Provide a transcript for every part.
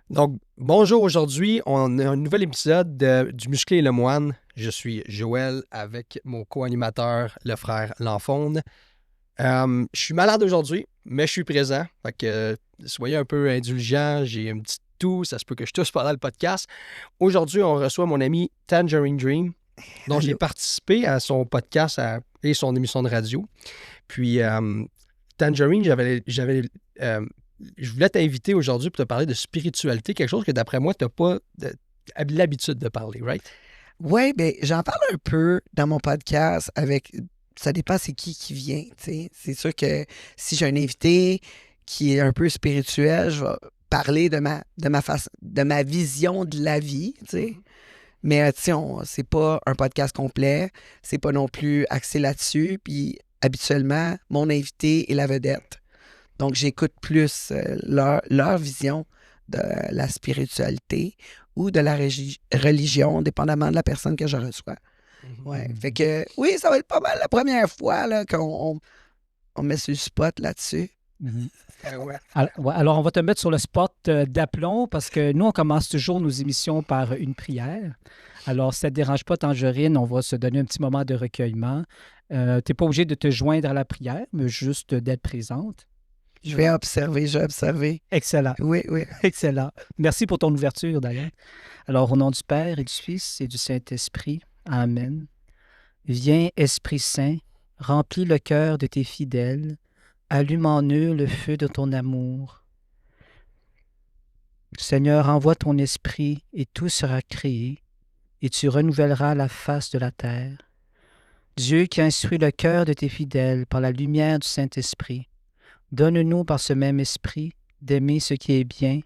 Donc, bonjour, aujourd'hui, on a un nouvel épisode du Musclé et le Moine. Je suis Joël avec mon co-animateur, le frère Lanfonde. Je suis malade aujourd'hui, mais je suis présent. Fait que soyez un peu indulgents, j'ai un petit toux, ça se peut que je tousse pendant le podcast. Aujourd'hui, on reçoit mon ami Tangerine Dream, dont j'ai Allô? participé à son podcast et son émission de radio. Puis, Tangerine, je voulais t'inviter aujourd'hui pour te parler de spiritualité, quelque chose que d'après moi, tu n'as pas l'habitude de parler, right? Oui, bien, j'en parle un peu dans mon podcast avec. Ça dépend c'est qui vient, tu sais. C'est sûr que si j'ai un invité qui est un peu spirituel, je vais parler de ma vision de la vie, tu sais. Mais tu sais, c'est pas un podcast complet, c'est pas non plus axé là-dessus. Puis habituellement, mon invité est la vedette. Donc j'écoute plus leur vision de la spiritualité ou de la religion, dépendamment de la personne que je reçois. Ouais. Fait que oui, ça va être pas mal la première fois là, on met sur le spot là-dessus. Mhm. Ouais. Alors, on va te mettre sur le spot d'aplomb parce que nous, on commence toujours nos émissions par une prière. Alors, si ça ne te dérange pas, Tangerine, on va se donner un petit moment de recueillement. Tu n'es pas obligé de te joindre à la prière, mais juste d'être présente. Je vais observer. Excellent, Oui, oui. excellent. Merci pour ton ouverture, d'ailleurs. Alors, au nom du Père et du Fils et du Saint-Esprit, Amen. Viens, Esprit Saint, remplis le cœur de tes fidèles, allume en eux le feu de ton amour. Seigneur, envoie ton esprit et tout sera créé, et tu renouvelleras la face de la terre. Dieu qui instruit le cœur de tes fidèles par la lumière du Saint-Esprit, donne-nous par ce même esprit d'aimer ce qui est bien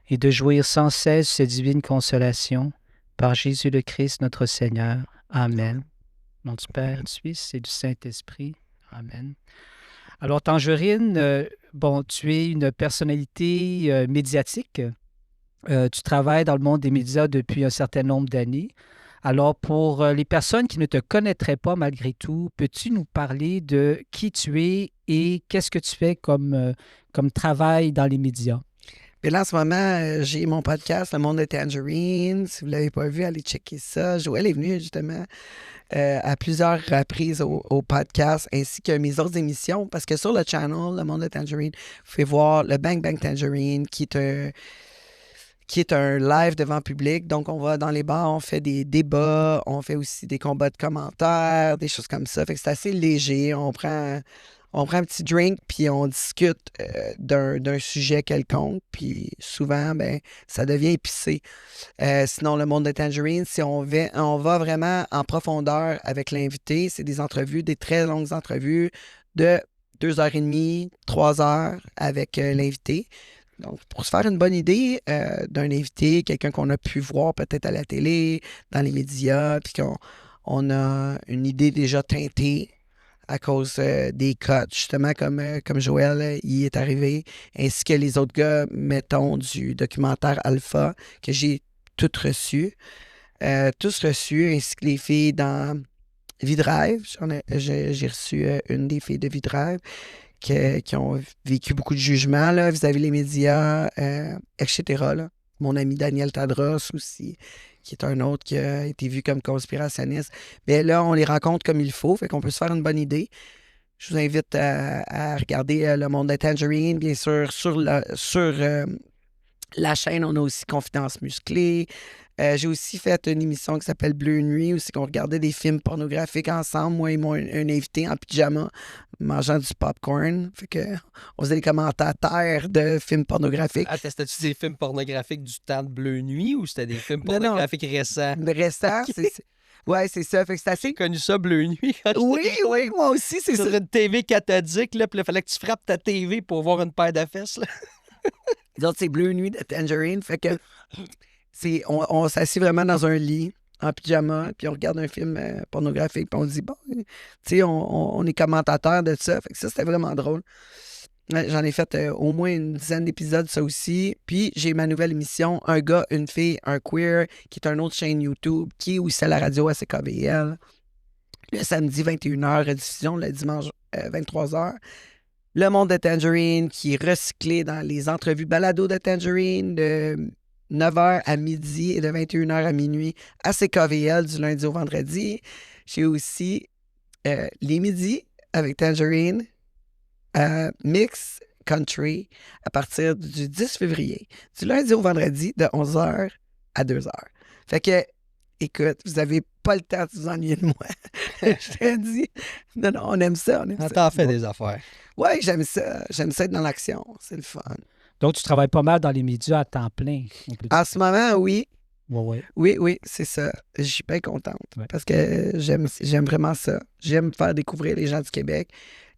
et de jouir sans cesse de cette divine consolation par Jésus le Christ notre Seigneur. Amen. Au nom du Père, du Fils et du Saint-Esprit. Amen. Alors, Tangerine, tu es une personnalité médiatique. Tu travailles dans le monde des médias depuis un certain nombre d'années. Alors, pour les personnes qui ne te connaîtraient pas malgré tout, peux-tu nous parler de qui tu es et qu'est-ce que tu fais comme travail dans les médias? Puis là, en ce moment, j'ai mon podcast, Le Monde de Tangerine. Si vous ne l'avez pas vu, allez checker ça. Joël est venu justement à plusieurs reprises au podcast ainsi que mes autres émissions parce que sur le channel, Le Monde de Tangerine, vous pouvez voir le Bang Bang Tangerine qui est un live devant public. Donc, on va dans les bars, on fait des débats, on fait aussi des combats de commentaires, des choses comme ça. Fait que c'est assez léger. On prend un petit drink, puis on discute d'un sujet quelconque. Puis souvent, ben, ça devient épicé. Sinon, le monde de Tangerine, si on va vraiment en profondeur avec l'invité, c'est des entrevues, des très longues entrevues de 2h30, 3 heures avec l'invité. Donc, pour se faire une bonne idée d'un invité, quelqu'un qu'on a pu voir peut-être à la télé, dans les médias, puis qu'on a une idée déjà teintée à cause des cuts, justement comme Joël y est arrivé, ainsi que les autres gars, mettons, du documentaire Alpha, que j'ai tous reçus, ainsi que les filles dans V-Drive. J'ai reçu une des filles de V-Drive qui ont vécu beaucoup de jugements là, vis-à-vis les médias, etc. Là. Mon ami Daniel Tadros aussi, qui est un autre qui a été vu comme conspirationniste. Mais là, on les rencontre comme il faut, fait qu'on peut se faire une bonne idée. Je vous invite à regarder Le Monde de Tangerine, bien sûr, sur la chaîne, on a aussi Confidence musclée. J'ai aussi fait une émission qui s'appelle Bleu Nuit, où c'est qu'on regardait des films pornographiques ensemble, moi et un invité en pyjama, mangeant du popcorn. Fait que on faisait des commentaires de films pornographiques. Ah, c'était-tu des films pornographiques du temps de Bleu Nuit ou c'était des films Non, non. pornographiques récents? Le restant, Ok. Ouais, c'est ça. Fait que c'est J'ai assez. connu ça, Bleu Nuit, quand Oui, j'étais oui, moi aussi, c'est sur ça. une TV cathodique, là, puis il fallait que tu frappes ta TV pour voir une paire de fesses, là. Les autres, c'est Bleu Nuit de Tangerine. Fait que on s'assied vraiment dans un lit en pyjama, puis on regarde un film pornographique, puis on dit, bon, tu sais, on est commentateur de ça. Fait que ça, c'était vraiment drôle. Ouais, j'en ai fait au moins une dizaine d'épisodes, ça aussi. Puis j'ai ma nouvelle émission, Un gars, une fille, un queer, qui est une autre chaîne YouTube, qui est aussi à la radio à CKVL. Le samedi 21h, rediffusion le dimanche 23h. Le monde de Tangerine, qui est recyclé dans les entrevues balado de Tangerine, 9h à midi et de 21h à minuit à CKVL du lundi au vendredi. J'ai aussi les midis avec Tangerine, Mix Country à partir du 10 février, du lundi au vendredi de 11h à 2h. Fait que, écoute, vous n'avez pas le temps de vous ennuyer de moi. Je t'ai dit, non, on aime ça. T'en fais des affaires. Ouais, j'aime ça. J'aime ça être dans l'action. C'est le fun. Donc, tu travailles pas mal dans les médias à temps plein. En ce moment, oui. Ouais. Oui, c'est ça. Je suis bien contente parce que j'aime vraiment ça. J'aime faire découvrir les gens du Québec.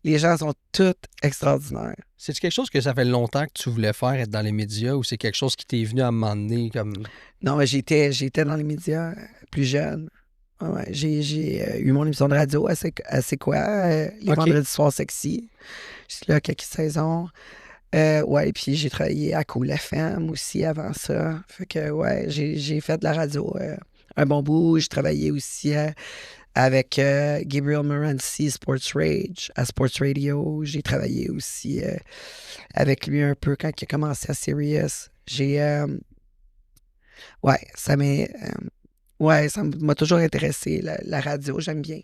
Les gens sont tous extraordinaires. C'est-tu quelque chose que ça fait longtemps que tu voulais faire, être dans les médias, ou c'est quelque chose qui t'est venu à un moment donné comme... Non, mais j'étais dans les médias plus jeune. Ouais, j'ai eu mon émission de radio à C'est quoi? Les vendredis soirs sexy. J'étais là quelques saisons. Ouais, puis j'ai travaillé à Cool FM aussi avant ça. Fait que, ouais, j'ai fait de la radio un bon bout. J'ai travaillé aussi avec Gabriel Morency, Sports Rage, à Sports Radio. J'ai travaillé aussi avec lui un peu quand il a commencé à Sirius. Ouais, ça m'a toujours intéressé, la radio, j'aime bien.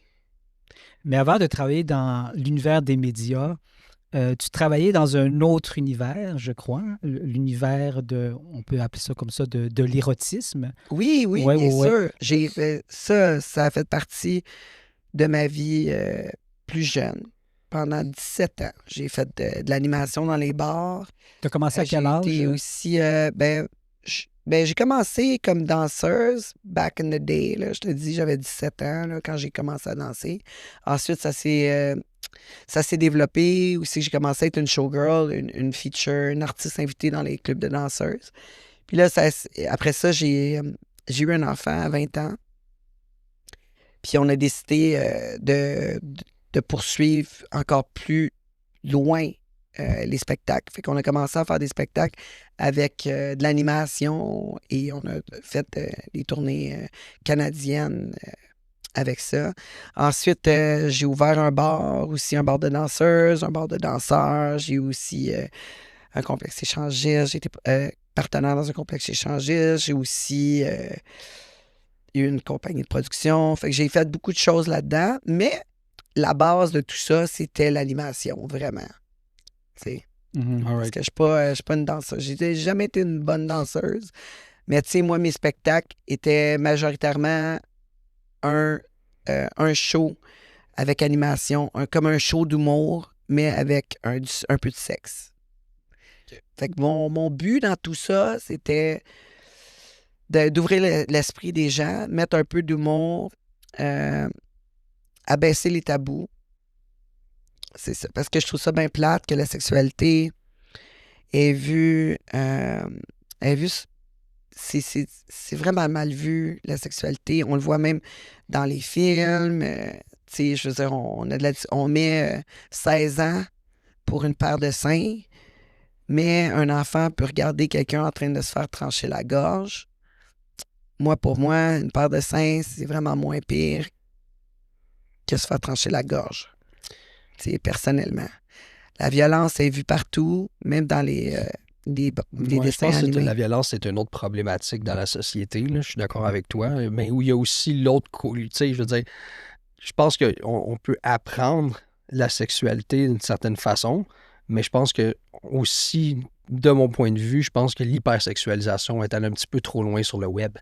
Mais avant de travailler dans l'univers des médias, tu travaillais dans un autre univers, je crois, l'univers de, on peut appeler ça comme ça, de l'érotisme. Oui, Ouais, bien ouais. sûr. J'ai fait ça a fait partie de ma vie plus jeune. Pendant 17 ans, j'ai fait de l'animation dans les bars. Tu as commencé à quel âge? J'ai été aussi, j'ai commencé comme danseuse back in the day. Là, je te dis, j'avais 17 ans là, quand j'ai commencé à danser. Ensuite, ça s'est développé aussi. J'ai commencé à être une showgirl, une feature, une artiste invitée dans les clubs de danseuses. Puis là, après ça, j'ai eu un enfant à 20 ans. Puis on a décidé de poursuivre encore plus loin les spectacles. Fait qu'on a commencé à faire des spectacles avec de l'animation et on a fait des tournées canadiennes avec ça. Ensuite, j'ai ouvert un bar aussi, un bar de danseuses, un bar de danseurs. J'ai eu aussi un complexe échangiste. J'ai été partenaire dans un complexe échangiste. J'ai aussi eu une compagnie de production. Fait que j'ai fait beaucoup de choses là-dedans, mais la base de tout ça, c'était l'animation, vraiment. Parce que je suis pas une danseuse. J'ai jamais été une bonne danseuse. Mais tu sais, moi, mes spectacles étaient majoritairement un show avec animation, comme un show d'humour, mais avec un peu de sexe. Okay. Fait que mon but dans tout ça, c'était d'ouvrir l'esprit des gens, mettre un peu d'humour, abaisser les tabous. C'est ça. Parce que je trouve ça bien plate que la sexualité est vue. C'est vraiment mal vu, la sexualité. On le voit même dans les films. Tu sais, je veux dire, on met 16 ans pour une paire de seins, mais un enfant peut regarder quelqu'un en train de se faire trancher la gorge. Pour moi, une paire de seins, c'est vraiment moins pire que se faire trancher la gorge. Tu sais, personnellement. La violence est vue partout, même dans les dessins animés. Je pense que la violence, c'est une autre problématique dans la société. Là. Je suis d'accord avec toi. Mais où il y a aussi l'autre... Tu sais, je veux dire, je pense qu'on peut apprendre la sexualité d'une certaine façon, mais je pense que aussi, de mon point de vue, je pense que l'hypersexualisation est allée un petit peu trop loin sur le web.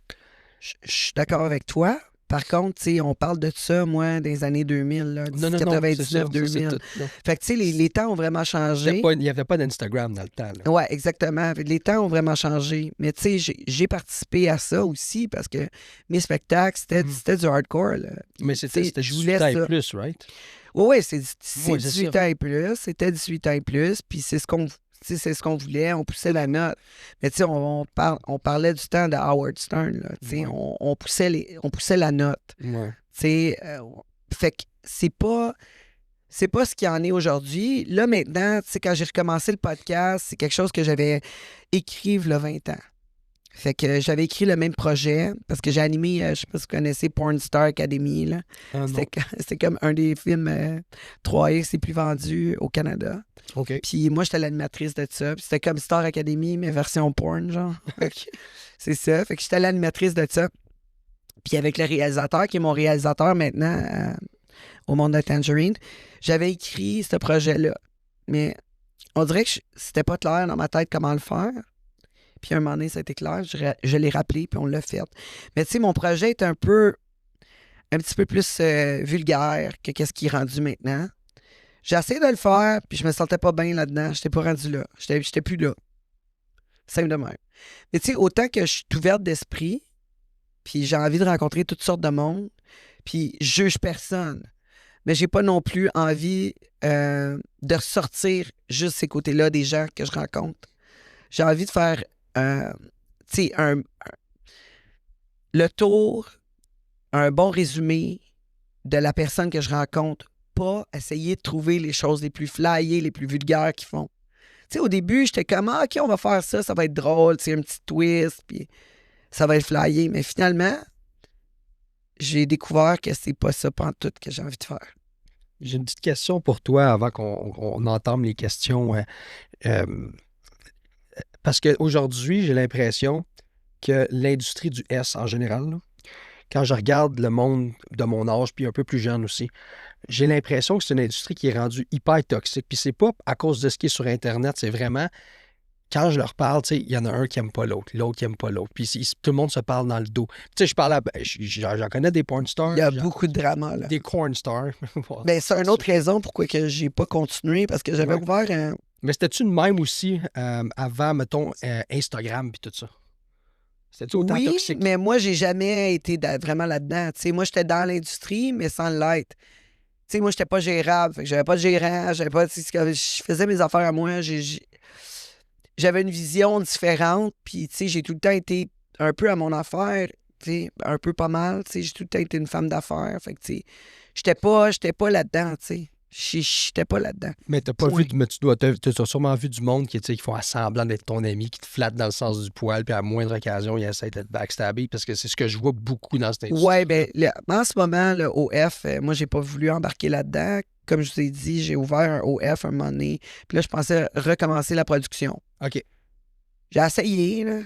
Je suis d'accord avec toi. Par contre, tu sais, on parle de ça, moi, des années 2000, là, 99-2000. Fait que, tu sais, les temps ont vraiment changé. Il n'y avait pas d'Instagram dans le temps. Là. Ouais, exactement. Les temps ont vraiment changé. Mais, tu sais, j'ai participé à ça aussi parce que mes spectacles, c'était du hardcore. Là. Mais c'était 18 ans et plus, right? Oui, c'est 18 ans et plus. C'était 18 ans et plus. Puis c'est ce qu'on voulait, on poussait la note. Mais tu sais, on parlait du temps de Howard Stern, là, ouais. on poussait la note. Ouais. Fait que c'est pas ce qu'il y en est aujourd'hui. Là, maintenant, quand j'ai recommencé le podcast, c'est quelque chose que j'avais écrit il y a 20 ans. Fait que j'avais écrit le même projet parce que j'ai animé, je sais pas si vous connaissez Porn Star Academy. Là. Ah, non. C'était comme un des films 3X les plus vendus au Canada. OK. Puis moi, j'étais l'animatrice de ça. Puis c'était comme Star Academy, mais version porn, genre. C'est ça. Fait que j'étais l'animatrice de ça. Puis avec le réalisateur, qui est mon réalisateur maintenant au Monde de Tangerine, j'avais écrit ce projet-là. Mais on dirait que c'était pas clair dans ma tête comment le faire. Puis un moment donné, ça a été clair. Je l'ai rappelé, puis on l'a fait. Mais tu sais, mon projet est un petit peu plus vulgaire que qu'est-ce qui est rendu maintenant. J'ai essayé de le faire, puis je me sentais pas bien là-dedans. J'étais pas rendu là. J'étais plus là. Simple de même. Mais tu sais, autant que je suis ouverte d'esprit, puis j'ai envie de rencontrer toutes sortes de monde, puis je juge personne. Mais j'ai pas non plus envie de ressortir juste ces côtés-là des gens que je rencontre. J'ai envie de faire tu sais, le tour, un bon résumé de la personne que je rencontre, pas essayer de trouver les choses les plus flyées, les plus vulgaires qu'ils font. Tu sais, au début, j'étais comme, ah, OK, on va faire ça, ça va être drôle, tu sais, un petit twist, puis ça va être flyé. Mais finalement, j'ai découvert que c'est pas ça pantoute que j'ai envie de faire. J'ai une petite question pour toi avant qu'on entame les questions. Parce qu'aujourd'hui, j'ai l'impression que l'industrie du S en général, là, quand je regarde le monde de mon âge, puis un peu plus jeune aussi, j'ai l'impression que c'est une industrie qui est rendue hyper toxique. Puis c'est pas à cause de ce qui est sur Internet, c'est vraiment, quand je leur parle, tu sais, il y en a un qui aime pas l'autre qui aime pas l'autre. Puis tout le monde se parle dans le dos. Tu sais, je parle j'en connais des porn stars. Il y a beaucoup de drama, là. Des corn stars. Ben, c'est une autre raison pourquoi que j'ai pas continué, parce que j'avais ouvert un... Mais c'était-tu de même aussi avant, mettons, Instagram puis tout ça? C'était-tu autant toxique? Mais moi, j'ai jamais été vraiment là-dedans. Tu sais, moi, j'étais dans l'industrie, mais sans l'être. Tu sais, moi, j'étais pas gérable. Fait que j'avais pas de gérant, j'avais pas... Je faisais mes affaires à moi. J'avais une vision différente, puis, tu sais, j'ai tout le temps été un peu à mon affaire, tu sais, un peu pas mal. Tu sais, j'ai tout le temps été une femme d'affaires. Fait que, tu sais, j'étais pas là-dedans, tu sais. J'étais pas là-dedans. Mais t'as pas vu, mais t'as sûrement vu du monde qui font semblant d'être ton ami, qui te flatte dans le sens du poil, puis à moindre occasion, ils essaient de te backstabber, parce que c'est ce que je vois beaucoup dans cette industrie. Ouais, ben, en ce moment, le OF, moi, j'ai pas voulu embarquer là-dedans. Comme je vous ai dit, j'ai ouvert un OF un moment donné, puis là, je pensais recommencer la production. OK. J'ai essayé, là,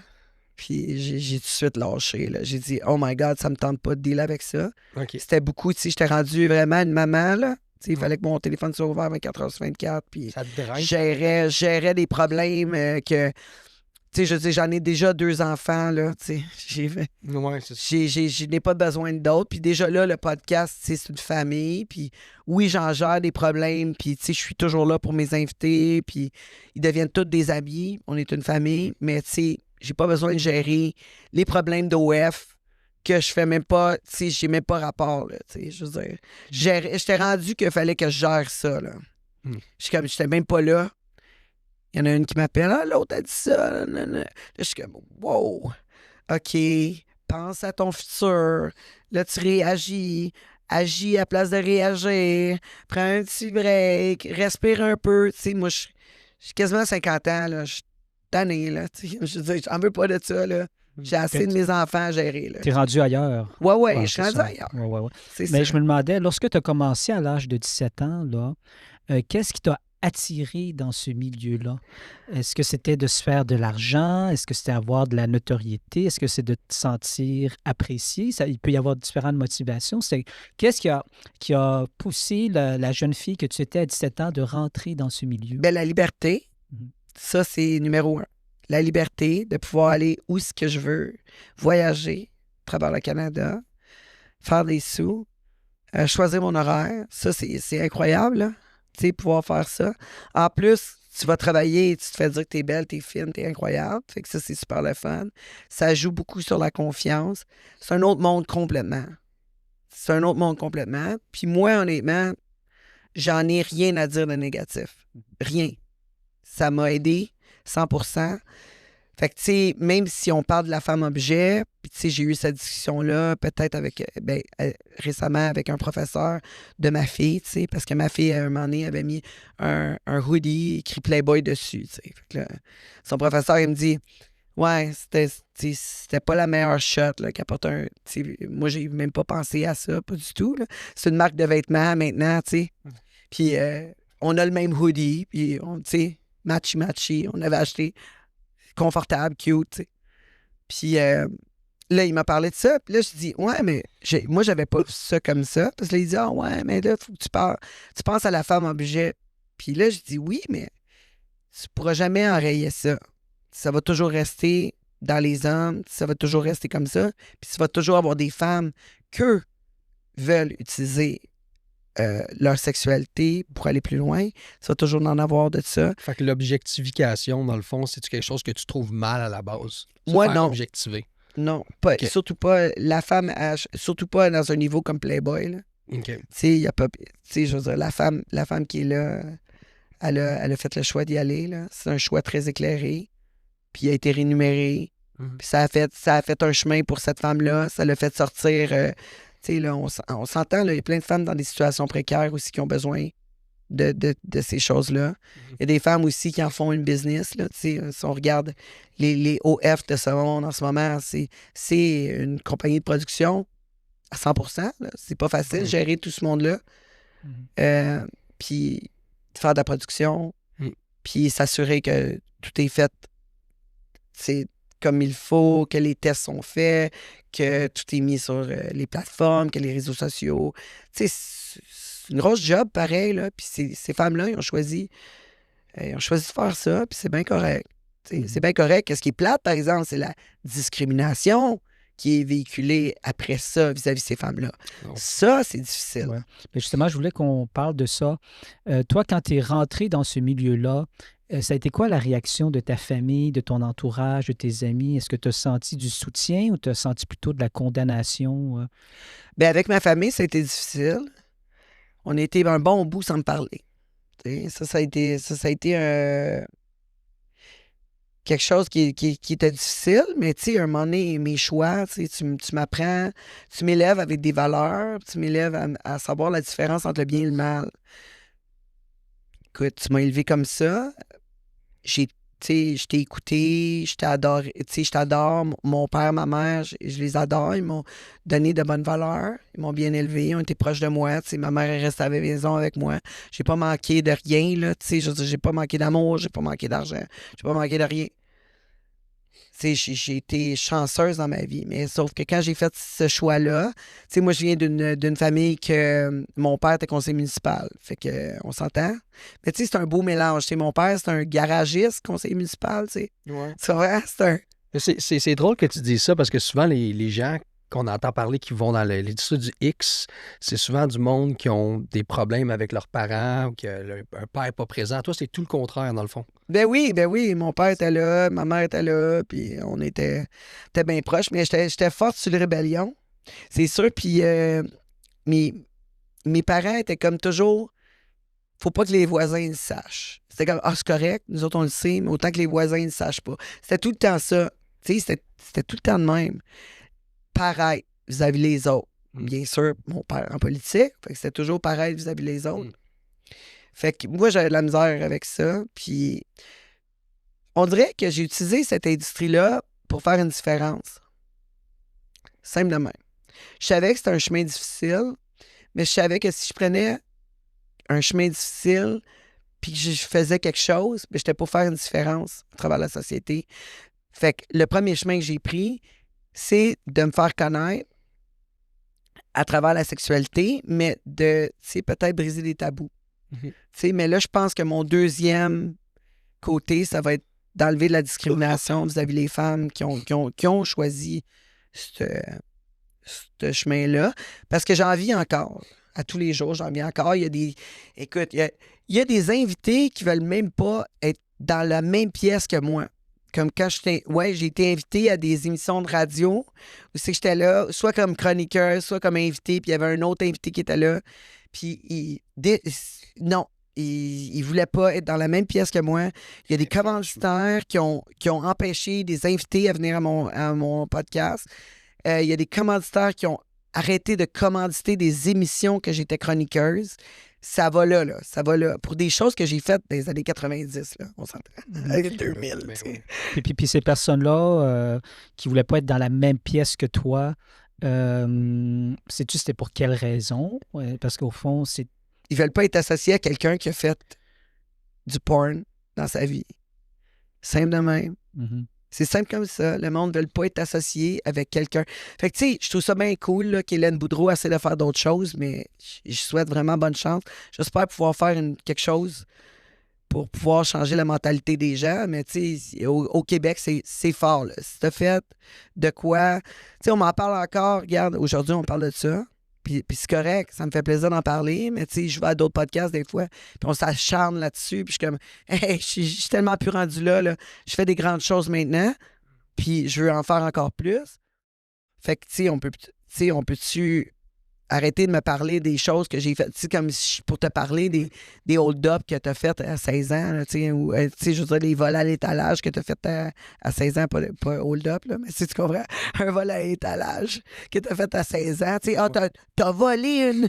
puis j'ai tout de suite lâché, là. J'ai dit, oh my God, ça me tente pas de dealer avec ça. OK. C'était beaucoup, tu sais, j'étais rendu vraiment une maman, là. Il fallait que mon téléphone soit ouvert 24 heures sur 24. Puis ça te draine? je gérais des problèmes que... Tu sais, je dis, j'en ai déjà 2 enfants, là. Tu sais, Ouais, c'est ça. je n'ai pas besoin d'autres. Puis déjà là, le podcast, c'est une famille. Puis oui, j'en gère des problèmes. Puis tu sais, je suis toujours là pour mes invités. Puis ils deviennent tous des amis. On est une famille. Mais tu sais, j'ai pas besoin de gérer les problèmes d'OF que je fais même pas, tu sais, j'ai même pas rapport, là, tu sais, je veux dire. J'étais rendu qu'il fallait que je gère ça, là. J'étais même pas là. Il y en a une qui m'appelle, ah, l'autre a dit ça, là, je suis comme, wow, OK, pense à ton futur. Là, tu réagis. Agis à place de réagir. Prends un petit break. Respire un peu. Tu sais, moi, j'ai quasiment 50 ans, là. Je suis tanné, là. Tu sais, je veux dire, j'en veux pas de ça, là. J'ai assez de mes enfants à gérer, là. T'es rendu ailleurs. Ouais, je suis rendu ailleurs. Ouais. C'est Mais ça. je me demandais, lorsque tu as commencé à l'âge de 17 ans, là, qu'est-ce qui t'a attiré dans ce milieu-là? Est-ce que c'était de se faire de l'argent? Est-ce que c'était avoir de la notoriété? Est-ce que c'est de te sentir apprécié? Il peut y avoir différentes motivations. Qu'est-ce qui a poussé la jeune fille que tu étais à 17 ans de rentrer dans ce milieu? Ben, la liberté, ça, c'est numéro 1. La liberté de pouvoir aller où ce que je veux, voyager, à travers le Canada, faire des sous, choisir mon horaire. Ça, c'est incroyable, là. Tu sais, pouvoir faire ça. En plus, tu vas travailler et tu te fais dire que t'es belle, t'es fine, t'es incroyable. Fait que ça, c'est super le fun. Ça joue beaucoup sur la confiance. C'est un autre monde complètement. C'est un autre monde complètement. Puis moi, honnêtement, j'en ai rien à dire de négatif. Rien. Ça m'a aidé 100%. Fait que, tu sais, même si on parle de la femme objet, puis tu sais, j'ai eu cette discussion-là peut-être avec, récemment avec un professeur de ma fille, tu sais, parce que ma fille, à un moment donné, avait mis un hoodie écrit Playboy dessus, tu sais. Fait que là, son professeur, il me dit, « Ouais, c'était pas la meilleure shot là, qui apporte un. Moi, j'ai même pas pensé à ça, pas du tout. Là. C'est une marque de vêtements maintenant, tu sais. Puis on a le même hoodie, puis tu sais, matchy-matchy. On avait acheté confortable, cute, tu sais. Puis là, il m'a parlé de ça, puis là, je dis, ouais, mais moi, j'avais pas vu ça comme ça. Parce que là, il dit, ah ouais, mais là, faut que tu penses à la femme objet. Puis là, je dis, oui, mais tu pourras jamais enrayer ça. Ça va toujours rester dans les hommes, ça va toujours rester comme ça. Puis tu vas toujours avoir des femmes que veulent utiliser leur sexualité pour aller plus loin. Tu vas toujours en avoir de ça. Fait que l'objectification, dans le fond, c'est quelque chose que tu trouves mal à la base? Moi, non. Objectiver. Non, pas, Okay. Surtout pas la femme, surtout pas dans un niveau comme Playboy. Là. OK. Tu sais, y a pas. Tu sais, je veux dire, la femme qui est là, elle a fait le choix d'y aller. Là. C'est un choix très éclairé. Puis il a été rémunéré. Puis ça a fait un chemin pour cette femme-là. Ça l'a fait sortir. Tu sais, là, on s'entend, il y a plein de femmes dans des situations précaires aussi qui ont besoin de ces choses-là. Il y a des femmes aussi qui en font une business. Là, si on regarde les OF de ce monde en ce moment, c'est une compagnie de production à 100%. Là. C'est pas facile de gérer tout ce monde-là. Puis faire de la production, puis s'assurer que tout est fait comme il faut, que les tests sont faits, que tout est mis sur les plateformes, que les réseaux sociaux. C'est une grosse job, pareil. Là. Puis ces femmes-là, ils ont choisi de faire ça, puis c'est bien correct. C'est bien correct. Ce qui est plate, par exemple, c'est la discrimination qui est véhiculée après ça vis-à-vis de ces femmes-là. Non. Ça, c'est difficile. Ouais. Mais justement, je voulais qu'on parle de ça. Toi, quand tu es rentré dans ce milieu-là, ça a été quoi la réaction de ta famille, de ton entourage, de tes amis? Est-ce que tu as senti du soutien ou tu as senti plutôt de la condamnation? Bien, avec ma famille, ça a été difficile. On a été un bon bout sans me parler. Ça a été quelque chose qui était difficile, mais tu sais, à un moment donné, mes choix, tu m'apprends, tu m'élèves avec des valeurs, tu m'élèves à savoir la différence entre le bien et le mal. Écoute, tu m'as élevé comme ça. Je t'ai écouté, je t'adore. Mon père, ma mère, je les adore. Ils m'ont donné de bonnes valeurs. Ils m'ont bien élevé. Ils ont été proches de moi. Ma mère est restée à la maison avec moi. J'ai pas manqué de rien. Là, j'ai pas manqué d'amour. J'ai pas manqué d'argent. J'ai pas manqué de rien. J'ai été chanceuse dans ma vie. Mais sauf que quand j'ai fait ce choix-là, moi, je viens d'une famille que mon père était conseiller municipal. Fait que on s'entend. Mais c'est un beau mélange. Mon père, c'est un garagiste, conseiller municipal. Ouais. C'est vrai, c'est un... C'est drôle que tu dises ça parce que souvent, les gens qu'on entend parler qui vont dans l'industrie du X, c'est souvent du monde qui ont des problèmes avec leurs parents ou qu'un père n'est pas présent. Toi, c'est tout le contraire, dans le fond. Ben oui. Mon père était là, ma mère était là, puis on était bien proches. Mais j'étais forte sur les rébellions, c'est sûr. Puis mes parents étaient comme toujours... Faut pas que les voisins le sachent. C'était comme, c'est correct, nous autres, on le sait, mais autant que les voisins ne le sachent pas. C'était tout le temps ça. C'était tout le temps de même. Pareil vis-à-vis les autres. Bien sûr, mon père en politique, fait que c'était toujours pareil vis-à-vis les autres. Fait que moi, j'avais de la misère avec ça. Puis on dirait que j'ai utilisé cette industrie-là pour faire une différence. Simple de même. Je savais que c'était un chemin difficile, mais je savais que si je prenais un chemin difficile puis que je faisais quelque chose, mais j'étais pour faire une différence à travers la société. Fait que le premier chemin que j'ai pris, c'est de me faire connaître à travers la sexualité, mais de, peut-être briser des tabous. Mais là, je pense que mon deuxième côté, ça va être d'enlever de la discrimination vis-à-vis des femmes qui ont choisi ce chemin-là. Parce que j'en vis encore. À tous les jours, j'en vis encore. Il y a des... Écoute, il y a des invités qui veulent même pas être dans la même pièce que moi. Comme quand j'ai été invité à des émissions de radio où c'est que j'étais là, soit comme chroniqueur, soit comme invité, puis il y avait un autre invité qui était là. Puis il voulait pas être dans la même pièce que moi. Il y a des commanditaires qui ont empêché des invités à venir à mon podcast. Il y a des commanditaires qui ont arrêté de commanditer des émissions que j'étais chroniqueuse. ça va là. Ça va là. Pour des choses que j'ai faites dans les années 90, là, on s'entend. 2000, Ben tu sais. oui. Puis ces personnes-là qui ne voulaient pas être dans la même pièce que toi, sais-tu c'était pour quelle raison? Ouais, parce qu'au fond, c'est... Ils veulent pas être associés à quelqu'un qui a fait du porn dans sa vie. Simple de même. Mhm. C'est simple comme ça. Le monde ne veut pas être associé avec quelqu'un. Fait que, tu sais, je trouve ça bien cool là, qu'Hélène Boudreau essaie de faire d'autres choses, mais je souhaite vraiment bonne chance. J'espère pouvoir faire quelque chose pour pouvoir changer la mentalité des gens. Mais, tu sais, au Québec, c'est fort. Là. Si t'as fait de quoi... Tu sais, on m'en parle encore. Regarde, aujourd'hui, on parle de ça. Puis c'est correct, ça me fait plaisir d'en parler, mais tu sais, je vais à d'autres podcasts des fois, puis on s'acharne là-dessus, puis je suis comme, hey, je suis tellement plus rendu là. Je fais des grandes choses maintenant, puis je veux en faire encore plus. Fait que, tu sais, on peut-tu arrêter de me parler des choses que j'ai faites, tu sais, comme pour te parler des hold-up que tu as fait à 16 ans, là, tu sais, ou, tu sais, je veux dire, les vols à l'étalage que tu as fait à 16 ans, pas hold-up, là, mais si tu comprends, un vol à l'étalage que tu as fait à 16 ans, tu sais, t'as volé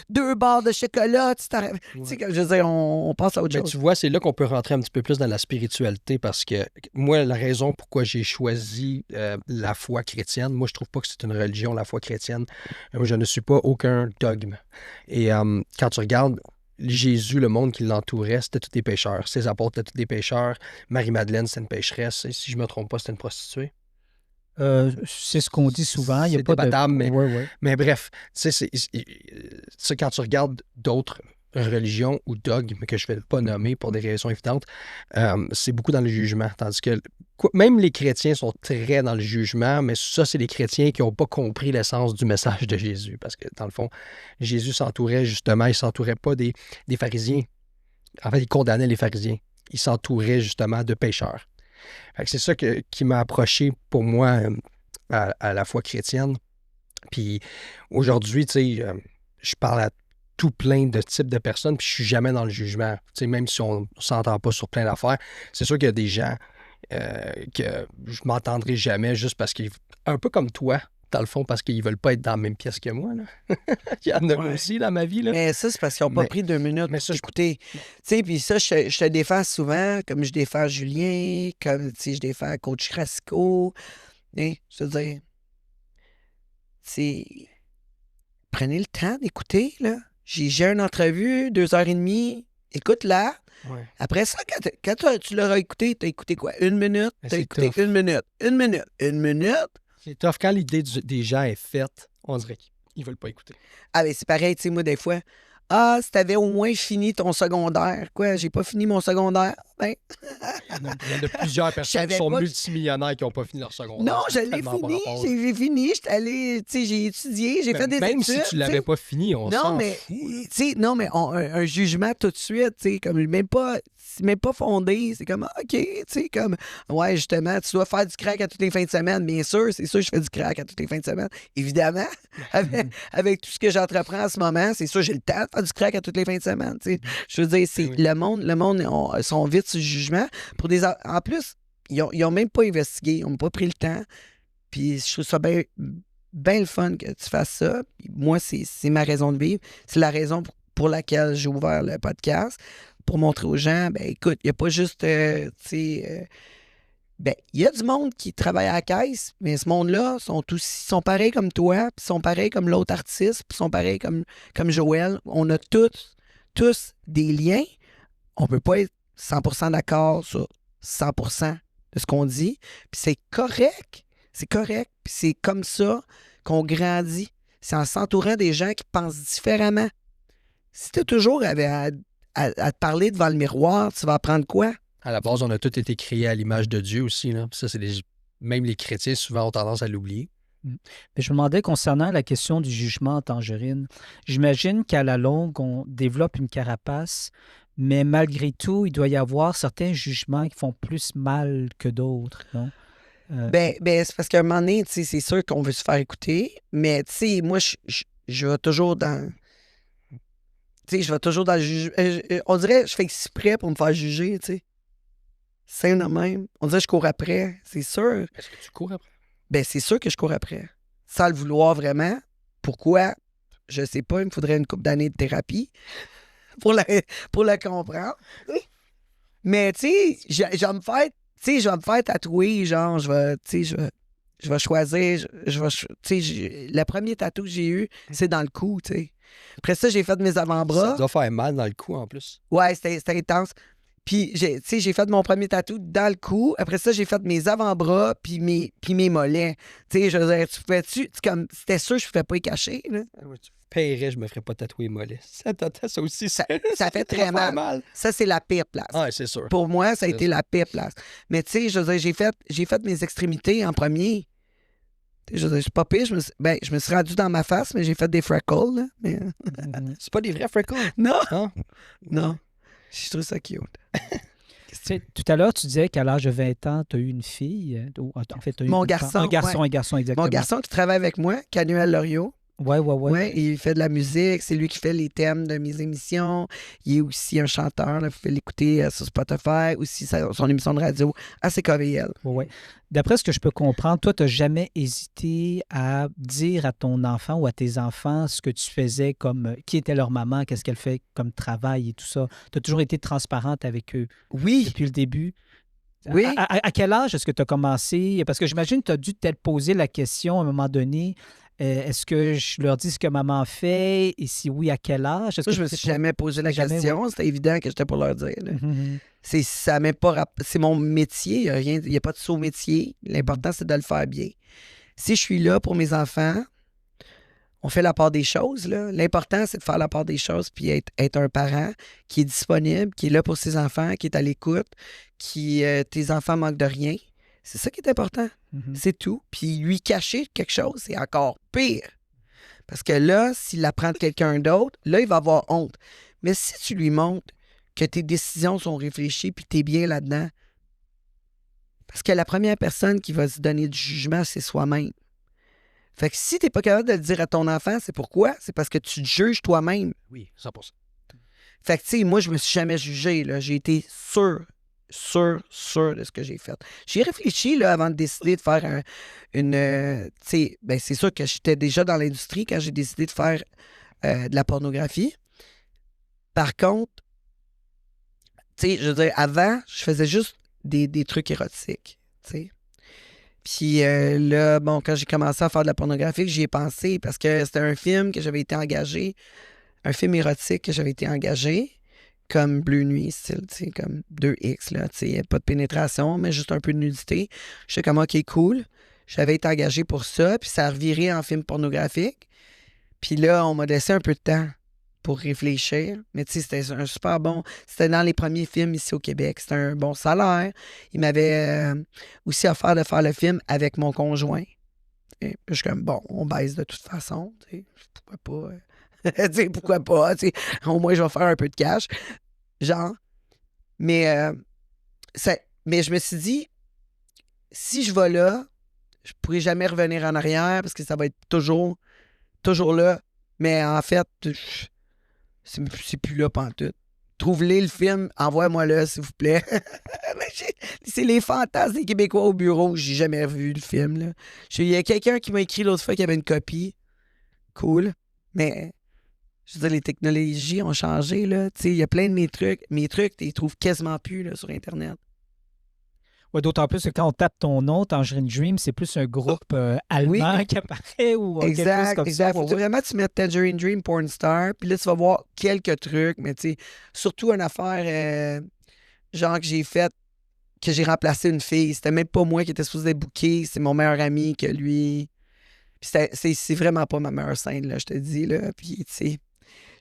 2 barres de chocolat, tu sais, comme je veux dire, on passe à autre Ben, chose. tu vois, c'est là qu'on peut rentrer un petit peu plus dans la spiritualité parce que moi, la raison pourquoi j'ai choisi la foi chrétienne, moi, je trouve pas que c'est une religion, la foi chrétienne. Je ne suis pas aucun dogme. Et quand tu regardes Jésus, le monde qui l'entourait, c'était tous des pécheurs. Ses apôtres étaient tous des pécheurs. Marie-Madeleine, c'était une pécheresse. Et si je me trompe pas, c'était une prostituée. c'est ce qu'on dit souvent. Il y a C'est pas débattable, de... mais, Ouais. mais bref, tu sais, quand tu regardes d'autres religions ou dogmes que je ne vais pas nommer pour des raisons évidentes, c'est beaucoup dans le jugement. Tandis que même les chrétiens sont très dans le jugement, mais ça, c'est les chrétiens qui n'ont pas compris l'essence du message de Jésus. Parce que, dans le fond, Jésus s'entourait justement, il ne s'entourait pas des pharisiens. En fait, il condamnait les pharisiens. Il s'entourait justement de pécheurs. Fait que c'est ça qui m'a approché pour moi à la foi chrétienne. Puis aujourd'hui, tu sais, je parle à tout plein de types de personnes, puis je suis jamais dans le jugement. Tu sais, même si on ne s'entend pas sur plein d'affaires, c'est sûr qu'il y a des gens que je m'entendrai jamais juste parce qu'ils... Un peu comme toi, dans le fond, parce qu'ils veulent pas être dans la même pièce que moi. Là. Il y en a aussi dans ma vie. Là. Mais ça, c'est parce qu'ils n'ont pas pris 2 minutes mais pour ça, t'écouter. Tu sais, puis ça, je te défends souvent, comme je défends Julien, comme, tu sais, je défends Coach Crasco. Hein, je veux dire, c'est... Prenez le temps d'écouter, là. J'ai une entrevue, 2 heures et demie, écoute-la. Ouais. Après ça, quand tu l'auras écouté, t'as écouté quoi? 1 minute? Mais T'as c'est écouté tough. 1 minute. 1 minute. 1 minute? C'est tough. Quand l'idée des gens est faite, on dirait qu'ils veulent pas écouter. Ah, ben c'est pareil, tu sais, moi, des fois. Ah, si t'avais au moins fini ton secondaire. Quoi, j'ai pas fini mon secondaire? Ben, Il y en a plusieurs personnes qui savais sont pas que- multimillionnaires qui n'ont pas fini leur secondaire. non, Ça je n'a l'ai tellement pas fini. rapport. J'ai fini. J'étais allé, tu sais, j'ai étudié, j'ai fait des Même études. si tu l'avais pas fini, on Non, s'en mais, fout. tu sais, non, mais un jugement tout de suite, tu sais, comme c'est même pas fondé. C'est comme, OK, tu sais, comme, ouais, justement, tu dois faire du crack à toutes les fins de semaine. Bien sûr, c'est sûr, je fais du crack à toutes les fins de semaine. Évidemment, avec tout ce que j'entreprends en ce moment, c'est sûr, j'ai le temps de faire du crack à toutes les fins de semaine, tu sais. Je veux dire, c'est Oui. le monde sont vite sur le jugement. En plus, ils ont même pas investigué, ils n'ont pas pris le temps. Puis je trouve ça bien le fun que tu fasses ça. Puis moi, c'est ma raison de vivre. C'est la raison pour laquelle j'ai ouvert le podcast. Pour montrer aux gens, ben écoute, il n'y a pas juste, tu sais, ben, il y a du monde qui travaille à la caisse, mais ce monde-là sont pareils comme toi, puis sont pareils comme l'autre artiste, puis sont pareils comme Joël. On a tous des liens. On peut pas être 100% d'accord sur 100% de ce qu'on dit. Puis c'est correct. C'est correct. Puis c'est comme ça qu'on grandit. C'est en s'entourant des gens qui pensent différemment. Si tu es toujours à te parler devant le miroir, tu vas apprendre quoi? À la base, on a tous été créés à l'image de Dieu aussi. Là. Ça, même les chrétiens, souvent, ont tendance à l'oublier. Mais je me demandais concernant la question du jugement en Tangerine. J'imagine qu'à la longue, on développe une carapace, mais malgré tout, il doit y avoir certains jugements qui font plus mal que d'autres, non? Ben, c'est parce qu'à un moment donné, tu sais, c'est sûr qu'on veut se faire écouter, mais tu sais, moi, je vais toujours dans... Tu sais, je vais toujours dans le jugement. On dirait que je fais exprès pour me faire juger, tu sais. C'est de même. On dirait que je cours après, c'est sûr. Est-ce que tu cours après? Ben, c'est sûr que je cours après. Sans le vouloir vraiment. Pourquoi? Je sais pas, il me faudrait une couple d'années de thérapie. pour le comprendre. Mais, tu sais, je vais me faire... Tu sais, je vais me faire tatouer, genre, je vais choisir, tu sais, le premier tatou que j'ai eu, c'est dans le cou, tu sais. Après ça, j'ai fait mes Ça avant-bras. doit faire mal dans le cou en plus. Ouais, c'était intense. Puis, tu sais, j'ai fait mon premier tatou dans le cou. Après ça, j'ai fait mes avant-bras puis mes mollets. Tu sais, je veux dire, comme, c'était sûr que je ne pouvais pas y cacher, là. Tu paierais, je me ferais pas tatouer mollet. Ça aussi, Ça fait ça très doit faire mal. Ça, c'est la pire place. Ouais, c'est sûr. Pour moi, ça a C'est été ça. la pire place. Mais tu sais, je veux dire, j'ai fait mes extrémités en premier. Je veux dire, je suis pas pire. Je me suis rendu dans ma face, mais j'ai fait des freckles, là. Mais... C'est pas des vrais freckles. non, Hein? non. Je trouve ça cute. Tu sais, tout à l'heure, tu disais qu'à l'âge de 20 ans, tu as eu une fille. En fait, tu as eu Mon un garçon, un garçon, ouais. un garçon, exactement. Mon garçon qui travaille avec moi, Canuel Loriot. Ouais. Ouais, il fait de la musique. C'est lui qui fait les thèmes de mes émissions. Il est aussi un chanteur. Là. Vous pouvez l'écouter sur Spotify. Aussi son émission de radio à CKVL. Ouais. D'après ce que je peux comprendre, toi, tu n'as jamais hésité à dire à ton enfant ou à tes enfants ce que tu faisais comme... qui était leur maman, qu'est-ce qu'elle fait comme travail et tout ça. Tu as toujours été transparente avec eux Oui, depuis le début. oui. À quel âge est-ce que tu as commencé? Parce que j'imagine que tu as dû te poser la question à un moment donné. Est-ce que je leur dis ce que maman fait? Et si oui, à quel âge? Est-ce Moi, que je me c'est suis jamais posé la Jamais, question. C'était évident que j'étais pour leur dire. Là. Mhm. Ça m'est pas c'est mon métier. Il n'y a pas de saut métier. L'important, c'est de le faire bien. Si je suis là pour mes enfants, on fait la part des choses. Là. L'important, c'est de faire la part des choses puis être un parent qui est disponible, qui est là pour ses enfants, qui est à l'écoute, qui tes enfants manquent de rien. C'est ça qui est important. Mhm. C'est tout. Puis lui cacher quelque chose, c'est encore pire. Parce que là, s'il apprend de quelqu'un d'autre, là, il va avoir honte. Mais si tu lui montres que tes décisions sont réfléchies puis tu es bien là-dedans, parce que la première personne qui va se donner du jugement, c'est soi-même. Fait que si tu n'es pas capable de le dire à ton enfant, c'est pourquoi? C'est parce que tu te juges toi-même. Oui, 100%. Fait que, tu sais, moi, je me suis jamais jugé. Là. J'ai été sûr de ce que j'ai fait. J'ai réfléchi là, avant de décider de faire tu sais, ben, c'est sûr que j'étais déjà dans l'industrie quand j'ai décidé de faire de la pornographie. Par contre, tu sais, je veux dire, avant, je faisais juste des trucs érotiques, tu sais. Puis là, bon, quand j'ai commencé à faire de la pornographie, j'y ai pensé parce que c'était un film que j'avais été engagé, un film érotique que j'avais été engagé, comme Bleu Nuit, style, tu sais, comme 2X, là, tu sais, pas de pénétration, mais juste un peu de nudité. J'étais comme, OK, cool. J'avais été engagé pour ça, puis ça a reviré en film pornographique. Puis là, on m'a laissé un peu de temps pour réfléchir. Mais tu sais, c'était un super bon... C'était dans les premiers films ici au Québec. C'était un bon salaire. Il m'avait aussi offert de faire le film avec mon conjoint. Et puis je suis comme, bon, on baise de toute façon, tu sais, pourquoi pas... tu sais, pourquoi pas, tu sais, au moins je vais faire un peu de cash, genre. Mais, mais je me suis dit, si je vais là, je pourrai jamais revenir en arrière parce que ça va être toujours là. Mais en fait, c'est plus là pantoute. Trouve-les le film, envoie-moi-le, s'il vous plaît. C'est les fantasmes des Québécois au bureau. J'ai jamais vu le film, là. Il y a quelqu'un qui m'a écrit l'autre fois qu'il y avait une copie. Cool. Mais... je veux dire, les technologies ont changé, là. Tu sais, il y a plein de mes trucs. Mes trucs, tu les trouves quasiment plus, là, sur Internet. Ouais, d'autant plus que quand on tape ton nom, Tangerine Dream, c'est plus un groupe allemand qui apparaît ou quelque chose Exact, comme exact. ça. Faut vraiment que tu mettes Tangerine Dream Porn Star, puis là, tu vas voir quelques trucs, mais tu sais, surtout une affaire, genre que j'ai faite, que j'ai remplacé une fille. C'était même pas moi qui était supposé être booké, c'est mon meilleur ami que lui. Puis c'est vraiment pas ma meilleure scène, là, je te dis, là. Puis, tu sais,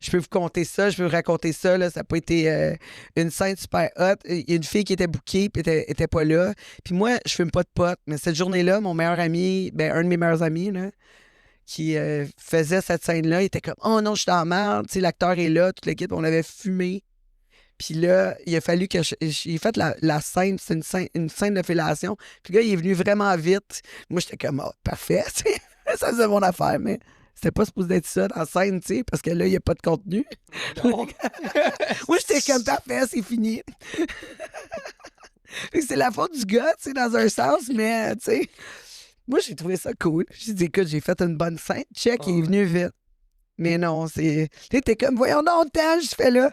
je peux vous conter ça, je peux vous raconter ça, là. Ça n'a pas été une scène super hot. Il y a une fille qui était bookée, puis était pas là. Puis moi, je fume pas de potes, mais cette journée-là, mon meilleur ami, ben un de mes meilleurs amis, là, qui faisait cette scène-là, il était comme « Oh non, je suis dans la merde, tu sais, l'acteur est là, toute l'équipe, on avait fumé. » Puis là, il a fallu que j'ai fait la scène, c'est une scène de fellation. Puis le gars, il est venu vraiment vite. Moi, j'étais comme « Oh, parfait, tu sais. » Ça, c'est mon affaire, mais c'était pas supposé être ça dans la scène, tu sais, parce que là, il n'y a pas de contenu. Moi, j'étais comme « Parfait, c'est fini. » C'est la faute du gars, tu sais, dans un sens, mais, tu sais, moi, j'ai trouvé ça cool. J'ai dit « Écoute, j'ai fait une bonne scène. Check, il est venu vite. » Mais non, t'es comme, voyons donc, je fais là.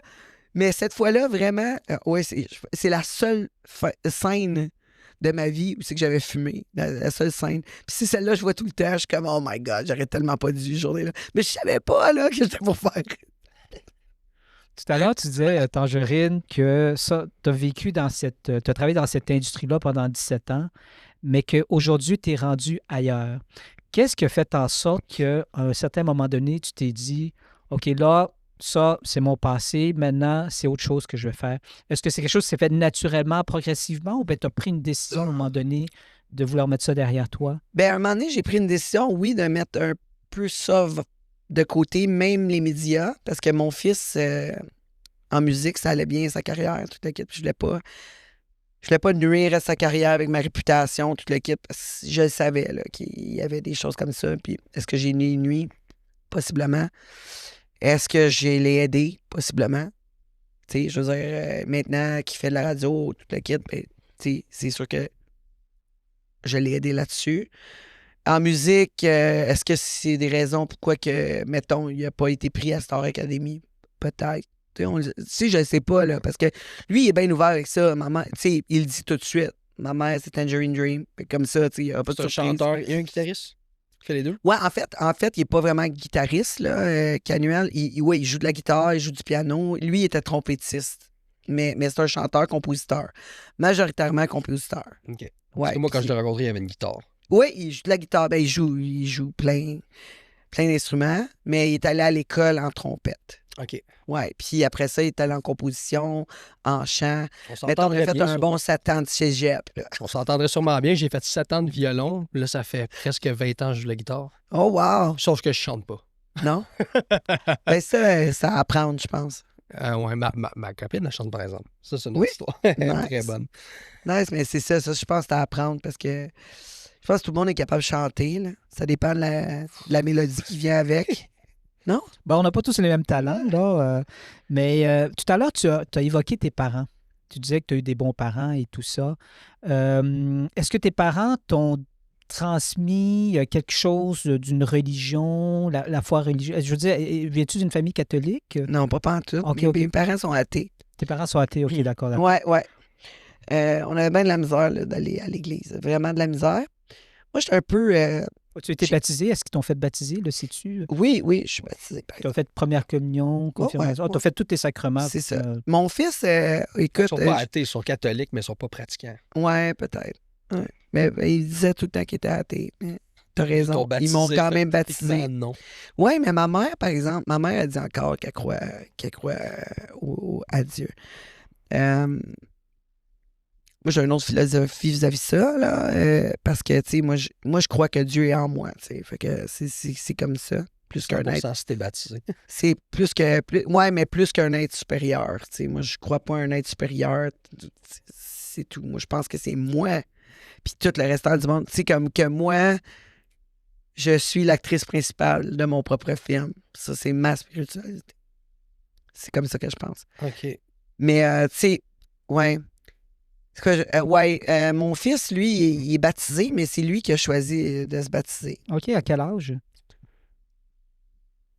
Mais cette fois-là, vraiment, ouais, c'est la seule scène de ma vie où c'est que j'avais fumé. La seule scène. Puis si celle-là, je vois tout le temps, je suis comme, oh my God, j'aurais tellement pas dû journée-là. Mais je savais pas, là, que j'étais pour faire. Tout à l'heure, tu disais, Tangerine, que ça, tu as vécu dans tu as travaillé dans cette industrie-là pendant 17 ans, mais qu'aujourd'hui, tu es rendu ailleurs. Qu'est-ce qui a fait en sorte qu'à un certain moment donné, tu t'es dit, OK, là, ça, c'est mon passé, maintenant, c'est autre chose que je vais faire. Est-ce que c'est quelque chose qui s'est fait naturellement, progressivement, ou bien tu as pris une décision à un moment donné de vouloir mettre ça derrière toi? Ben, à un moment donné, j'ai pris une décision, oui, de mettre un peu ça de côté, même les médias, parce que mon fils, en musique, ça allait bien, sa carrière, toute l'équipe. Je voulais pas nuire à sa carrière avec ma réputation, toute l'équipe. Je le savais là, qu'il y avait des choses comme ça. Puis est-ce que j'ai nuit? Possiblement. Est-ce que j'ai les aidé? Possiblement. Tu sais, je veux dire, maintenant qu'il fait de la radio, toute l'équipe, ben, tu sais, c'est sûr que je l'ai aidé là-dessus. En musique, est-ce que c'est des raisons pourquoi que, mettons, il n'a pas été pris à Star Academy? Peut-être. Tu sais, je ne sais pas, là, parce que lui, il est bien ouvert avec ça. Maman, tu sais, il le dit tout de suite. Ma mère, c'est Tangerine Dream. Fait comme ça, tu sais, il n'y a pas de C'est un surprise. chanteur et un guitariste? Il fait les deux? Ouais, en fait, il n'est pas vraiment guitariste, là, Canuel. Ouais, il joue de la guitare, il joue du piano. Lui, il était trompettiste. Mais c'est un chanteur-compositeur. Majoritairement compositeur. OK. Ouais, Parce que moi, quand puis- je l'ai rencontré, il y avait une guitare. Oui, il joue de la guitare. Ben, il joue plein d'instruments, mais il est allé à l'école en trompette. OK. Ouais, puis après ça, il est allé en composition, en chant. On Mettons, on a s'entendrait fait bien. un bon 7 ans de cégep. Là. On s'entendrait sûrement bien. J'ai fait 7 ans de violon. Là, ça fait presque 20 ans que je joue de la guitare. Oh, wow! Sauf que je chante pas. Non? Ben ça à apprendre, je pense. Ouais, ma copine, elle chante par exemple. Ça, c'est une Oui? autre histoire. Elle est Nice. très bonne. Nice, mais c'est ça, je pense que c'est à apprendre parce que je pense que tout le monde est capable de chanter. Là. Ça dépend de la mélodie qui vient avec. Non? Bon, on n'a pas tous les mêmes talents, là. Mais tout à l'heure, tu as évoqué tes parents. Tu disais que tu as eu des bons parents et tout ça. Est-ce que tes parents t'ont transmis quelque chose d'une religion, la foi religieuse? Je veux dire, viens-tu d'une famille catholique? Non, pas en tout. Ok, mes, ok. mes parents sont athées. Tes parents sont athées, ok, d'accord, d'accord. Ouais, ouais. On avait bien de la misère là, d'aller à l'église. Vraiment de la misère. Moi, j'étais un peu. Tu as été baptisé? Est-ce qu'ils t'ont fait baptiser, le sais-tu? Oui, je suis baptisé. Par Tu as fait première communion, confirmation. Tu as fait tous tes sacrements. C'est ça. euh, Mon fils, Ils écoute. sont pas athées, ils sont catholiques, mais ils sont pas pratiquants. Ouais, peut-être. Ouais. Mais il disait tout le temps qu'il était athée. Mais t'as raison. t'ont baptisé, Ils m'ont quand même Techniquement, baptisé. non. Oui, mais ma mère, par exemple, ma mère, elle dit encore qu'elle croit à Dieu. Moi, j'ai une autre philosophie vis-à-vis de ça, là, parce que, tu sais, moi, je crois que Dieu est en moi, tu sais. Fait que c'est comme ça, plus qu'un être. 100% si t'es baptisé. C'est mais plus qu'un être supérieur, tu sais. Moi, je crois pas à un être supérieur, c'est tout. Moi, je pense que c'est moi, puis tout le restant du monde. Tu sais, comme que moi, je suis l'actrice principale de mon propre film. Ça, c'est ma spiritualité. C'est comme ça que je pense. OK. Mais, tu sais, ouais. Mon fils, lui, il est baptisé, mais c'est lui qui a choisi de se baptiser. OK, à quel âge?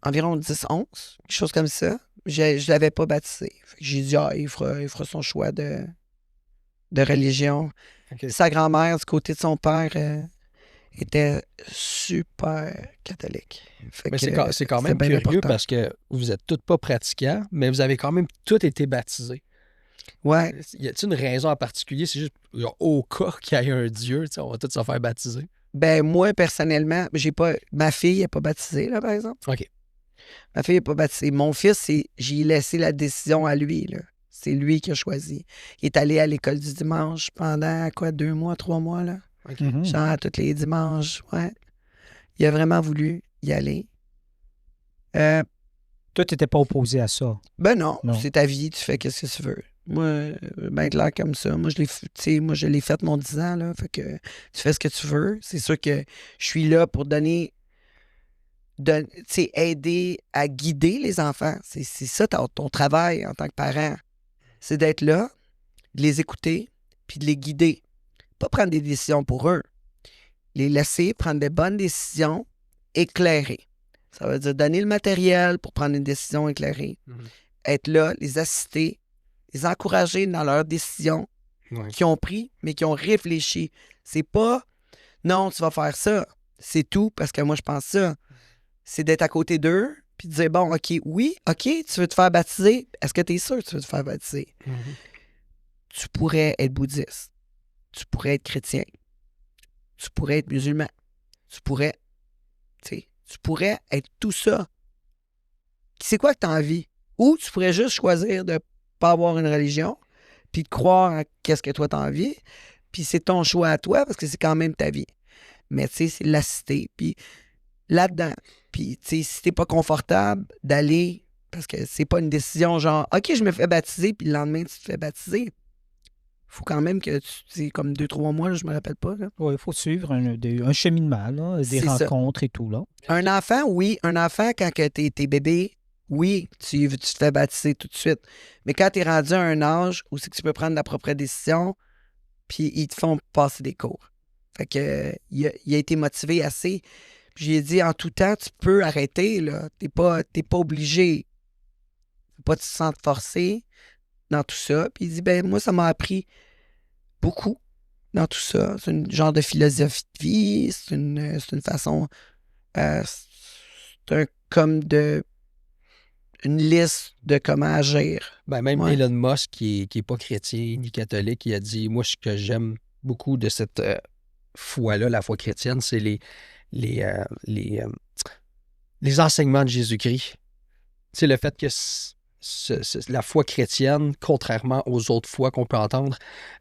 Environ 10-11, quelque chose comme ça. Je l'avais pas baptisé. Fait que j'ai dit, il fera son choix de religion. OK. Sa grand-mère, du côté de son père, était super catholique. Fait Mais que, c'est quand même c'était bien curieux important. parce que vous êtes tous pas pratiquants, mais vous avez quand même tous été baptisés. Ouais. Y a-t-il une raison en particulier? C'est juste au cas qu'il y ait un Dieu, tu sais, on va tous se faire baptiser. Ben, moi, personnellement, ma fille n'est pas baptisée, là, par exemple. OK. Ma fille n'est pas baptisée. Mon fils, j'ai laissé la décision à lui, là. C'est lui qui a choisi. Il est allé à l'école du dimanche pendant, 2 mois, 3 mois, là. OK. Mhm. Genre, tous les dimanches, ouais. Il a vraiment voulu y aller. Toi, tu n'étais pas opposé à ça. Ben non, Non. c'est ta vie, tu fais ce que tu veux. Moi, ben clair comme ça. Moi, je l'ai fait mon 10 ans, là. Fait que tu fais ce que tu veux. C'est sûr que je suis là pour aider à guider les enfants. C'est ça ton travail en tant que parent. C'est d'être là, de les écouter, puis de les guider. Pas prendre des décisions pour eux. Les laisser prendre des bonnes décisions éclairées. Ça veut dire donner le matériel pour prendre une décision éclairée. Être là, les assister, les encourager dans leurs décisions qu'ils ont pris, mais qui ont réfléchi. C'est pas « Non, tu vas faire ça. C'est tout parce que moi, je pense ça. » C'est d'être à côté d'eux puis de dire « Bon, OK, oui, OK, tu veux te faire baptiser. Est-ce que tu es sûr que tu veux te faire baptiser? Tu pourrais être bouddhiste. Tu pourrais être chrétien. Tu pourrais être musulman. Tu pourrais être tout ça. C'est quoi que tu as envie? Ou tu pourrais juste choisir de ne pas avoir une religion puis de croire en qu'est-ce que toi tu as envie. Puis c'est ton choix à toi parce que c'est quand même ta vie. Mais tu sais, c'est l'assister. Puis là-dedans, puis tu sais, si t'es pas confortable d'aller, parce que c'est pas une décision genre, OK, je me fais baptiser, puis le lendemain, tu te fais baptiser. Faut quand même que tu comme 2-3 mois, là, je me rappelle pas. Oui, il faut suivre un cheminement, là, des C'est rencontres et tout. Là. Un enfant, oui. Un enfant, quand t'es bébé, oui, tu te fais baptiser tout de suite. Mais quand t'es rendu à un âge où c'est que tu peux prendre ta propre décision, puis ils te font passer des cours. Fait que il a été motivé assez. Puis j'ai dit, en tout temps, tu peux arrêter, là. T'es pas obligé. Faut pas te sentir forcé dans tout ça. Puis il dit, ben moi, ça m'a appris beaucoup dans tout ça. C'est un genre de philosophie de vie. C'est une façon... c'est une liste de comment agir. Ben, même Elon Musk, qui est pas chrétien ni catholique, il a dit, moi, ce que j'aime beaucoup de cette foi-là, la foi chrétienne, c'est les enseignements de Jésus-Christ. C'est le fait que la foi chrétienne, contrairement aux autres foi qu'on peut entendre,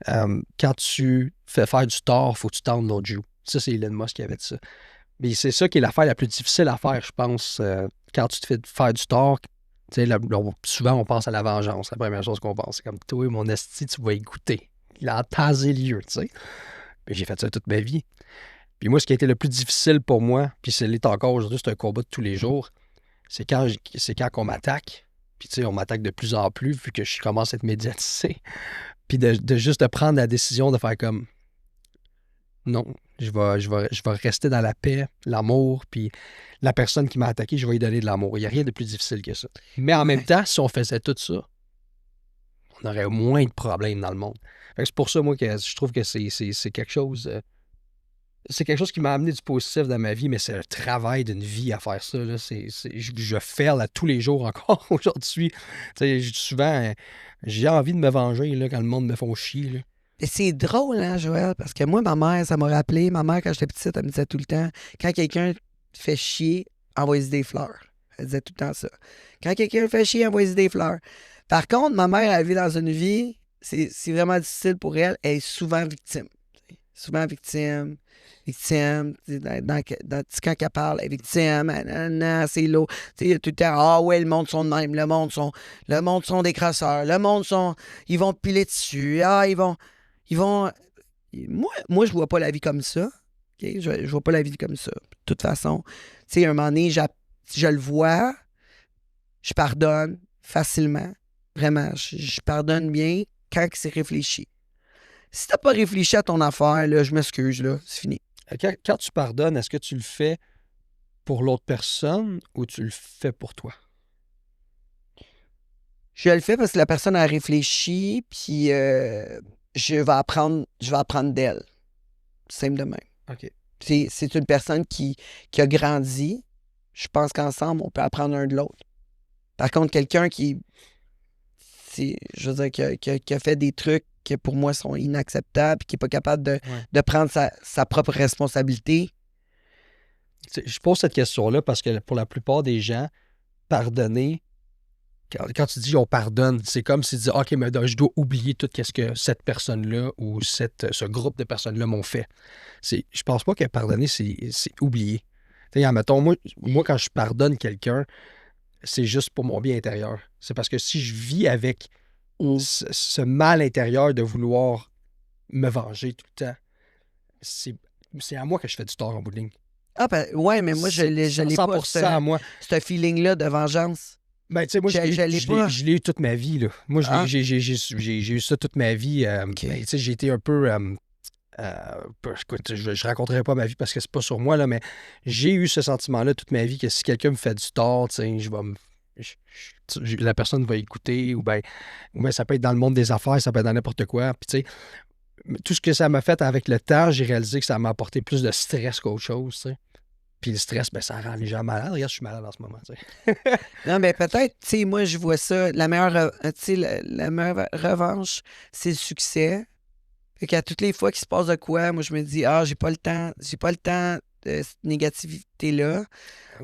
quand tu fais faire du tort, il faut que tu tentes l'autre joue. Ça, c'est Elon Musk qui avait dit ça. Mais c'est ça qui est l'affaire la plus difficile à faire, je pense, quand tu te fais faire du tort. Souvent, on pense à la vengeance. La première chose qu'on pense, c'est comme, toi, mon esti, tu vas y goûter. Il a tasé lieu, tu sais. Mais j'ai fait ça toute ma vie. Puis moi, ce qui a été le plus difficile pour moi, puis c'est l'est encore aujourd'hui, c'est un combat de tous les jours, c'est quand on m'attaque. Puis tu sais, on m'attaque de plus en plus, vu que je commence à être médiatisé. Puis de juste de prendre la décision de faire comme, non, je vais rester dans la paix, l'amour, puis la personne qui m'a attaqué, je vais lui donner de l'amour. Il n'y a rien de plus difficile que ça. Mais en même temps, si on faisait tout ça, on aurait moins de problèmes dans le monde. Fait que c'est pour ça, moi, que je trouve que c'est quelque chose... c'est quelque chose qui m'a amené du positif dans ma vie, mais c'est un travail d'une vie à faire ça. Là. Je fais là tous les jours encore aujourd'hui. Souvent, j'ai envie de me venger là, quand le monde me fait chier. Là. Et c'est drôle, hein, Joël, parce que moi, ma mère, ça m'a rappelé. Ma mère, quand j'étais petite, elle me disait tout le temps, quand quelqu'un te fait chier, envoie-y des fleurs. Elle disait tout le temps ça. Quand quelqu'un fait chier, envoie-y des fleurs. Par contre, ma mère, elle vit dans une vie, c'est vraiment difficile pour elle. Elle est souvent victime. Souvent victime. Quand elle parle, elle est victime. C'est lourd. Tout le temps, ah ouais, le monde sont de même. Le monde sont des crasseurs. Ils vont te piler dessus. Ah, ils vont... Moi, je vois pas la vie comme ça. Okay? Je vois pas la vie comme ça. De toute façon, tu sais, un moment donné, je le vois, je pardonne facilement. Vraiment, je pardonne bien quand c'est réfléchi. Si t'as pas réfléchi à ton affaire, là, je m'excuse, là, c'est fini. Quand tu pardonnes, est-ce que tu le fais pour l'autre personne ou tu le fais pour toi? Je le fais parce que la personne a réfléchi, puis je vais apprendre d'elle. Simple de même. OK. C'est une personne qui a grandi. Je pense qu'ensemble, on peut apprendre un de l'autre. Par contre, quelqu'un qui a fait des trucs qui pour moi sont inacceptables, qui n'est pas capable de prendre sa propre responsabilité. Je pose cette question-là parce que pour la plupart des gens, pardonner, quand tu dis on pardonne, c'est comme si tu dis OK, mais je dois oublier tout ce que cette personne-là ou ce groupe de personnes-là m'ont fait. Je pense pas que pardonner, c'est oublier. Admettons, moi, quand je pardonne quelqu'un, c'est juste pour mon bien intérieur. C'est parce que si je vis avec ce mal intérieur de vouloir me venger tout le temps, c'est à moi que je fais du tort en bout de ligne. Ah, ben, ouais, mais moi, je l'ai pas, à moi. Ce feeling-là de vengeance. Ben, tu sais, moi, je l'ai eu toute ma vie, là. Moi, j'ai eu ça toute ma vie. Okay. Ben, tu sais, j'ai été un peu Écoute, je raconterai pas ma vie parce que c'est pas sur moi, là, mais j'ai eu ce sentiment-là toute ma vie que si quelqu'un me fait du tort, tu sais, la personne va écouter, ou bien ça peut être dans le monde des affaires, ça peut être dans n'importe quoi. Puis, tu sais, tout ce que ça m'a fait avec le temps, j'ai réalisé que ça m'a apporté plus de stress qu'autre chose, tu sais. Puis le stress, ben, ça rend les gens malades. Regarde, je suis malade en ce moment, tu sais. Non, mais peut-être, tu sais, moi, je vois ça, la meilleure, tu sais, la meilleure revanche, c'est le succès. Fait qu'à toutes les fois qu'il se passe de quoi, moi, je me dis, j'ai pas le temps de cette négativité-là.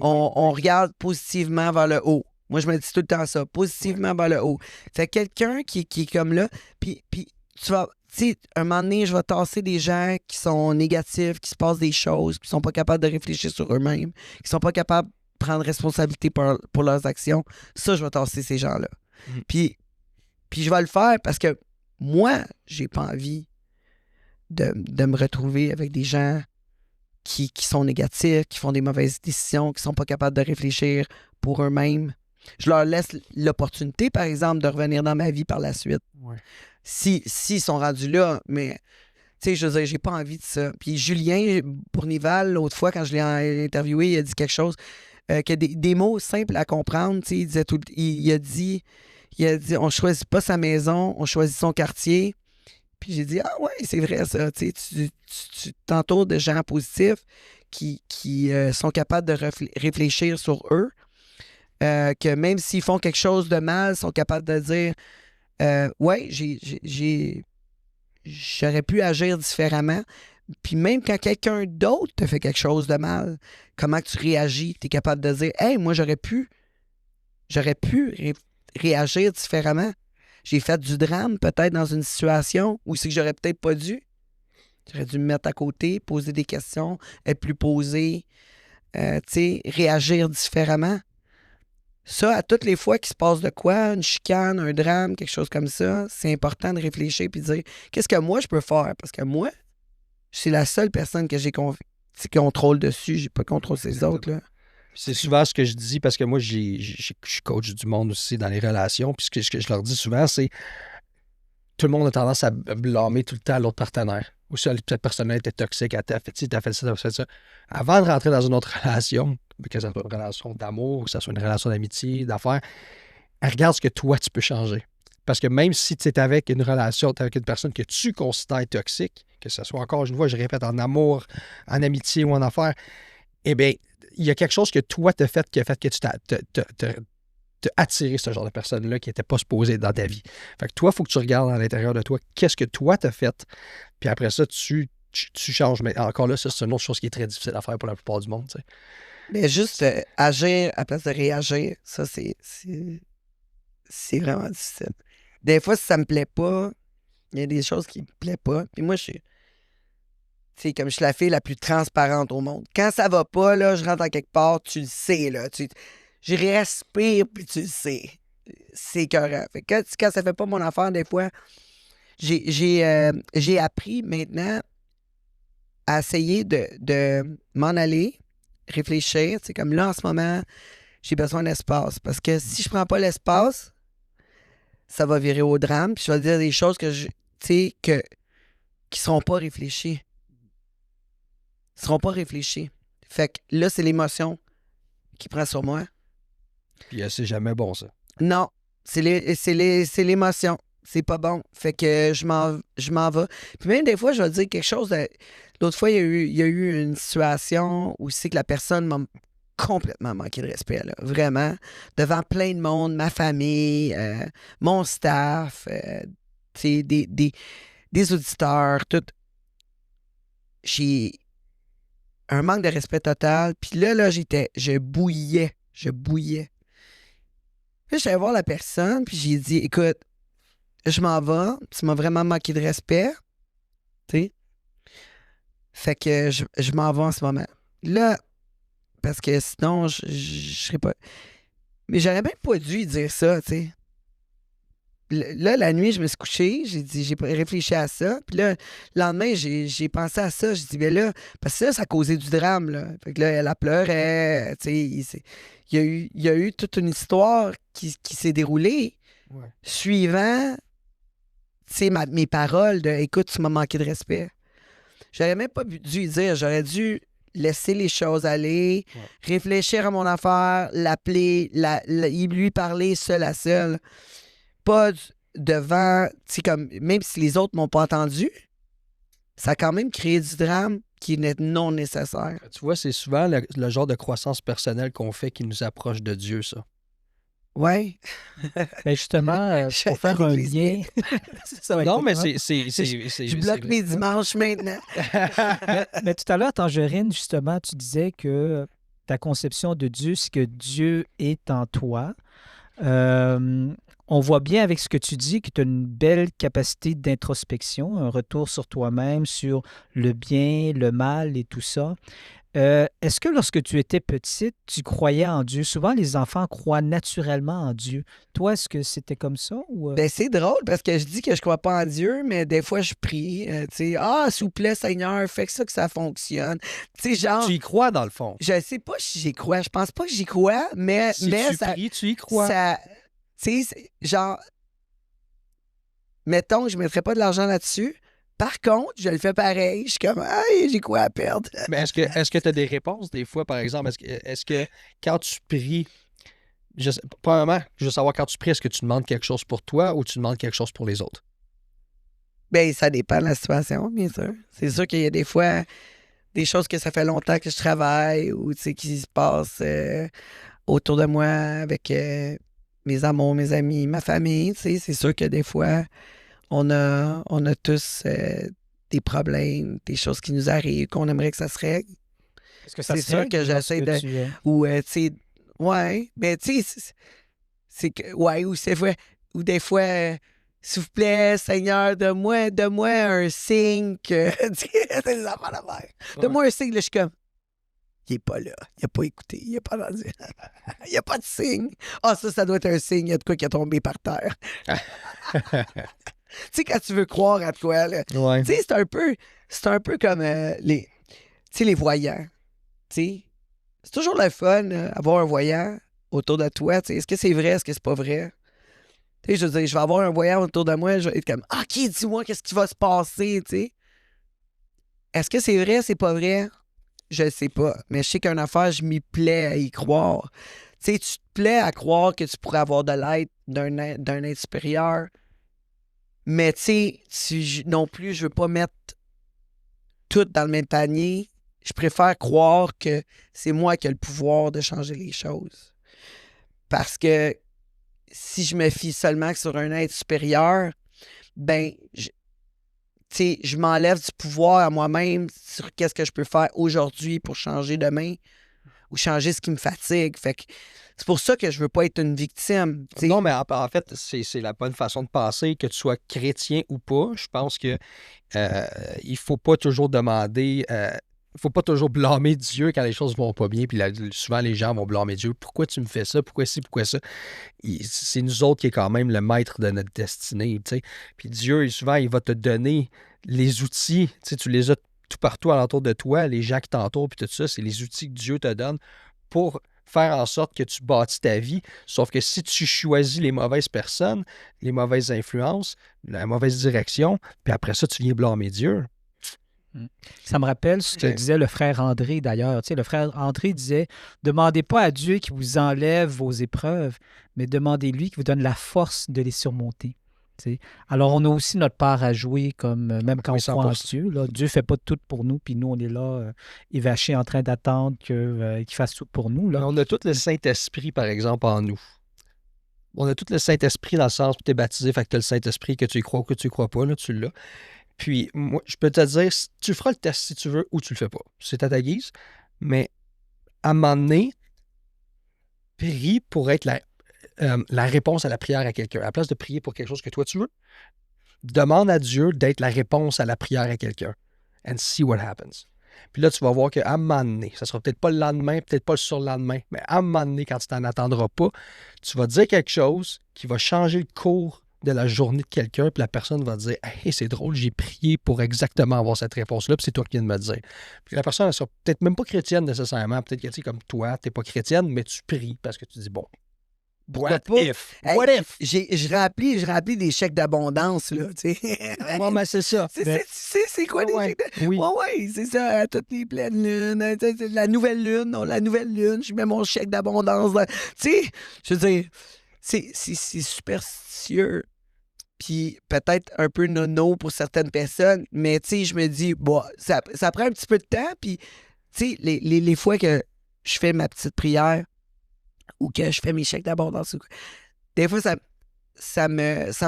On regarde positivement vers le haut. Moi, je me dis tout le temps ça, positivement vers le haut. Fait que quelqu'un qui est comme là, puis tu vas, tu sais, un moment donné, je vais tasser des gens qui sont négatifs, qui se passent des choses, qui sont pas capables de réfléchir sur eux-mêmes, qui sont pas capables de prendre responsabilité pour leurs actions. Ça, je vais tasser ces gens-là. Mhm. Puis je vais le faire parce que moi, j'ai pas envie de me retrouver avec des gens qui sont négatifs, qui font des mauvaises décisions, qui sont pas capables de réfléchir pour eux-mêmes. Je leur laisse l'opportunité, par exemple, de revenir dans ma vie par la suite. Ouais. S'ils sont rendus là, mais tu sais, je veux dire, j'ai pas envie de ça. Puis Julien Bournival, l'autre fois, quand je l'ai interviewé, il a dit quelque chose, que des mots simples à comprendre, tu sais, il disait il a dit, on choisit pas sa maison, on choisit son quartier. Puis j'ai dit, ouais, c'est vrai ça. Tu sais, tu t'entoures de gens positifs qui sont capables de réfléchir sur eux, que même s'ils font quelque chose de mal, sont capables de dire, ouais, j'aurais pu agir différemment. Puis même quand quelqu'un d'autre te fait quelque chose de mal, comment tu réagis? Tu es capable de dire, hey, moi, j'aurais pu réagir différemment. J'ai fait du drame peut-être dans une situation où c'est que j'aurais peut-être pas dû. J'aurais dû me mettre à côté, poser des questions, être plus posé, tu sais, réagir différemment. Ça, à toutes les fois qu'il se passe de quoi, une chicane, un drame, quelque chose comme ça, c'est important de réfléchir et de dire qu'est-ce que moi je peux faire? Parce que moi, c'est la seule personne que j'ai contrôle dessus. J'ai pas contrôle sur les autres. Là. C'est souvent ce que je dis parce que moi, je suis coach du monde aussi dans les relations. Puis ce que je leur dis souvent, c'est tout le monde a tendance à blâmer tout le temps l'autre partenaire. Ou si cette personne-là était toxique, elle t'a fait ci, t'as fait ça, t'as fait ça. Avant de rentrer dans une autre relation, que ce soit une relation d'amour, que ce soit une relation d'amitié, d'affaires, regarde ce que toi, tu peux changer. Parce que même si tu es avec une relation, tu es avec une personne que tu considères toxique, que ce soit encore une fois, je répète, en amour, en amitié ou en affaires, eh bien, il y a quelque chose que toi t'as fait qui a fait que tu t'as attiré ce genre de personne-là qui n'était pas supposée dans ta vie. Fait que toi, il faut que tu regardes à l'intérieur de toi qu'est-ce que toi t'as fait, puis après ça, tu changes. Mais encore là, ça, c'est une autre chose qui est très difficile à faire pour la plupart du monde. Tu sais. Mais juste agir à place de réagir, ça, c'est vraiment difficile. Des fois, si ça me plaît pas, il y a des choses qui me plaisent pas. Puis moi, tu sais, comme je suis la fille la plus transparente au monde. Quand ça va pas, là, je rentre à quelque part, tu le sais, là. Je respire, puis tu le sais. C'est écœurant. Fait que quand ça fait pas mon affaire, des fois, j'ai appris maintenant à essayer de m'en aller, réfléchir. C'est comme là, en ce moment, j'ai besoin d'espace. Parce que si je prends pas l'espace, ça va virer au drame. Puis je vais dire des choses qui seront pas réfléchies. Seront pas réfléchies. Fait que là, c'est l'émotion qui prend sur moi. Puis c'est jamais bon, ça. Non, c'est l'émotion. C'est pas bon. Fait que je m'en vais. Puis même des fois, je vais dire quelque chose. L'autre fois, il y a eu une situation où c'est que la personne m'a complètement manqué de respect, là. Vraiment. Devant plein de monde, ma famille, mon staff, des auditeurs, tout. J'ai un manque de respect total. Puis là, je bouillais. Puis je suis allé voir la personne, puis j'ai dit, écoute, je m'en vais, tu m'as vraiment manqué de respect, tu sais. Fait que je m'en vais en ce moment. Là, parce que sinon, je serais pas... Mais j'aurais même pas dû dire ça, tu sais. Là, la nuit, je me suis couché, j'ai réfléchi à ça. Puis là, le lendemain, j'ai pensé à ça. J'ai dit, ben là, parce que ça causait du drame, là. Fait que là, elle a pleuré, tu sais. Il y a eu toute une histoire qui s'est déroulée suivant, tu sais, mes paroles de, écoute, tu m'as manqué de respect. J'aurais même pas dû lui dire. J'aurais dû laisser les choses aller, réfléchir à mon affaire, l'appeler, lui parler seul à seul. Pas devant, tu sais, comme, même si les autres m'ont pas entendu, ça a quand même créé du drame qui n'est non nécessaire. Tu vois, c'est souvent le genre de croissance personnelle qu'on fait qui nous approche de Dieu, ça. Ouais. Ben justement, pour faire un lien. Ça va être Non, mais drôle. Je bloque mes dimanches maintenant. Mais tout à l'heure, Tangerine, justement, tu disais que ta conception de Dieu, c'est que Dieu est en toi. On voit bien avec ce que tu dis que tu as une belle capacité d'introspection, un retour sur toi-même, sur le bien, le mal et tout ça. Est-ce que lorsque tu étais petite, tu croyais en Dieu? Souvent, les enfants croient naturellement en Dieu. Toi, est-ce que c'était comme ça? Ou... Ben, c'est drôle parce que je dis que je crois pas en Dieu, mais des fois, je prie. Tu sais, s'il vous plaît, Seigneur, fais que ça fonctionne. Tu sais, genre. Tu y crois, dans le fond. Je sais pas si j'y crois. Je pense pas que j'y crois, mais. Si mais tu ça, pries, tu y crois. ça, tu sais, genre. Mettons que je mettrais pas de l'argent là-dessus. Par contre, je le fais pareil. Je suis comme, hey, j'ai quoi à perdre? Mais est-ce que tu as des réponses des fois, par exemple? Est-ce que quand tu pries, premièrement, je veux savoir quand tu pries, est-ce que tu demandes quelque chose pour toi ou tu demandes quelque chose pour les autres? Ben, ça dépend de la situation, bien sûr. C'est sûr qu'il y a des fois des choses que ça fait longtemps que je travaille ou tu sais, qui se passent autour de moi avec mes amours, mes amis, ma famille. Tu sais, c'est sûr que des fois, on a tous des problèmes, des choses qui nous arrivent, qu'on aimerait que ça se règle. Est-ce que ça C'est se sûr règle que j'essaie lorsque de. tu, Ou, tu sais, ouais, mais tu sais, c'est que. Ouais, ou des fois, s'il vous plaît, Seigneur, donne-moi un signe que. Tu sais, c'est des affaires de mer. Donne-moi un signe, là, je suis comme. Il est pas là. Il a pas écouté. Il a pas entendu. Il n'y a pas de signe. Ça doit être un signe. Il y a de quoi qui est tombé par terre. Tu sais, quand tu veux croire à quoi, là. Ouais. Tu sais, c'est un peu comme tu sais, les voyants. Tu sais, c'est toujours le fun, avoir un voyant autour de toi. Tu sais, est-ce que c'est vrai, est-ce que c'est pas vrai? Tu sais, je veux dire, je vais avoir un voyant autour de moi, je vais être comme, OK, dis-moi qu'est-ce qui va se passer, tu sais. Est-ce que c'est vrai, c'est pas vrai? Je le sais pas. Mais je sais qu'une affaire, je m'y plais à y croire. Tu sais, tu te plais à croire que tu pourrais avoir de l'aide d'un être supérieur. Mais tu sais, non plus, je veux pas mettre tout dans le même panier. Je préfère croire que c'est moi qui ai le pouvoir de changer les choses. Parce que si je me fie seulement sur un être supérieur, ben, je m'enlève du pouvoir à moi-même sur qu'est-ce que je peux faire aujourd'hui pour changer demain ou changer ce qui me fatigue. Fait que c'est pour ça que je veux pas être une victime. T'sais. Non, mais en fait, c'est la bonne façon de penser, que tu sois chrétien ou pas. Je pense que il faut pas toujours demander, il faut pas toujours blâmer Dieu quand les choses vont pas bien. Puis souvent, les gens vont blâmer Dieu. Pourquoi tu me fais ça? Pourquoi ci? Pourquoi ça? C'est nous autres qui est quand même le maître de notre destinée. T'sais. Puis Dieu, souvent, il va te donner les outils. Tu les as tout partout alentour de toi, les gens qui t'entourent, puis tout ça, c'est les outils que Dieu te donne pour faire en sorte que tu bâtis ta vie. Sauf que si tu choisis les mauvaises personnes, les mauvaises influences, la mauvaise direction, puis après ça, tu viens blâmer Dieu. Ça me rappelle ce que disait le frère André, d'ailleurs. Tu sais, le frère André disait, « Demandez pas à Dieu qui vous enlève vos épreuves, mais demandez-lui qui vous donne la force de les surmonter. » Alors, on a aussi notre part à jouer, comme même quand on croit en Dieu. Là, Dieu ne fait pas tout pour nous, puis nous, on est là, évachés, en train d'attendre qu'il fasse tout pour nous. Là. On a tout le Saint-Esprit, par exemple, en nous. On a tout le Saint-Esprit dans le sens où tu es baptisé, fait que tu as le Saint-Esprit, que tu y crois ou que tu y crois pas, là, tu l'as. Puis, moi, je peux te dire, tu feras le test si tu veux ou tu le fais pas. C'est à ta guise. Mais à un moment donné, prie pour être la réponse à la prière à quelqu'un. À la place de prier pour quelque chose que toi tu veux, demande à Dieu d'être la réponse à la prière à quelqu'un. And see what happens. Puis là, tu vas voir qu'à un moment donné, ça sera peut-être pas le lendemain, peut-être pas le surlendemain, mais à un moment donné, quand tu t'en attendras pas, tu vas dire quelque chose qui va changer le cours de la journée de quelqu'un, puis la personne va dire « Hey, c'est drôle, j'ai prié pour exactement avoir cette réponse-là, puis c'est toi qui viens de me le dire. » Puis la personne, elle sera peut-être même pas chrétienne nécessairement, peut-être que, tu sais, comme toi, t'es pas chrétienne, mais tu pries parce que tu dis « Bon, Pourquoi What pas? if? Hey, What if? Je remplis des chèques d'abondance, là, tu sais. Ouais, mais c'est ça. C'est quoi des Ouais, chèques d'abondance? oui. Ouais, c'est ça, à toutes les pleines lunes, la nouvelle lune, je mets mon chèque d'abondance. Tu sais, je veux dire, c'est superstitieux. Puis peut-être un peu nono pour certaines personnes, mais tu sais, je me dis, bon, ça prend un petit peu de temps, puis tu sais, les fois que je fais ma petite prière ou que je fais mes chèques d'abondance, des fois, ça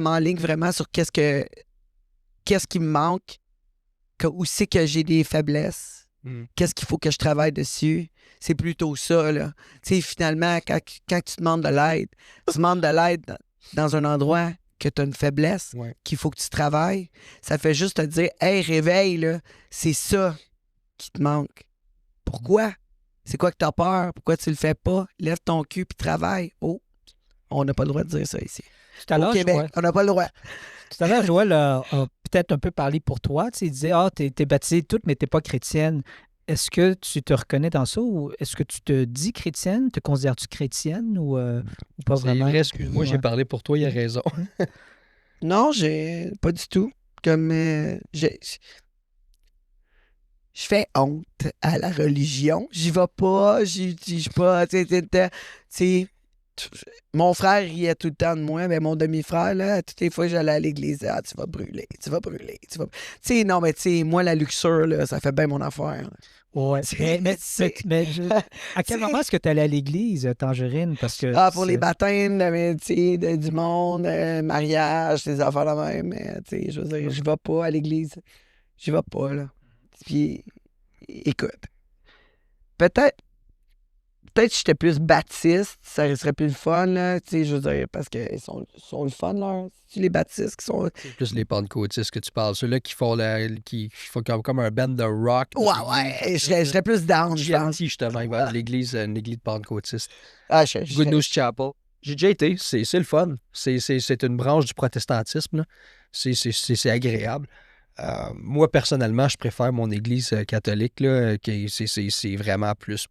m'enligne vraiment sur qu'est-ce qui me manque, où c'est que j'ai des faiblesses, qu'est-ce qu'il faut que je travaille dessus. C'est plutôt ça, là. Tu sais, finalement, quand tu demandes de l'aide, tu demandes de l'aide dans un endroit que tu as une faiblesse, Ouais. qu'il faut que tu travailles. Ça fait juste te dire, hey, réveille, là, c'est ça qui te manque. Pourquoi? C'est quoi que tu as peur? Pourquoi tu le fais pas? Lève ton cul puis travaille. Oh, on n'a pas le droit de dire ça ici. Tout à Au l'heure, Québec, Joël, on n'a pas le droit. tout à l'heure, Joël a peut-être un peu parlé pour toi. Tu sais, il disait, ah, t'es baptisée toute, mais t'es pas chrétienne. Est-ce que tu te reconnais dans ça ou est-ce que tu te dis chrétienne? Te considères-tu chrétienne ou pas C'est vraiment? vrai, excuse-moi, j'ai Ouais. parlé pour toi, il a raison. Non, j'ai pas du tout. Comme je fais honte à la religion. J'y vais pas, j'y pas. Tu sais, mon frère riait tout le temps de moi, mais mon demi-frère, là, toutes les fois que j'allais à l'église, ah, tu vas brûler, tu vas brûler, tu vas. Tu sais, non, mais tu sais, moi, la luxure, là, ça fait bien mon affaire. Ouais. À quel moment est-ce que tu allais à l'église, Tangerine? Parce que Ah, pour les baptêmes, tu sais, du monde, mariage, ces affaires là même. Mais, tu sais, je veux dire, je vais pas à l'église. Je vais pas, là. Puis, écoute, peut-être que j'étais plus baptiste, ça serait plus le fun, là. Tu sais, je veux dire, parce qu'ils sont le fun, là. C'est les baptistes qui sont. C'est plus les pentecôtistes que tu parles. Ceux-là qui font qui font comme un band de rock. Ouais, je serais plus down, je pense. GMT, justement, il va à l'église, une église pentecôtiste. Ah, Good News Chapel. J'ai déjà été, c'est le fun. C'est une branche du protestantisme, là. C'est agréable. Moi, personnellement, je préfère mon église catholique, là, c'est vraiment plus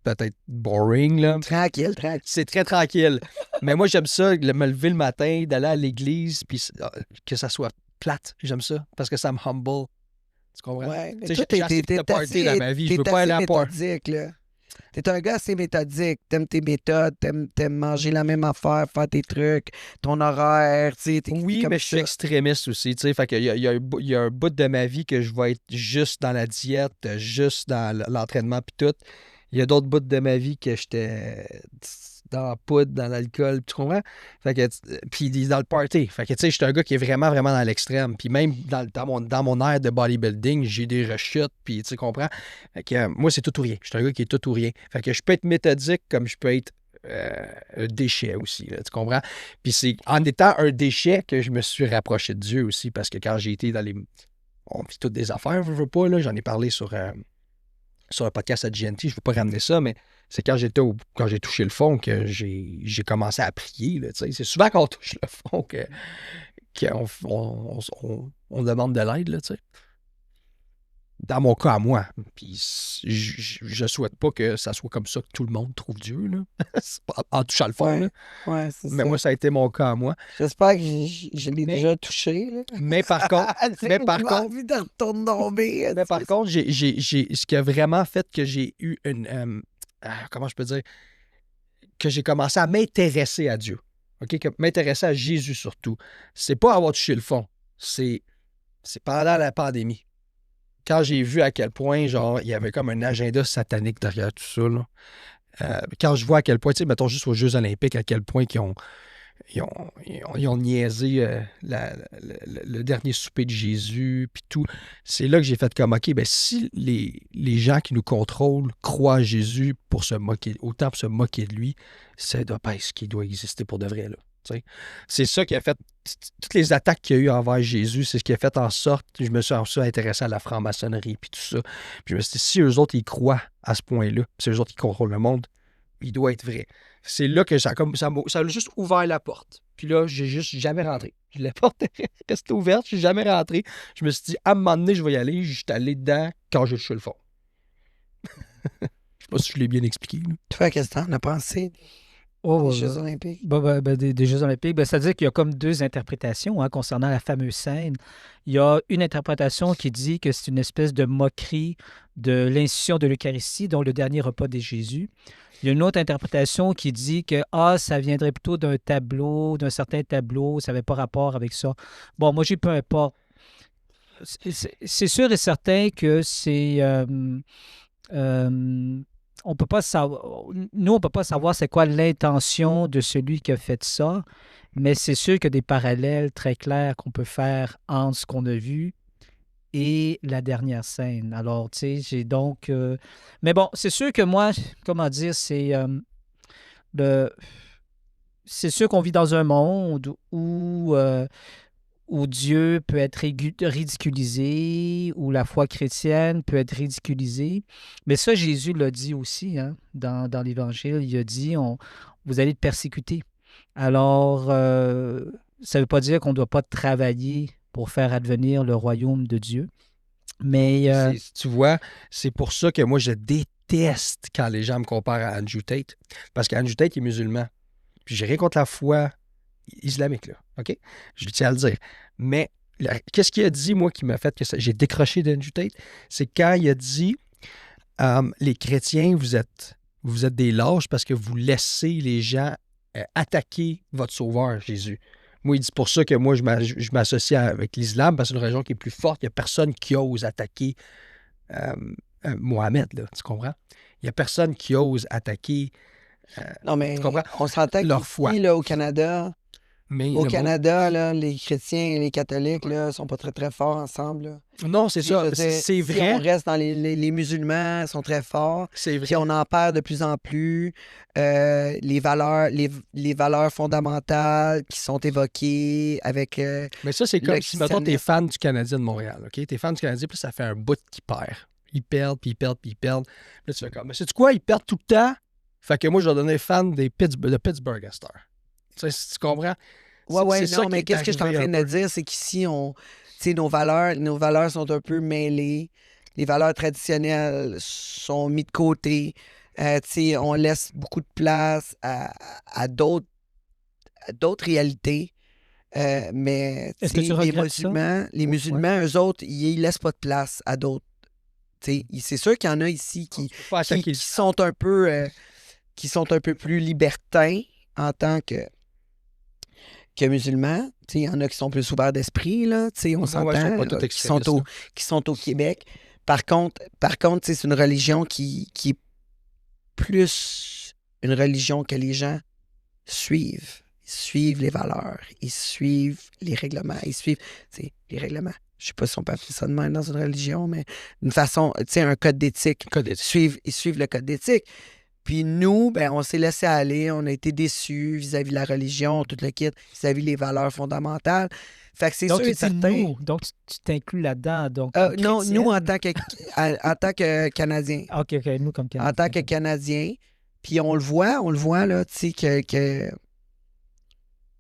peut-être boring, là. Tranquille. C'est très tranquille. Mais moi, j'aime ça, me lever le matin, d'aller à l'église, puis que ça soit plate. J'aime ça, parce que ça me humble. Tu comprends? Ouais, mais Tu sais, toi, j'ai assez de party dans ma vie. Je veux pas aller à la part. méthodique, là. T'es un gars assez méthodique. T'aimes tes méthodes, t'aimes manger la même affaire, faire tes trucs, ton horaire, tu sais. Oui, comme mais je suis ça. extrémiste aussi, tu sais. Fait qu'il y a un bout de ma vie que je vais être juste dans la diète, juste dans l'entraînement puis tout. Il y a d'autres bouts de ma vie que j'étais dans la poudre, dans l'alcool, tu comprends? Fait que, puis dans le party. Fait que, tu sais, je suis un gars qui est vraiment, vraiment dans l'extrême. Puis même dans mon ère de bodybuilding, j'ai des rechutes, puis tu comprends? Fait que moi, c'est tout ou rien. Je suis un gars qui est tout ou rien. Fait que je peux être méthodique comme je peux être un déchet aussi, là, tu comprends? Puis c'est en étant un déchet que je me suis rapproché de Dieu aussi, parce que quand j'ai été dans les... On vit toutes des affaires, je veux pas, là. J'en ai parlé sur un podcast à GNT, je veux pas ramener ça, mais c'est quand j'ai touché le fond que j'ai commencé à prier, là, tu sais. C'est souvent quand on touche le fond qu'on demande de l'aide, là, tu sais. Dans mon cas à moi. Puis je souhaite pas que ça soit comme ça que tout le monde trouve Dieu, là. En touchant le fond, là. Ouais, c'est ça. Mais moi, ça a été mon cas à moi. J'espère que je l'ai déjà touché, là. Mais par contre, J'ai envie de retomber. mais par contre, ce qui a vraiment fait que j'ai eu une... comment je peux dire? Que j'ai commencé à m'intéresser à Dieu. OK? Que m'intéresser à Jésus surtout. C'est pas avoir touché le fond. C'est pendant la pandémie. Quand j'ai vu à quel point, genre, il y avait comme un agenda satanique derrière tout ça, là. Quand je vois à quel point, tu sais, mettons juste aux Jeux olympiques, à quel point ils ont niaisé le dernier souper de Jésus, puis tout. C'est là que j'ai fait comme, OK, ben si les gens qui nous contrôlent croient à Jésus pour se moquer, autant pour se moquer de lui, ça doit pas être ce qui doit exister pour de vrai, là. T'sais. C'est ça qui a fait, toutes les attaques qu'il y a eu envers Jésus, c'est ce qui a fait en sorte, je me suis ensuite intéressé à la franc-maçonnerie, puis tout ça. Puis je me suis dit, si eux autres, ils croient à ce point-là, si eux autres, ils contrôlent le monde, il doit être vrai. C'est là que ça a juste ouvert la porte. Puis là, j'ai juste jamais rentré. La porte est restée ouverte, je suis jamais rentré. Je me suis dit, à un moment donné, je vais y aller. Je suis allé dedans quand j'ai touché le fond. Je sais pas si je l'ai bien expliqué. Là. Toi, qu'est-ce que t'en as pensé Oh, des Jeux olympiques? des Jeux olympiques, c'est-à-dire qu'il y a comme deux interprétations concernant la fameuse scène. Il y a une interprétation qui dit que c'est une espèce de moquerie de l'institution de l'Eucharistie, dont le dernier repas de Jésus. Il y a une autre interprétation qui dit que ça viendrait plutôt d'un tableau, d'un certain tableau, ça n'avait pas rapport avec ça. Bon, moi, j'ai peu importe. C'est sûr et certain que c'est... on peut pas savoir, nous, on peut pas savoir c'est quoi l'intention de celui qui a fait ça, mais c'est sûr qu'il y a des parallèles très clairs qu'on peut faire entre ce qu'on a vu et la dernière scène. Alors, tu sais, j'ai donc... Mais bon, c'est sûr que moi, comment dire, le... c'est sûr qu'on vit dans un monde où Dieu peut être ridiculisé, où la foi chrétienne peut être ridiculisée. Mais ça, Jésus l'a dit aussi dans l'Évangile. Il a dit, vous allez être persécutés. Alors, ça ne veut pas dire qu'on ne doit pas travailler pour faire advenir le royaume de Dieu. Mais... Tu vois, c'est pour ça que moi, je déteste quand les gens me comparent à Andrew Tate. Parce qu'Andrew Tate est musulman. Puis j'ai rien contre la foi islamique, là. OK? Je tiens à le dire. Mais qu'est-ce qu'il a dit, moi, qui m'a fait que j'ai décroché d'Andrew Tate? C'est quand il a dit les chrétiens, vous êtes des lâches parce que vous laissez les gens attaquer votre sauveur, Jésus. Moi, il dit pour ça que moi, je m'associe avec l'islam parce que c'est une religion qui est plus forte. Il n'y a personne qui ose attaquer Mohamed, là. Tu comprends? Il n'y a personne qui ose attaquer. Non, mais tu comprends? on s'entend Leur foi. qu'ici, là, au Canada, Mais les chrétiens et les catholiques ne sont pas très, très forts ensemble. Là. Non, c'est ça. C'est Si vrai. on reste dans les musulmans, ils sont très forts. C'est vrai. Si on en perd de plus en plus, les valeurs fondamentales qui sont évoquées avec... Mais ça, c'est comme le si, mettons, t'es christianisme. fan du Canadien de Montréal, OK? T'es fan du Canadien, puis ça fait un bout qu'ils perdent. Ils perdent, puis ils perdent, puis ils perdent. Là, tu fais comme, mais sais-tu quoi? Ils perdent tout le temps. Fait que moi, je vais donner fan de Pittsburgh à cette heure. Tu sais, tu comprends? Ouais, C'est ça non, mais qui est qu'est-ce que je suis en arrivé train un de dire, c'est qu'ici, nos valeurs sont un peu mêlées. Les valeurs traditionnelles sont mises de côté. On laisse beaucoup de place à d'autres réalités. Mais Est-ce que tu regrettes ça? les musulmans, eux autres, ils laissent pas de place à d'autres. C'est sûr qu'il y en a ici qui sont un peu plus libertins en tant que musulmans. Il y en a qui sont plus ouverts d'esprit, là, on s'entend, qui sont au Québec. Par contre, c'est une religion qui est plus une religion que les gens suivent. Ils suivent les valeurs, ils suivent les règlements, ils suivent les règlements. Je sais pas si on peut appeler ça de même dans une religion, mais d'une façon, un code d'éthique. Ils suivent le code d'éthique. Puis nous, on s'est laissé aller, on a été déçus vis-à-vis de la religion, tout le kit, vis-à-vis des valeurs fondamentales. Fait que c'est sûr et certain. Donc, tu t'inclus là-dedans. Donc, non, nous, en tant que Canadiens. OK, nous comme Canadiens. En tant que Canadiens. Puis on le voit, là, tu sais, que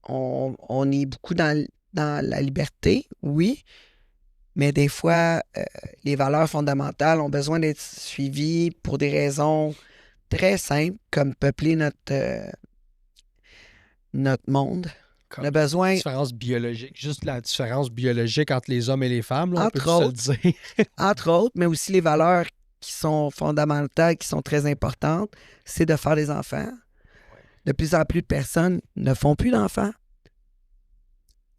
on est beaucoup dans la liberté, oui, mais des fois, les valeurs fondamentales ont besoin d'être suivies pour des raisons très simples, comme peupler notre monde. Comme on a besoin... la différence biologique, juste la différence biologique entre les hommes et les femmes, là, on peut se le dire. Entre autres, mais aussi les valeurs qui sont fondamentales, qui sont très importantes, c'est de faire des enfants. De plus en plus de personnes ne font plus d'enfants.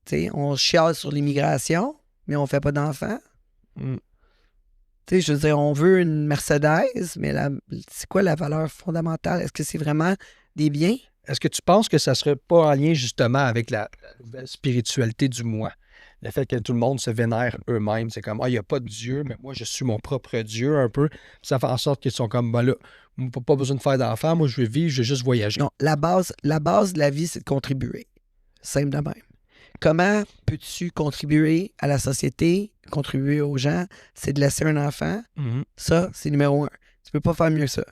T'sais, on chiale sur l'immigration, mais on ne fait pas d'enfants. Je veux dire, on veut une Mercedes, mais c'est quoi la valeur fondamentale? Est-ce que c'est vraiment des biens? Est-ce que tu penses que ça ne serait pas en lien justement avec la nouvelle spiritualité du moi? Le fait que tout le monde se vénère eux-mêmes. C'est comme, il n'y a pas de Dieu, mais moi, je suis mon propre Dieu un peu. Puis ça fait en sorte qu'ils sont comme, là, pas besoin de faire d'enfants. Moi, je veux vivre, je veux juste voyager. Non, la base de la vie, c'est de contribuer. Simple de même. Comment peux-tu contribuer à la société, contribuer aux gens? C'est de laisser un enfant. Ça, c'est numéro 1. Tu peux pas faire mieux que ça.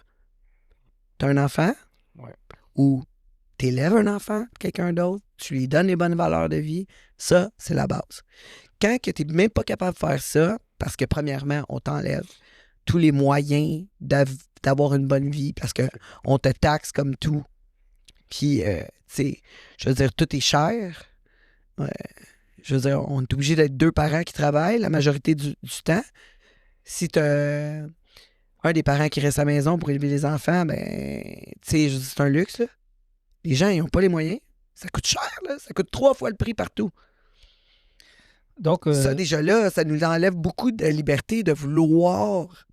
Tu as un enfant ou tu élèves un enfant, quelqu'un d'autre, tu lui donnes les bonnes valeurs de vie. Ça, c'est la base. Quand tu n'es même pas capable de faire ça, parce que premièrement, on t'enlève tous les moyens d'avoir une bonne vie, parce qu'on te taxe comme tout. Puis, tu sais, je veux dire, tout est cher. Je veux dire, on est obligé d'être 2 parents qui travaillent la majorité du temps. Si tu as un des parents qui reste à la maison pour élever les enfants, ben, tu sais, c'est un luxe, là. Les gens, ils n'ont pas les moyens. Ça coûte cher, là. Ça coûte 3 fois le prix partout. Donc, Ça, déjà là, ça nous enlève beaucoup de liberté de vouloir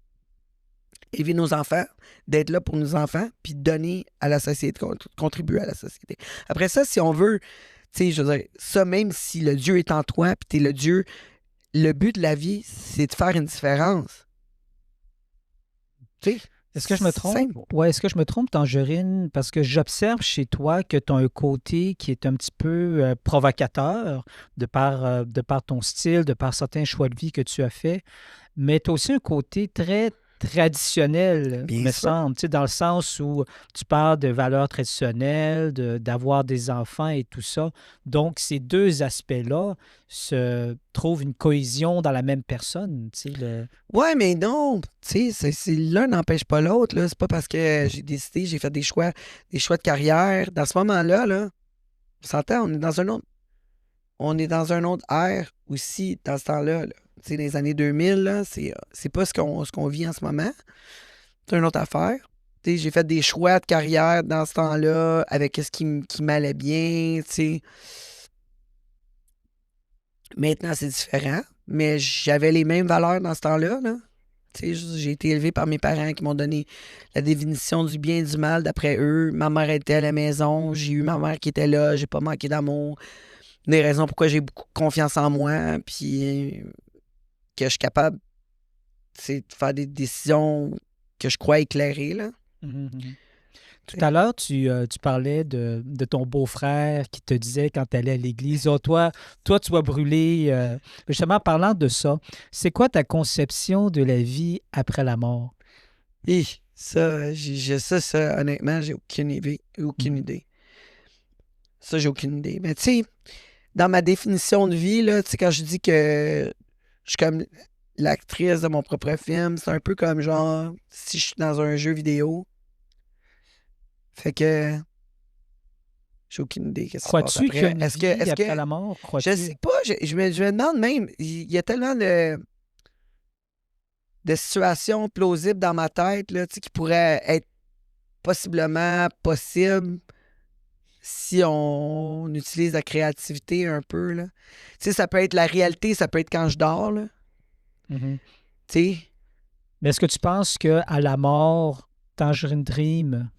élever nos enfants, d'être là pour nos enfants, puis de donner à la société, contribuer à la société. Après ça, si on veut, tu sais, je veux dire, ça, même si le Dieu est en toi, puis t'es le Dieu, le but de la vie, c'est de faire une différence. Tu sais? est-ce que je me trompe? Simple. Ouais, est-ce que je me trompe, Tangerine? Parce que j'observe chez toi que tu as un côté qui est un petit peu provocateur de par ton style, de par certains choix de vie que tu as faits, mais tu as aussi un côté très traditionnel, Bien me sûr. semble, tu sais, dans le sens où tu parles de valeurs traditionnelles, d'avoir des enfants et tout ça. Donc, ces deux aspects-là se trouvent une cohésion dans la même personne, tu sais, Ouais, mais non, tu sais, l'un n'empêche pas l'autre, là. C'est pas parce que j'ai décidé, j'ai fait des choix de carrière. Dans ce moment-là, là, on s'entend, on est dans un autre ère aussi, dans ce temps-là, là. Tu sais, dans les années 2000, là, c'est pas ce qu'on vit en ce moment. C'est une autre affaire. Tu sais, j'ai fait des choix de carrière dans ce temps-là, avec ce qui m'allait bien, tu sais. Maintenant, c'est différent, mais j'avais les mêmes valeurs dans ce temps-là, là. Tu sais, j'ai été élevé par mes parents qui m'ont donné la définition du bien et du mal d'après eux. Ma mère était à la maison, j'ai eu ma mère qui était là, j'ai pas manqué d'amour. Des raisons pourquoi j'ai beaucoup de confiance en moi, puis que je suis capable, c'est de faire des décisions que je crois éclairées, là. Mhm. Tout à l'heure, tu parlais de ton beau-frère qui te disait quand tu allais à l'église, oh, toi, tu vas brûler. Justement, parlant de ça, c'est quoi ta conception de la vie après la mort? Et ça, honnêtement, j'ai aucune idée. Aucune idée. Ça, j'ai aucune idée. Mais tu sais, dans ma définition de vie, là, tu sais, quand je dis que je suis comme l'actrice de mon propre film, c'est un peu comme genre si je suis dans un jeu vidéo. Fait que j'ai aucune idée qu'est-ce qui se passe Crois-tu qu'il y a après. une Est-ce vie que après la mort? je Crois-tu? sais pas, je me demande même, il y a tellement de situations plausibles dans ma tête là, tu sais, qui pourraient être possiblement possibles si on utilise la créativité un peu, là. Tu sais, ça peut être la réalité, ça peut être quand je dors, là. Mhm. Tu sais, Mais est-ce que tu penses qu'à la mort, Tangerine Dream,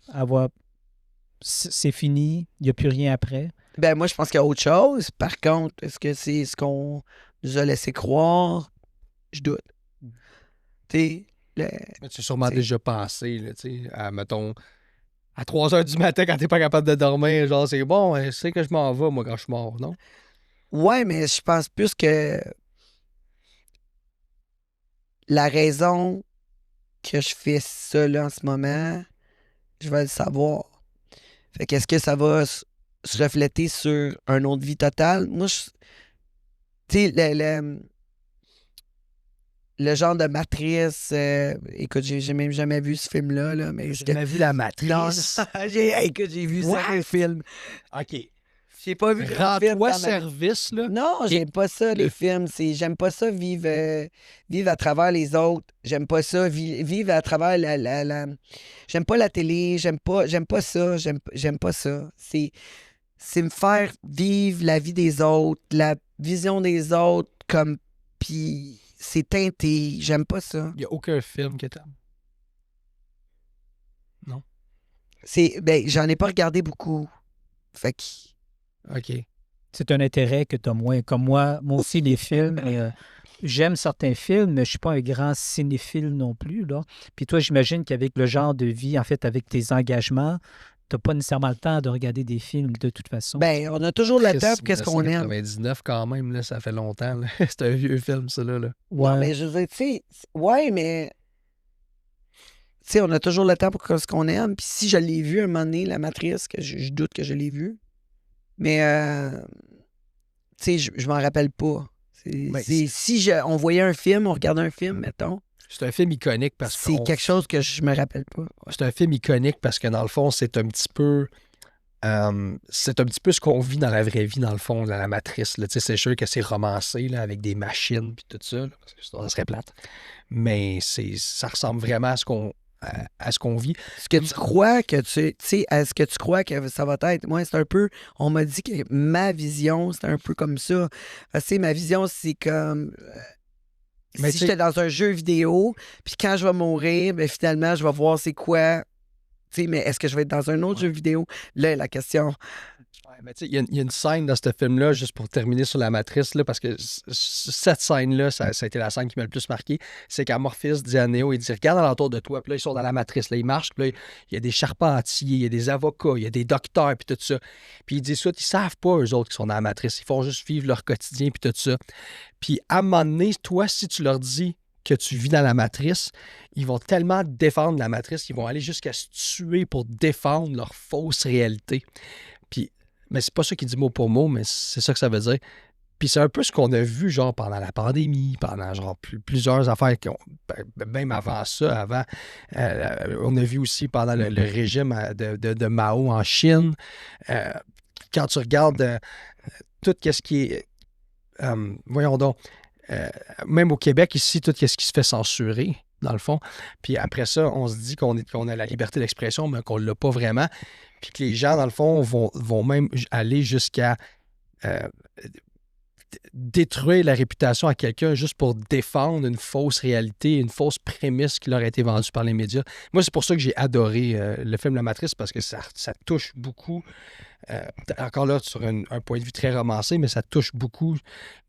c'est fini, il n'y a plus rien après? ben moi, je pense qu'il y a autre chose. Par contre, est-ce que c'est ce qu'on nous a laissé croire? Je doute. Tu sais, Mais tu as sûrement t'sais. déjà pensé, là, tu sais, à, mettons, à 3 heures du matin quand t'es pas capable de dormir, genre, c'est bon, c'est que je m'en vais, moi, quand je suis mort, non? Ouais, mais je pense plus que la raison que je fais ça là en ce moment, je vais le savoir. Fait qu'est-ce que ça va se refléter sur une autre vie totale? Moi, tu sais, le genre de matrice, écoute, j'ai même jamais vu ce film-là, là, mais J'ai jamais vu La non, Matrice. écoute, j'ai vu ça, un What? film. OK. J'ai pas vu un film Rends-toi dans ma... service, là. Non, j'aime pas ça, les films. J'aime pas ça vivre à travers les autres. J'aime pas ça vivre à travers J'aime pas la télé. J'aime pas ça. J'aime pas ça. C'est me faire vivre la vie des autres, la vision des autres, comme. Puis c'est teinté. J'aime pas ça. Il n'y a aucun film que t'aimes. Non? Ben, j'en ai pas regardé beaucoup. Fait que. OK. C'est un intérêt que tu as moins. Comme moi aussi, les films, j'aime certains films, mais je suis pas un grand cinéphile non plus, là. Puis toi, j'imagine qu'avec le genre de vie, en fait, avec tes engagements, tu n'as pas nécessairement le temps de regarder des films de toute façon. Ben, on a toujours le Chris, temps pour qu'est-ce qu'on aime. 1999 quand même, là, ça fait longtemps. Là. C'est un vieux film, ça, là. Ouais. Non, mais je veux dire, tu sais, ouais, mais. Tu sais, on a toujours le temps pour ce qu'on aime. Puis si je l'ai vu un moment donné, la matrice, que je doute que je l'ai vu. Mais, tu sais, je m'en rappelle pas. Ben, Si on voyait un film, on regardait un film, mettons, c'est un film iconique parce que. c'est quelque chose que je me rappelle pas. C'est un film iconique parce que, dans le fond, c'est un petit peu c'est un petit peu ce qu'on vit dans la vraie vie, dans le fond, dans la matrice. Là. C'est sûr que c'est romancé là, avec des machines puis tout ça, là, parce que sinon, ça serait plate. Mais ça ressemble vraiment à ce qu'on vit. Est-ce que tu crois que est-ce que tu crois que ça va être? Moi, c'est un peu. On m'a dit que ma vision, c'est un peu comme ça. Parce que ma vision, c'est comme. Mais si j'étais dans un jeu vidéo, puis quand je vais mourir, ben finalement, je vais voir c'est quoi. Mais est-ce que je vais être dans un autre jeu vidéo? Là, la question. Ouais, mais tu sais, il y a une scène dans ce film-là, juste pour terminer sur la matrice, là, parce que cette scène-là, ça a été la scène qui m'a le plus marqué. C'est quand Morpheus dit à Neo, il dit regarde alentour de toi, puis là, ils sont dans la matrice, là, ils marchent, puis là, il y a des charpentiers, il y a des avocats, il y a des docteurs, puis tout ça. Puis ils disent ça, ils savent pas, eux autres, qui sont dans la matrice. Ils font juste vivre leur quotidien, puis tout ça. Puis à un moment donné, toi, si tu leur dis que tu vis dans la matrice, ils vont tellement défendre la matrice qu'ils vont aller jusqu'à se tuer pour défendre leur fausse réalité. Puis, mais c'est pas ça qu'il dit mot pour mot, mais c'est ça que ça veut dire. Puis c'est un peu ce qu'on a vu genre pendant la pandémie, pendant genre plusieurs affaires qui ont, même avant ça, on a vu aussi pendant le régime de Mao en Chine. Quand tu regardes tout ce qui est voyons donc, même au Québec, ici, tout ce qui se fait censurer, dans le fond. Puis après ça, on se dit qu'on a la liberté d'expression, mais qu'on ne l'a pas vraiment. Puis que les gens, dans le fond, vont même aller jusqu'à détruire la réputation à quelqu'un juste pour défendre une fausse réalité, une fausse prémisse qui leur a été vendue par les médias. Moi, c'est pour ça que j'ai adoré le film La Matrice, parce que ça touche beaucoup. Encore là, sur un point de vue très romancé, mais ça touche beaucoup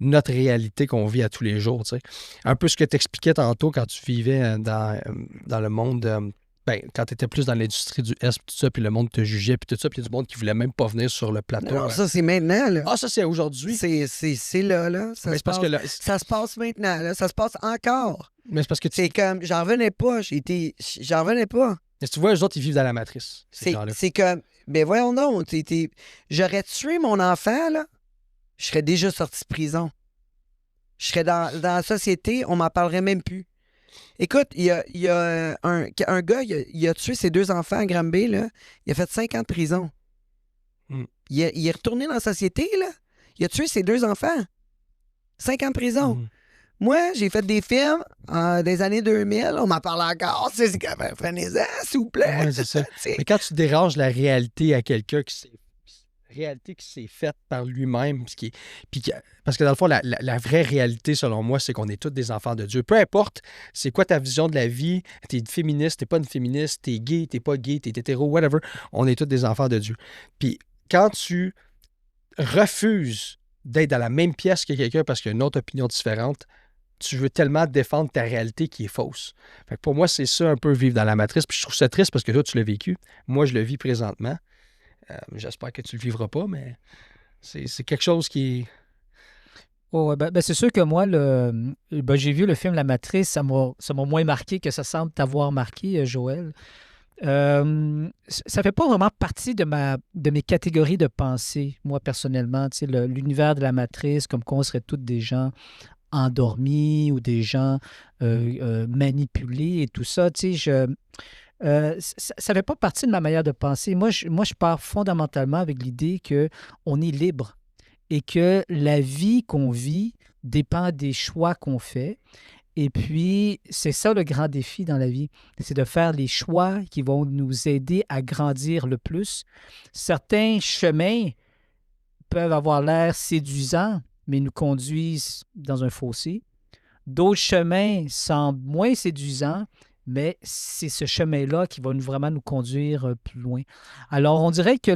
notre réalité qu'on vit à tous les jours. Tu sais. Un peu ce que tu expliquais tantôt quand tu vivais dans le monde, quand tu étais plus dans l'industrie du Est, tout ça, puis le monde te jugeait, puis tout ça, puis il y a du monde qui voulait même pas venir sur le plateau. Non, ça, c'est maintenant, là. Ah, ça, c'est aujourd'hui. C'est là. Ça, Mais c'est parce que là, ça se passe maintenant, là. Ça se passe encore. mais c'est parce que C'est comme, j'en revenais pas. J'en revenais pas. mais tu vois, eux autres, ils vivent dans la matrice. Ces gens-là. C'est comme, ben voyons donc, j'aurais tué mon enfant, là, je serais déjà sorti de prison. Je serais dans la société, on m'en parlerait même plus. Écoute, il y a un gars, il a tué ses 2 enfants à Granby, là. Il a fait 5 ans de prison. Mm. Il est retourné dans la société, là. Il a tué ses 2 enfants. 5 ans de prison. Mm. Moi, j'ai fait des films des années 2000. On m'en parle encore. C'est comme, prenez-en, s'il vous plaît. Ouais, c'est ça. Mais quand tu déranges la réalité à quelqu'un réalité qui s'est faite par lui-même, parce que dans le fond, la vraie réalité, selon moi, c'est qu'on est tous des enfants de Dieu. Peu importe, c'est quoi ta vision de la vie, t'es une féministe, t'es pas une féministe, t'es gay, t'es pas gay, t'es hétéro, whatever, on est tous des enfants de Dieu. Puis quand tu refuses d'être dans la même pièce que quelqu'un parce qu'il y a une autre opinion différente, tu veux tellement défendre ta réalité qui est fausse. Fait que pour moi, c'est ça un peu vivre dans la matrice. Puis je trouve ça triste parce que toi, tu l'as vécu. Moi, je le vis présentement. J'espère que tu le vivras pas, mais c'est quelque chose qui est... Oh, c'est sûr que moi, j'ai vu le film La Matrice, ça m'a moins marqué que ça semble t'avoir marqué, Joël. Ça fait pas vraiment partie de mes catégories de pensée, moi, personnellement. Tu sais, l'univers de la Matrice, comme qu'on serait tous des gens endormis ou des gens manipulés et tout ça. Tu sais, ça ne fait pas partie de ma manière de penser. Moi, je pars fondamentalement avec l'idée qu'on est libre et que la vie qu'on vit dépend des choix qu'on fait. Et puis, c'est ça le grand défi dans la vie, c'est de faire les choix qui vont nous aider à grandir le plus. Certains chemins peuvent avoir l'air séduisants, mais nous conduisent dans un fossé. D'autres chemins semblent moins séduisants, mais c'est ce chemin-là qui va vraiment nous conduire plus loin. Alors, on dirait que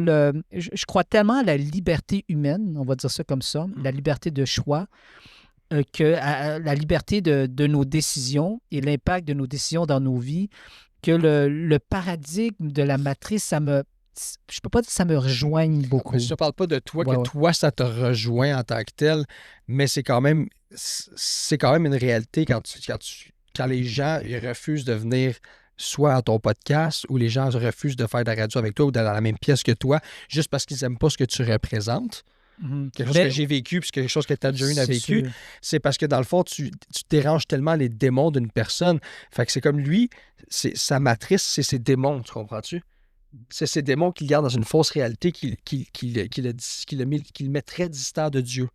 je crois tellement à la liberté humaine, on va dire ça comme ça, la liberté de choix, que la liberté de nos décisions et l'impact de nos décisions dans nos vies, que le paradigme de la matrice, je peux pas dire que ça me rejoigne beaucoup. Mais je ne parle pas de toi, Ouais. toi, ça te rejoint en tant que tel, mais c'est quand même une réalité quand les gens ils refusent de venir soit à ton podcast ou les gens refusent de faire de la radio avec toi ou dans la même pièce que toi, juste parce qu'ils n'aiment pas ce que tu représentes. Quelque chose que j'ai vécu, puis quelque chose que Tangerine a vécu, sûr. c'est parce que dans le fond, tu déranges tellement les démons d'une personne. Fait que c'est comme lui, sa matrice, c'est ses démons, tu comprends-tu? c'est ces démons qui le gardent dans une fausse réalité, qui le mettrait distant de Dieu.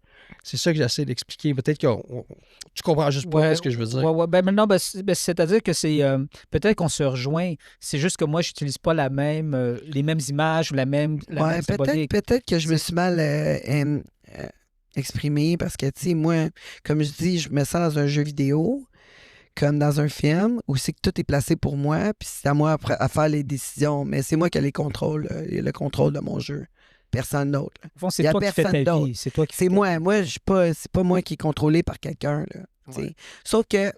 C'est ça que j'essaie d'expliquer. Peut-être que tu comprends juste pas ce que je veux dire. Ouais. Ben, non, c'est-à-dire que c'est peut-être qu'on se rejoint. C'est juste que moi, je n'utilise pas les mêmes images ou la même symbolique. Peut-être que je me suis mal exprimé parce que, tu sais, moi, comme je dis, je me sens dans un jeu vidéo, comme dans un film, où c'est que tout est placé pour moi, puis c'est à moi à faire les décisions, mais c'est moi qui ai le contrôle de mon jeu. Personne d'autre. Au fond, c'est Il y a toi qui fais personne ta d'autre. vie. C'est toi qui C'est fais ta moi. Moi, c'est pas moi qui est contrôlé par quelqu'un, là. Tu sais. Ouais. Sauf que, tu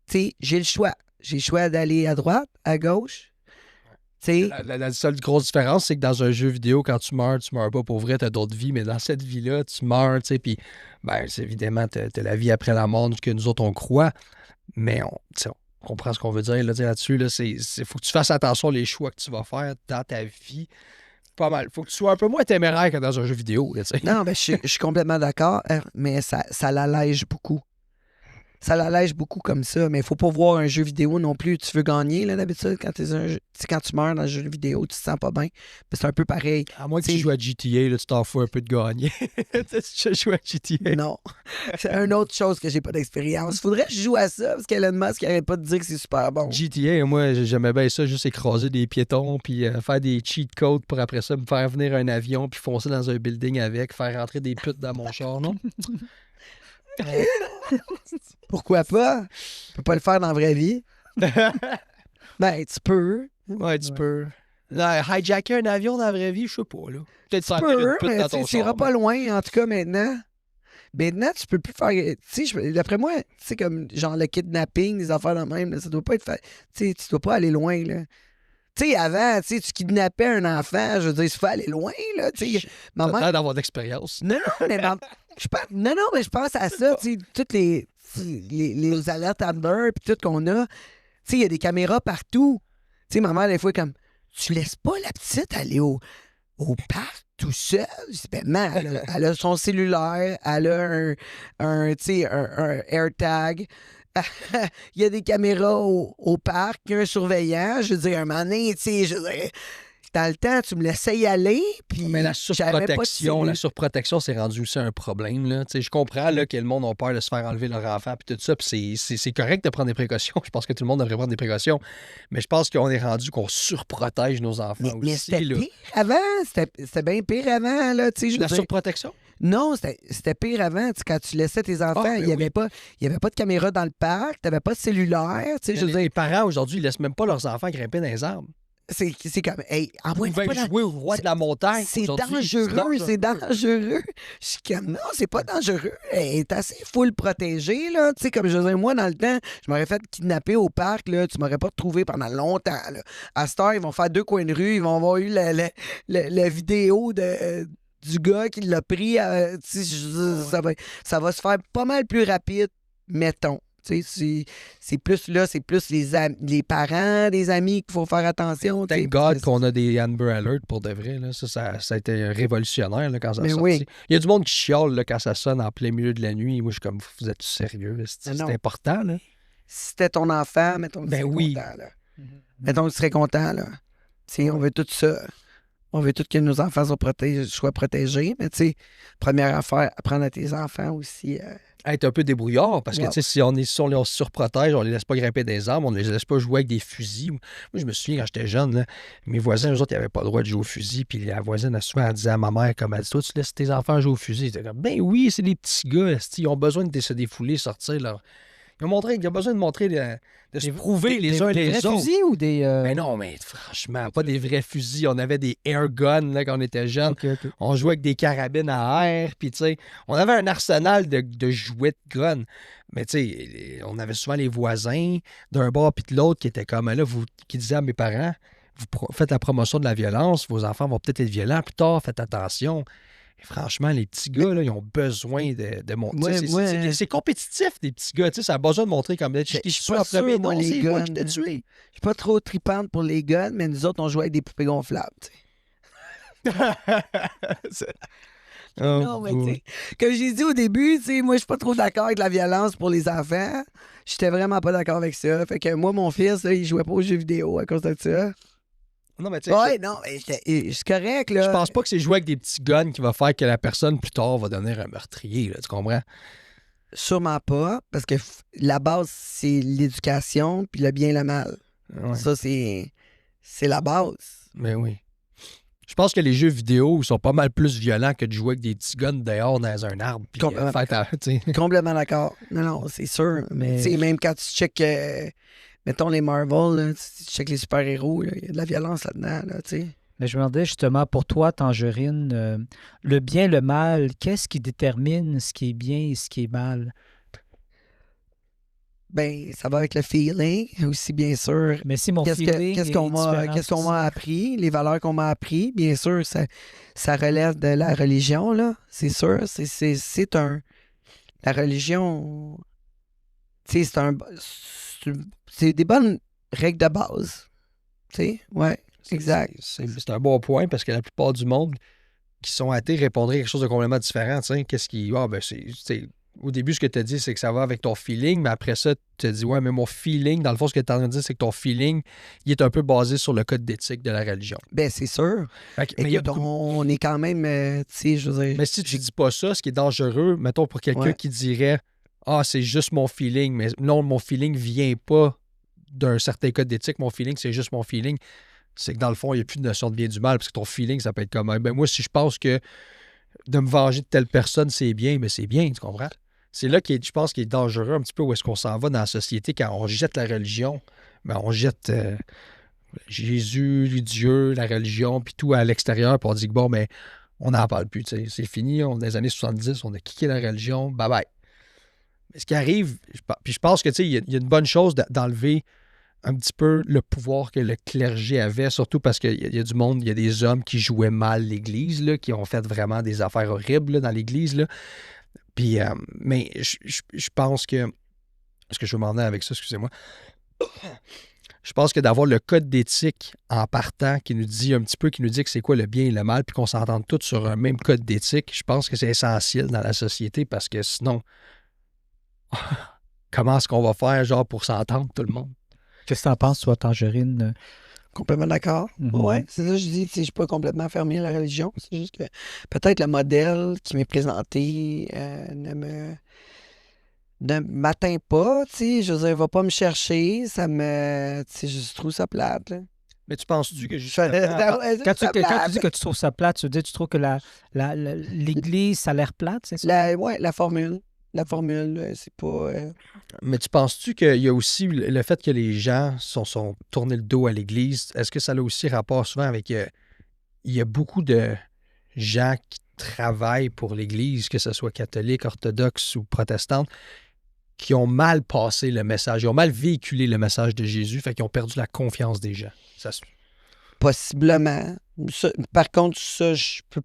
sais, j'ai le choix. J'ai le choix d'aller à droite, à gauche. Tu sais. La seule grosse différence, c'est que dans un jeu vidéo, quand tu meurs pas pour vrai, t'as d'autres vies, mais dans cette vie-là, tu meurs, tu sais, puis, ben, c'est évidemment, t'as la vie après la mort que nous autres, on croit, mais on comprend ce qu'on veut dire là-dessus, là, faut que tu fasses attention aux choix que tu vas faire dans ta vie. Pas mal. Faut que tu sois un peu moins téméraire que dans un jeu vidéo, là, tu sais. Non, ben, je suis complètement d'accord, mais ça l'allège beaucoup. Ça l'allège beaucoup comme ça, mais il faut pas voir un jeu vidéo non plus. Tu veux gagner, là, d'habitude, quand tu meurs dans un jeu vidéo, tu te sens pas bien. Ben, c'est un peu pareil. À moins que tu joues à GTA, là, tu t'en fous un peu de gagner. Tu joues à GTA. Non. C'est une autre chose que j'ai pas d'expérience. Faudrait que je joue à ça, parce qu'Elon Musk arrête pas de dire que c'est super bon. GTA, moi, j'aimais bien ça, juste écraser des piétons, puis faire des cheat codes pour après ça me faire venir un avion, puis foncer dans un building avec, faire rentrer des putes dans mon char, non? Pourquoi pas? Tu peux pas le faire dans la vraie vie. Ben, tu peux. Ouais, tu peux. Là, hijacker un avion dans la vraie vie, je sais pas, là. Peut-être Tu faire une peux, pute mais dans ton tu iras char. pas loin, en tout cas, maintenant. Maintenant, tu peux plus faire. Tu sais, d'après moi, c'est comme genre le kidnapping, des affaires de même, là, ça doit pas être fait. Tu sais, tu dois pas aller loin, là. Tu sais, avant, tu kidnappais un enfant, je veux dire, il se fait aller loin, là. Tu sais, T'as maman. l'air d'avoir d'expérience. Non, mais non, mais je pense à ça, tu sais, toutes les alertes Amber puis tout qu'on a. Tu sais, il y a des caméras partout. Tu sais, maman, des fois, comme, tu laisses pas la petite aller au parc tout seul. Je dis, ben, man, elle a son cellulaire, elle a tu sais, un AirTag. Il y a des caméras au parc, il y a un surveillant. Je veux dire, un moment donné, tu sais, je veux dire, dans le temps, tu me laissais y aller, puis Mais la j'avais pas de surprotection, c'est rendu aussi un problème, là. Tu sais, je comprends, là, que le monde a peur de se faire enlever leur enfant, puis tout ça, puis c'est correct de prendre des précautions. Je pense que tout le monde devrait prendre des précautions. Mais je pense qu'on est rendu qu'on surprotège nos enfants mais aussi, c'était là. pire avant. C'était bien pire avant, là, tu sais, je veux La dire. surprotection? Non, c'était pire avant. Tu sais, quand tu laissais tes enfants, Ah, ben il n'y avait pas de caméra dans le parc, tu n'avais pas de cellulaire. Tu sais, je veux Les dire, parents, aujourd'hui, ils laissent même pas leurs enfants grimper dans les arbres. c'est comme, hey, envoie Ils veulent jouer au roi de la montagne. C'est aujourd'hui. dangereux, c'est dangereux. Je suis comme, non, c'est pas dangereux. Elle est assez full protégée, là. Tu sais, comme je veux dire, moi, dans le temps, je m'aurais fait kidnapper au parc, là. Tu m'aurais pas retrouvé pendant longtemps, là. À cette heure, ils vont faire 2 coins de rue, ils vont avoir eu la vidéo du gars qui l'a pris. Tu sais, je veux dire, ça va se faire pas mal plus rapide, mettons. Tu sais, c'est plus là, c'est plus les parents, des amis qu'il faut faire attention. tu sais. Thank God qu'on a des Amber Alert pour de vrai. Là. Ça a été révolutionnaire là, quand ça a Mais sorti. oui. Il y a du monde qui chiale là, quand ça sonne en plein milieu de la nuit. Moi, je suis comme, vous êtes sérieux? C'est Non. important, là. Si c'était ton enfant, mettons que tu Ben serais oui. content, là. Mettons que tu serais content, là. Tu sais, on veut tout ça. On veut tout que nos enfants soient protégés, mais tu sais, première affaire, apprendre à tes enfants aussi. Être un peu débrouillard, parce que Ouais. tu sais, si on les surprotège, on les laisse pas grimper des arbres, on les laisse pas jouer avec des fusils. Moi, je me souviens quand j'étais jeune, là, mes voisins, eux autres, ils n'avaient pas le droit de jouer au fusil. Puis la voisine, souvent, elle disait à ma mère, comme elle dit, toi, tu laisses tes enfants jouer au fusil. J'étais comme, ben oui, c'est des petits gars, esti, ils ont besoin de se défouler, sortir leur. Ils ont besoin de montrer, de se prouver les uns des les vrais autres. fusils ou des. Ben non, mais franchement, pas des vrais fusils. On avait des air guns là, quand on était jeunes. Ok, ok. On jouait avec des carabines à air, puis tu sais, on avait un arsenal de jouets de guns. Mais tu sais, on avait souvent les voisins d'un bord puis de l'autre qui étaient comme là, qui disaient à mes parents, vous faites la promotion de la violence, vos enfants vont peut-être être violents plus tard, faites attention. Et franchement, les petits gars, là, ils ont besoin de montrer. C'est compétitif, des petits gars. Tu sais, ça a besoin de montrer comme je suis pas pas sûr, premier. moi, Non, les c'est moi guns. qui t'ai tué. Je suis pas trop tripante pour les guns, mais nous autres, on jouait avec des poupées gonflables. Tu sais. Non, mais tu sais, comme j'ai dit au début, tu sais, moi, je suis pas trop d'accord avec la violence pour les enfants. J'étais vraiment pas d'accord avec ça. Fait que moi, mon fils, là, il jouait pas aux jeux vidéo à cause de ça. Non, mais tu sais, Ouais, non, mais c'est correct, là. je pense pas que c'est jouer avec des petits guns qui va faire que la personne, plus tard, va devenir un meurtrier, là, tu comprends? Sûrement pas, parce que la base, c'est l'éducation, puis le bien et le mal. Ouais. Ça, c'est la base. Mais oui. Je pense que les jeux vidéo sont pas mal plus violents que de jouer avec des petits guns dehors dans un arbre. Puis Complètement tu sais. Complètement d'accord. Non, c'est sûr. Mais- Tu sais, même quand tu checkes, mettons les Marvel, là, tu checkes les super-héros, il y a de la violence là-dedans, là, tu sais. Mais je me demandais justement, pour toi, Tangerine, le bien, le mal, qu'est-ce qui détermine ce qui est bien et ce qui est mal? Ben, ça va avec le feeling aussi, bien sûr. Mais si mon Qu'est-ce feeling qu'est-ce est qu'on différent, qu'est-ce qu'on m'a appris, les valeurs qu'on m'a appris, bien sûr, ça relève de la religion, là, c'est sûr. C'est un... La religion, tu sais, c'est des bonnes règles de base, tu sais, ouais, exact. C'est un bon point parce que la plupart du monde qui sont athées répondraient quelque chose de complètement différent. Tu sais. Qu'est-ce qui. Ah, ben, au début, ce que tu as dit, c'est que ça va avec ton feeling, mais après ça, tu te dis, ouais, mais mon feeling, dans le fond, ce que tu es en train de dire, c'est que ton feeling, il est un peu basé sur le code d'éthique de la religion. Ben, c'est sûr. Mais, il y a Écoute, beaucoup- on est quand même, tu sais, je veux dire... mais si tu dis pas ça, ce qui est dangereux, mettons pour quelqu'un Ouais. qui dirait, ah, c'est juste mon feeling, mais non, mon feeling vient pas d'un certain code d'éthique, mon feeling, c'est juste mon feeling. C'est que dans le fond, il n'y a plus de notion de bien du mal, parce que ton feeling, ça peut être comme, ben moi, si je pense que de me venger de telle personne, c'est bien, mais c'est bien, tu comprends? C'est là je pense qu'il est dangereux un petit peu où est-ce qu'on s'en va dans la société quand on jette la religion, ben on jette Jésus, Dieu, la religion, puis tout à l'extérieur, puis on dit que bon, mais on n'en parle plus, tu sais, c'est fini, dans les années 70, on a kické la religion, bye bye. Mais ce qui arrive, puis je pense que tu sais, il y a une bonne chose d'enlever un petit peu le pouvoir que le clergé avait, surtout parce qu'il y a du monde, il y a des hommes qui jouaient mal l'Église, là, qui ont fait vraiment des affaires horribles là, dans l'Église. Là. Puis, mais je pense que... Est-ce que je veux m'en aller avec ça? Excusez-moi. Je pense que d'avoir le code d'éthique en partant qui nous dit un petit peu, qui nous dit que c'est quoi le bien et le mal, puis qu'on s'entende tous sur un même code d'éthique, je pense que c'est essentiel dans la société parce que sinon, comment est-ce qu'on va faire genre pour s'entendre tout le monde? Qu'est-ce que tu en penses, toi, Tangerine? Complètement d'accord. Mhm. Ouais, c'est ça que je dis. Tu sais, je suis pas complètement fermé à la religion. C'est juste que peut-être le modèle qui m'est présenté ne m'atteint pas. Tu sais, je veux dire, il va pas me chercher. Ça me. Tu sais, je trouve ça plate. Là. Mais tu penses-tu que juste... Ouais, Quand c'est tu plate. dis que tu trouves ça plate, tu veux dire, tu trouves que l'Église, ça a l'air plate, c'est ça? Ouais, la formule. La formule, c'est pas. Mais tu penses-tu qu'il y a aussi le fait que les gens sont tournés le dos à l'Église, est-ce que ça a aussi rapport souvent avec... il y a beaucoup de gens qui travaillent pour l'Église, que ce soit catholique, orthodoxe ou protestante, qui ont mal passé le message, ils ont mal véhiculé le message de Jésus, fait qu'ils ont perdu la confiance des gens. Possiblement. Par contre, ça, je peux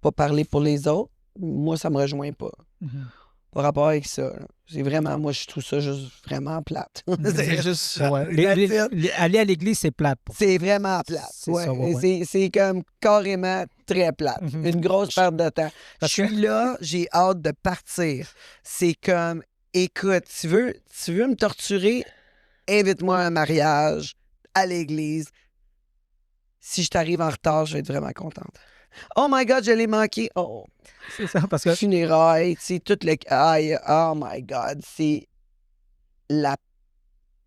pas parler pour les autres. Moi, ça me rejoint pas. Mhm. Par rapport avec ça. Là. C'est vraiment, moi, je trouve ça juste vraiment plate. C'est juste. Ouais. Aller à l'Église, c'est plate. C'est vraiment plate. C'est Ouais. ça, ouais. C'est comme carrément très plate. Mhm. Une grosse perte de temps. Parce Je suis là, j'ai hâte de partir. C'est comme, écoute, tu veux me torturer, invite-moi à un mariage, à l'église. Si je t'arrive en retard, je vais être vraiment contente. Oh my God, je l'ai manqué. Oh. C'est ça, parce que... Funérailles, tu sais, tout le... Aïe, oh my God,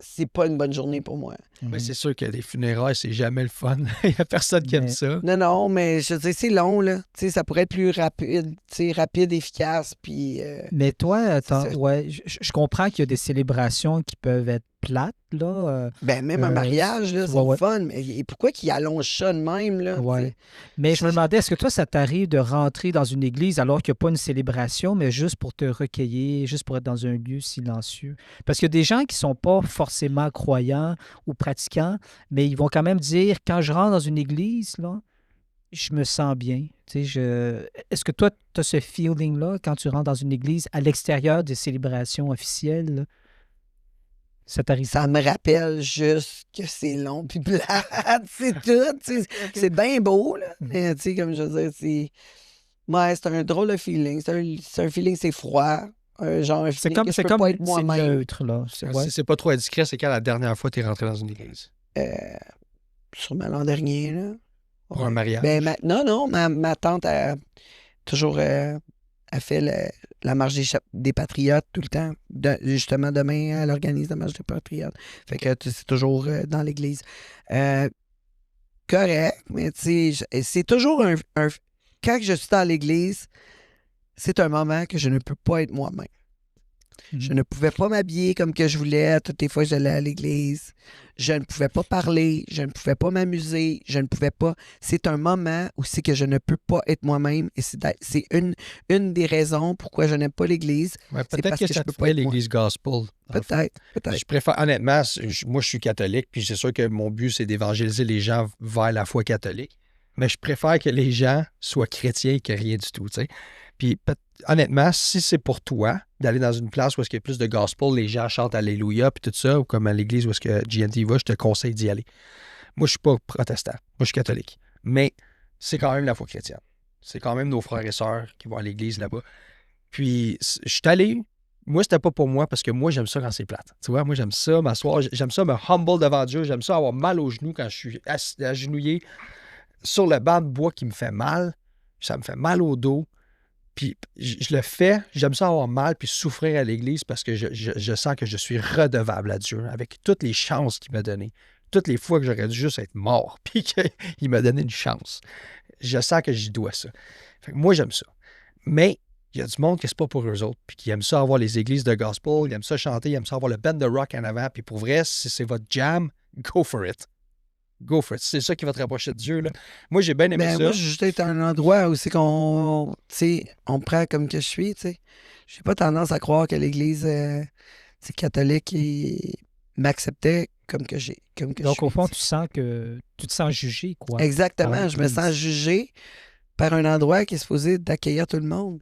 c'est pas une bonne journée pour moi. Mais c'est sûr que les funérailles, c'est jamais le fun. Il n'y a personne qui aime Mais- ça. Non, mais je veux dire, c'est long, là. Tu sais, ça pourrait être plus rapide, tu sais, rapide, efficace, puis... Mais toi, ça. ouais, je comprends qu'il y a des célébrations qui peuvent être plates, là. Ben, même un mariage, là, c'est ouais. fun, mais pourquoi qu'ils allongent ça de même, là? Ouais. tu sais? Mais je me demandais, est-ce que toi, ça t'arrive de rentrer dans une église alors qu'il n'y a pas une célébration, mais juste pour te recueillir, juste pour être dans un lieu silencieux? Parce qu'il y a des gens qui ne sont pas forcément croyants ou pratiquants, mais ils vont quand même dire, quand je rentre dans une église, là, je me sens bien. Tu sais, Est-ce que toi, tu as ce feeling-là quand tu rentres dans une église à l'extérieur des célébrations officielles? Là? Ça t'arrive? Ça me rappelle juste que c'est long puis plate, c'est tout. tu sais. C'est bien beau, là. Mais, tu sais, comme je veux dire, c'est un drôle de feeling. C'est un feeling, c'est froid. Un genre, un C'est feeling comme, que je c'est peux comme pas être c'est moi-même. neutre, là. Ouais. Si c'est pas trop indiscret, c'est quand la dernière fois tu es rentré dans une église? Sûrement l'an dernier, là. Pour un mariage. Ben, non, ma tante a toujours a fait la marche des Patriotes tout le temps. Justement, demain, elle organise la marche des Patriotes. Fait que c'est toujours dans l'église. Correct, mais tu sais, c'est toujours quand je suis dans l'église, c'est un moment que je ne peux pas être moi-même. Je ne pouvais pas m'habiller comme que je voulais toutes les fois que j'allais à l'église. Je ne pouvais pas parler, je ne pouvais pas m'amuser, je ne pouvais pas. C'est un moment où c'est que je ne peux pas être moi-même et c'est une des raisons pourquoi je n'aime pas l'église. Ouais, c'est peut-être parce que je ça peux te pas ferait être moi. l'Église gospel. dans le fond. Peut-être. Je préfère, honnêtement, moi je suis catholique, puis c'est sûr que mon but c'est d'évangéliser les gens vers la foi catholique, mais je préfère que les gens soient chrétiens que rien du tout, tu sais. Puis honnêtement, si c'est pour toi d'aller dans une place où est-ce qu'il y a plus de gospel, les gens chantent Alléluia, puis tout ça, ou comme à l'église où est-ce que GNT va, je te conseille d'y aller. Moi, je suis pas protestant, moi je suis catholique, mais c'est quand même la foi chrétienne. C'est quand même nos frères et sœurs qui vont à l'église là-bas. Puis, je suis allé. Moi, c'était pas pour moi parce que moi, j'aime ça quand c'est plate. Tu vois, moi, j'aime ça m'asseoir. J'aime ça me humble devant Dieu. J'aime ça avoir mal aux genoux quand je suis agenouillé sur le banc de bois qui me fait mal. Ça me fait mal au dos. Puis, je le fais. J'aime ça avoir mal puis souffrir à l'église parce que je sens que je suis redevable à Dieu avec toutes les chances qu'il m'a données. Toutes les fois que j'aurais dû juste être mort puis qu'il m'a donné une chance. Je sens que j'y dois ça. Fait que moi, j'aime ça. Mais il y a du monde qui c'est pas pour eux autres, puis qui aime ça avoir les églises de gospel, ils aiment ça chanter, ils aiment ça avoir le band de rock en avant, puis pour vrai, si c'est votre jam, go for it. Go for it. C'est ça qui va te rapprocher de Dieu, là. Moi, j'ai bien aimé Ben, ça. moi, j'ai juste été à un endroit où c'est qu'on, tu sais, on me prend comme que je suis, tu sais. J'ai pas tendance à croire que l'Église catholique m'acceptait comme que j'ai, comme que je Donc, suis. au fond, tu tu te sens jugé, quoi. sais. Exactement, par je me l'Église. sens jugé par un endroit qui est supposé d'accueillir tout le monde.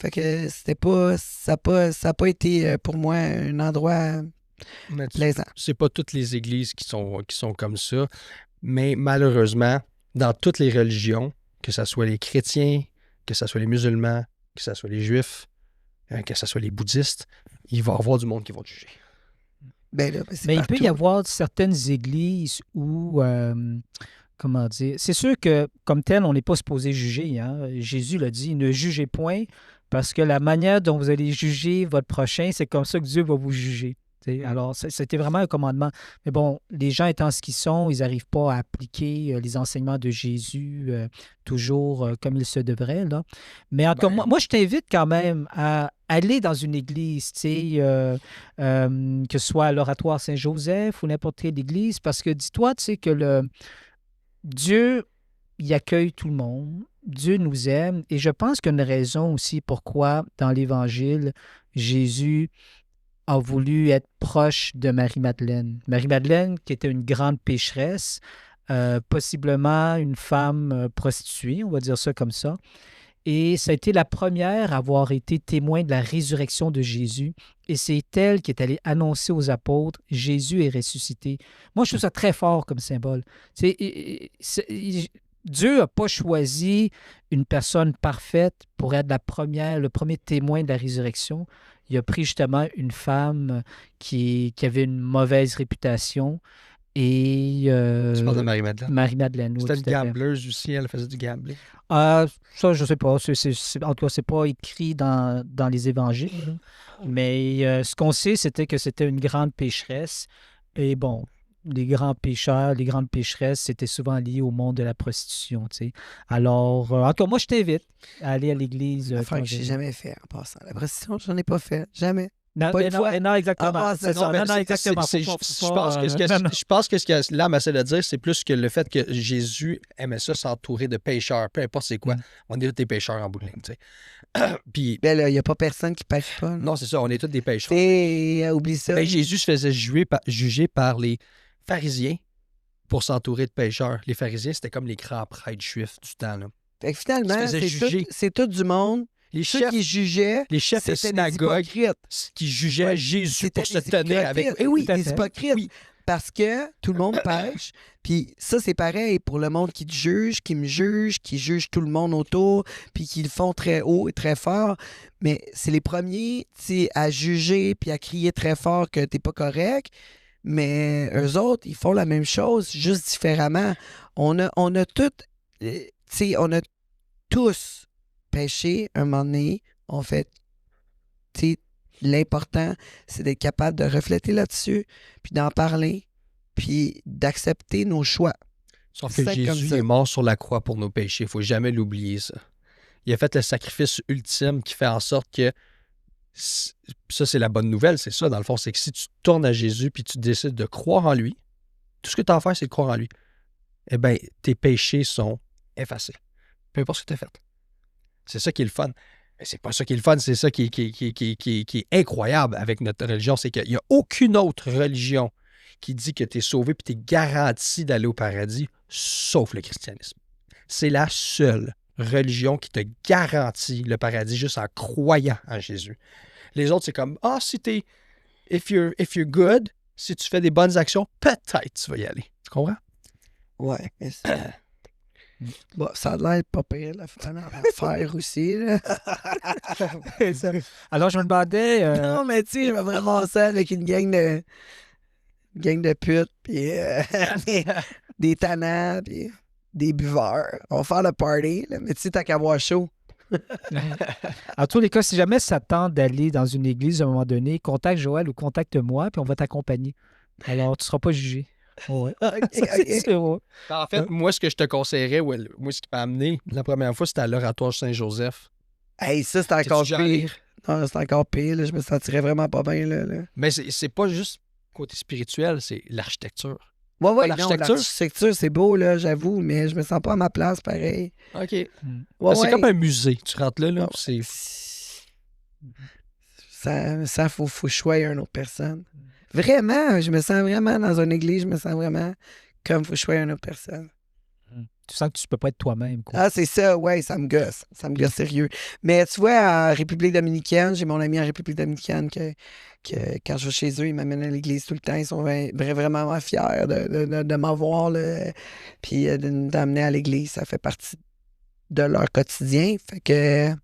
Fait que c'était pas, ça a pas été pour moi un endroit Mais plaisant. c'est pas toutes les églises qui sont comme ça, mais malheureusement, dans toutes les religions, que ce soit les chrétiens, que ce soit les musulmans, que ce soit les juifs, que ce soit les bouddhistes, il va y avoir du monde qui va te juger. Ben là, ben, c'est Mais il peut y partout. avoir certaines églises où, comment dire, c'est sûr que comme tel, on n'est pas supposé juger. Hein? Jésus l'a dit, ne jugez point, parce que la manière dont vous allez juger votre prochain, c'est comme ça que Dieu va vous juger. T'sais. Alors, c'était vraiment un commandement. Mais bon, les gens étant ce qu'ils sont, ils n'arrivent pas à appliquer les enseignements de Jésus toujours comme il se devrait. Là. Mais en tout cas, moi, je t'invite quand même à aller dans une église, que ce soit à l'Oratoire Saint-Joseph ou n'importe quelle église, parce que dis-toi, que Dieu, il accueille tout le monde. Dieu nous aime. Et je pense qu'une raison aussi pourquoi, dans l'Évangile, Jésus a voulu être proche de Marie-Madeleine. Marie-Madeleine, qui était une grande pécheresse, possiblement une femme prostituée, on va dire ça comme ça. Et ça a été la première à avoir été témoin de la résurrection de Jésus. Et c'est elle qui est allée annoncer aux apôtres, Jésus est ressuscité. Moi, je trouve ça très fort comme symbole. Dieu n'a pas choisi une personne parfaite pour être le premier témoin de la résurrection. Il a pris justement une femme qui avait une mauvaise réputation. Et Tu parles de Marie-Madeleine. Marie-Madeleine, oui, C'était une tout à fait. gambleuse aussi, elle faisait du gambling. Ça, je sais pas. En tout cas, c'est pas écrit dans les évangiles. Là. Mais ce qu'on sait, c'était que c'était une grande pécheresse. Et bon, les grands pécheurs, les grandes pécheresses, c'était souvent lié au monde de la prostitution. Tu sais. Alors, en tout cas, moi, je t'invite à aller à l'église. Enfin, que j'ai jamais fait en passant. La prostitution, j'en ai pas fait. Jamais. Non, Pas une fois. non, exactement. Ah, c'est ça. Non, exactement. Je pense que ce que l'âme essaie de dire, c'est plus que le fait que Jésus aimait ça s'entourer de pécheurs, peu importe c'est quoi. On est tous des pécheurs en bout de ligne, tu sais. Puis, Ben là, il n'y a pas personne qui pêche pas. non, c'est ça, on est tous des pécheurs. Oublie ça. Ben, Jésus se faisait juger par les pharisiens pour s'entourer de pécheurs. Les pharisiens, c'était comme les grands prêtres juifs du temps, là. Fait que finalement, Il se faisait juger. c'est tout du monde. Les Ceux chefs, qui jugeaient, les chefs de c'était des synagogue hypocrites. qui jugeaient Ouais, Jésus c'était pour se des tenir avec. hypocrites. Eh oui, Tout à des fait. hypocrites. Oui. Parce que tout le monde pêche. Puis ça, c'est pareil pour le monde qui te juge, qui me juge, qui juge tout le monde autour, puis qui le font très haut et très fort. Mais c'est les premiers à juger puis à crier très fort que t'es pas correct. Mais eux autres, ils font la même chose, juste différemment. On a tous péché un moment donné. On fait, tu sais, l'important, c'est d'être capable de refléter là-dessus, puis d'en parler, puis d'accepter nos choix. Sauf que C'est comme Jésus ça. est mort sur la croix pour nos péchés. Il ne faut jamais l'oublier, ça. Il a fait le sacrifice ultime qui fait en sorte que ça, c'est la bonne nouvelle, c'est ça, dans le fond, c'est que si tu tournes à Jésus puis tu décides de croire en lui, tout ce que tu as à faire, c'est de croire en lui. Eh bien, tes péchés sont effacés. Peu importe ce que tu as fait. C'est ça qui est le fun. Mais c'est pas ça qui est le fun, c'est ça qui est incroyable avec notre religion, c'est qu'il n'y a aucune autre religion qui dit que tu es sauvé et tu es garanti d'aller au paradis, sauf le christianisme. C'est la seule religion qui te garantit le paradis juste en croyant en Jésus. Les autres, c'est comme, si t'es, if you're good, si tu fais des bonnes actions, peut-être tu vas y aller. Tu comprends? Ouais. Bon, ça a l'air pas pire, l'affaire aussi, là. Alors, je me demandais... Non, mais tu sais, je vais vraiment ça avec une gang de putes, puis des tannants, puis des buveurs. On va faire le party, là, mais tu sais, t'as qu'à avoir chaud. En tous les cas, si jamais ça te tente d'aller dans une église à un moment donné, contacte Joël ou contacte-moi, puis on va t'accompagner. Alors, tu ne seras pas jugé. Ouais. C'est vrai. En fait, moi, ce que je te conseillerais, moi, ce qui m'a amené la première fois, c'était à l'Oratoire Saint-Joseph. Hey, ça, c'est encore pire. Non, c'est encore pire, là. Je me sentirais vraiment pas bien, là. Mais c'est pas juste côté spirituel, c'est l'architecture. Ouais, l'architecture, c'est beau, là, j'avoue, mais je me sens pas à ma place, pareil. OK. Ouais, c'est comme un musée. Tu rentres là, c'est... Ça faut choisir une autre personne. Vraiment, je me sens vraiment dans une église, je me sens vraiment comme faut choisir une autre personne. Tu sens que tu peux pas être toi-même, quoi. Ah, c'est ça, ouais, ça me gosse. Ça me gosse sérieux. Mais tu vois, en République dominicaine, j'ai mon ami en République dominicaine que quand je vais chez eux, ils m'amènent à l'église tout le temps. Ils sont vraiment fiers de m'avoir, puis de m'amener à l'église. Ça fait partie de leur quotidien. Fait que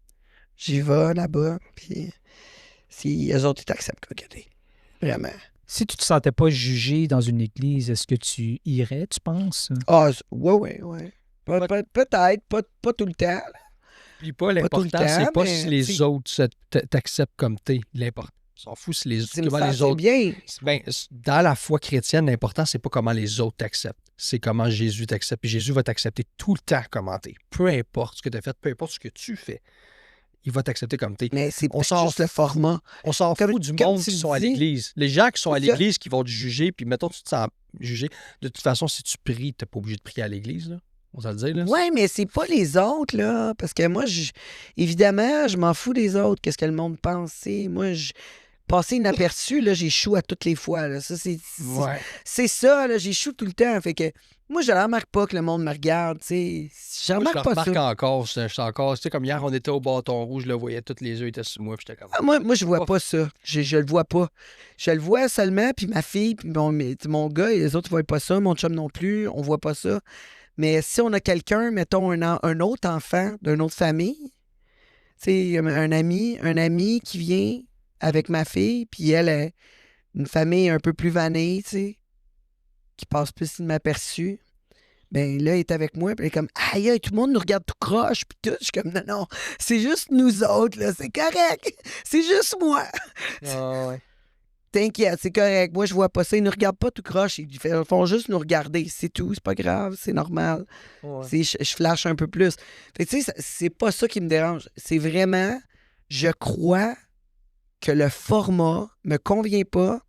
j'y vais là-bas, puis si eux autres, ils t'acceptent, regardez. Vraiment. Si tu te sentais pas jugé dans une église, est-ce que tu irais, tu penses? Ah, ouais. Peut-être, pas tout le temps. Là. Puis pas l'important, c'est pas si les autres t'acceptent comme t'es. L'important. On s'en fout si comment les autres. Bien. Ben, dans la foi chrétienne, l'important, c'est pas comment les autres t'acceptent. C'est comment Jésus t'accepte. Puis Jésus va t'accepter tout le temps comme t'es. Peu importe ce que tu as fait, peu importe ce que tu fais. Il va t'accepter comme t'es. Mais c'est juste le format. On s'en fout du monde qui sont à l'église. Les gens qui sont à l'église qui vont te juger, puis mettons, tu te sens jugé. De toute façon, si tu pries, t'es pas obligé de prier à l'église, là. On va le dire, là. Oui, mais c'est pas les autres, là. Parce que moi, évidemment, je m'en fous des autres. Qu'est-ce que le monde pense? Moi, passer inaperçu, là, j'échoue à toutes les fois. Là. Ça, c'est ça, là, j'échoue tout le temps. Fait que moi, je ne remarque pas que le monde me regarde, tu sais. Je remarque pas ça. Je encore. Tu sais, comme hier, on était au bâton rouge, je le voyais, tous les yeux étaient sur moi, puis j'étais comme... Moi, je vois pas ça. Je le vois pas. Je le vois seulement, puis ma fille, puis mon gars, et les autres ne voient pas ça, mon chum non plus, on voit pas ça. Mais si on a quelqu'un, mettons un autre enfant d'une autre famille, tu sais, un ami qui vient avec ma fille, puis elle est une famille un peu plus vanille, tu sais, qui passe plus inaperçue. Ben là, il est avec moi, puis il est comme, aïe, tout le monde nous regarde tout croche, puis tout. Je suis comme, non, c'est juste nous autres, là, c'est correct. C'est juste moi. Ouais. T'inquiète, c'est correct. Moi, je vois pas ça. Ils nous regardent pas tout croche. Ils font juste nous regarder. C'est tout. C'est pas grave. C'est normal. Ouais. Je flash un peu plus. Fait que, tu sais, c'est pas ça qui me dérange. C'est vraiment, je crois que le format me convient pas.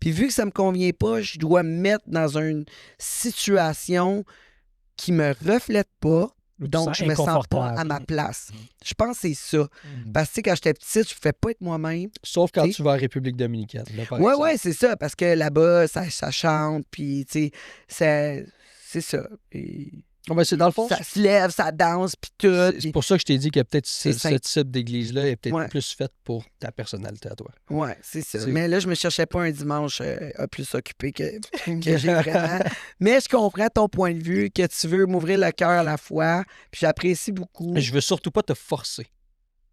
Puis vu que ça me convient pas, je dois me mettre dans une situation qui me reflète pas. Donc, je me sens pas à ma place. Je pense que c'est ça. Parce que quand j'étais petite, je ne pouvais pas être moi-même. Sauf quand tu vas en République dominicaine. Oui, c'est ça. Parce que là-bas, ça chante, puis tu sais, c'est ça. Et... Ben, c'est dans le fond. Ça se lève, ça danse, puis tout. C'est pour ça que je t'ai dit que peut-être ce type d'église-là est peut-être plus faite pour ta personnalité à toi. Oui, c'est ça. Mais là, je me cherchais pas un dimanche plus occupé que j'ai vraiment. Mais je comprends ton point de vue, que tu veux m'ouvrir le cœur à la fois, puis j'apprécie beaucoup. Je veux surtout pas te forcer.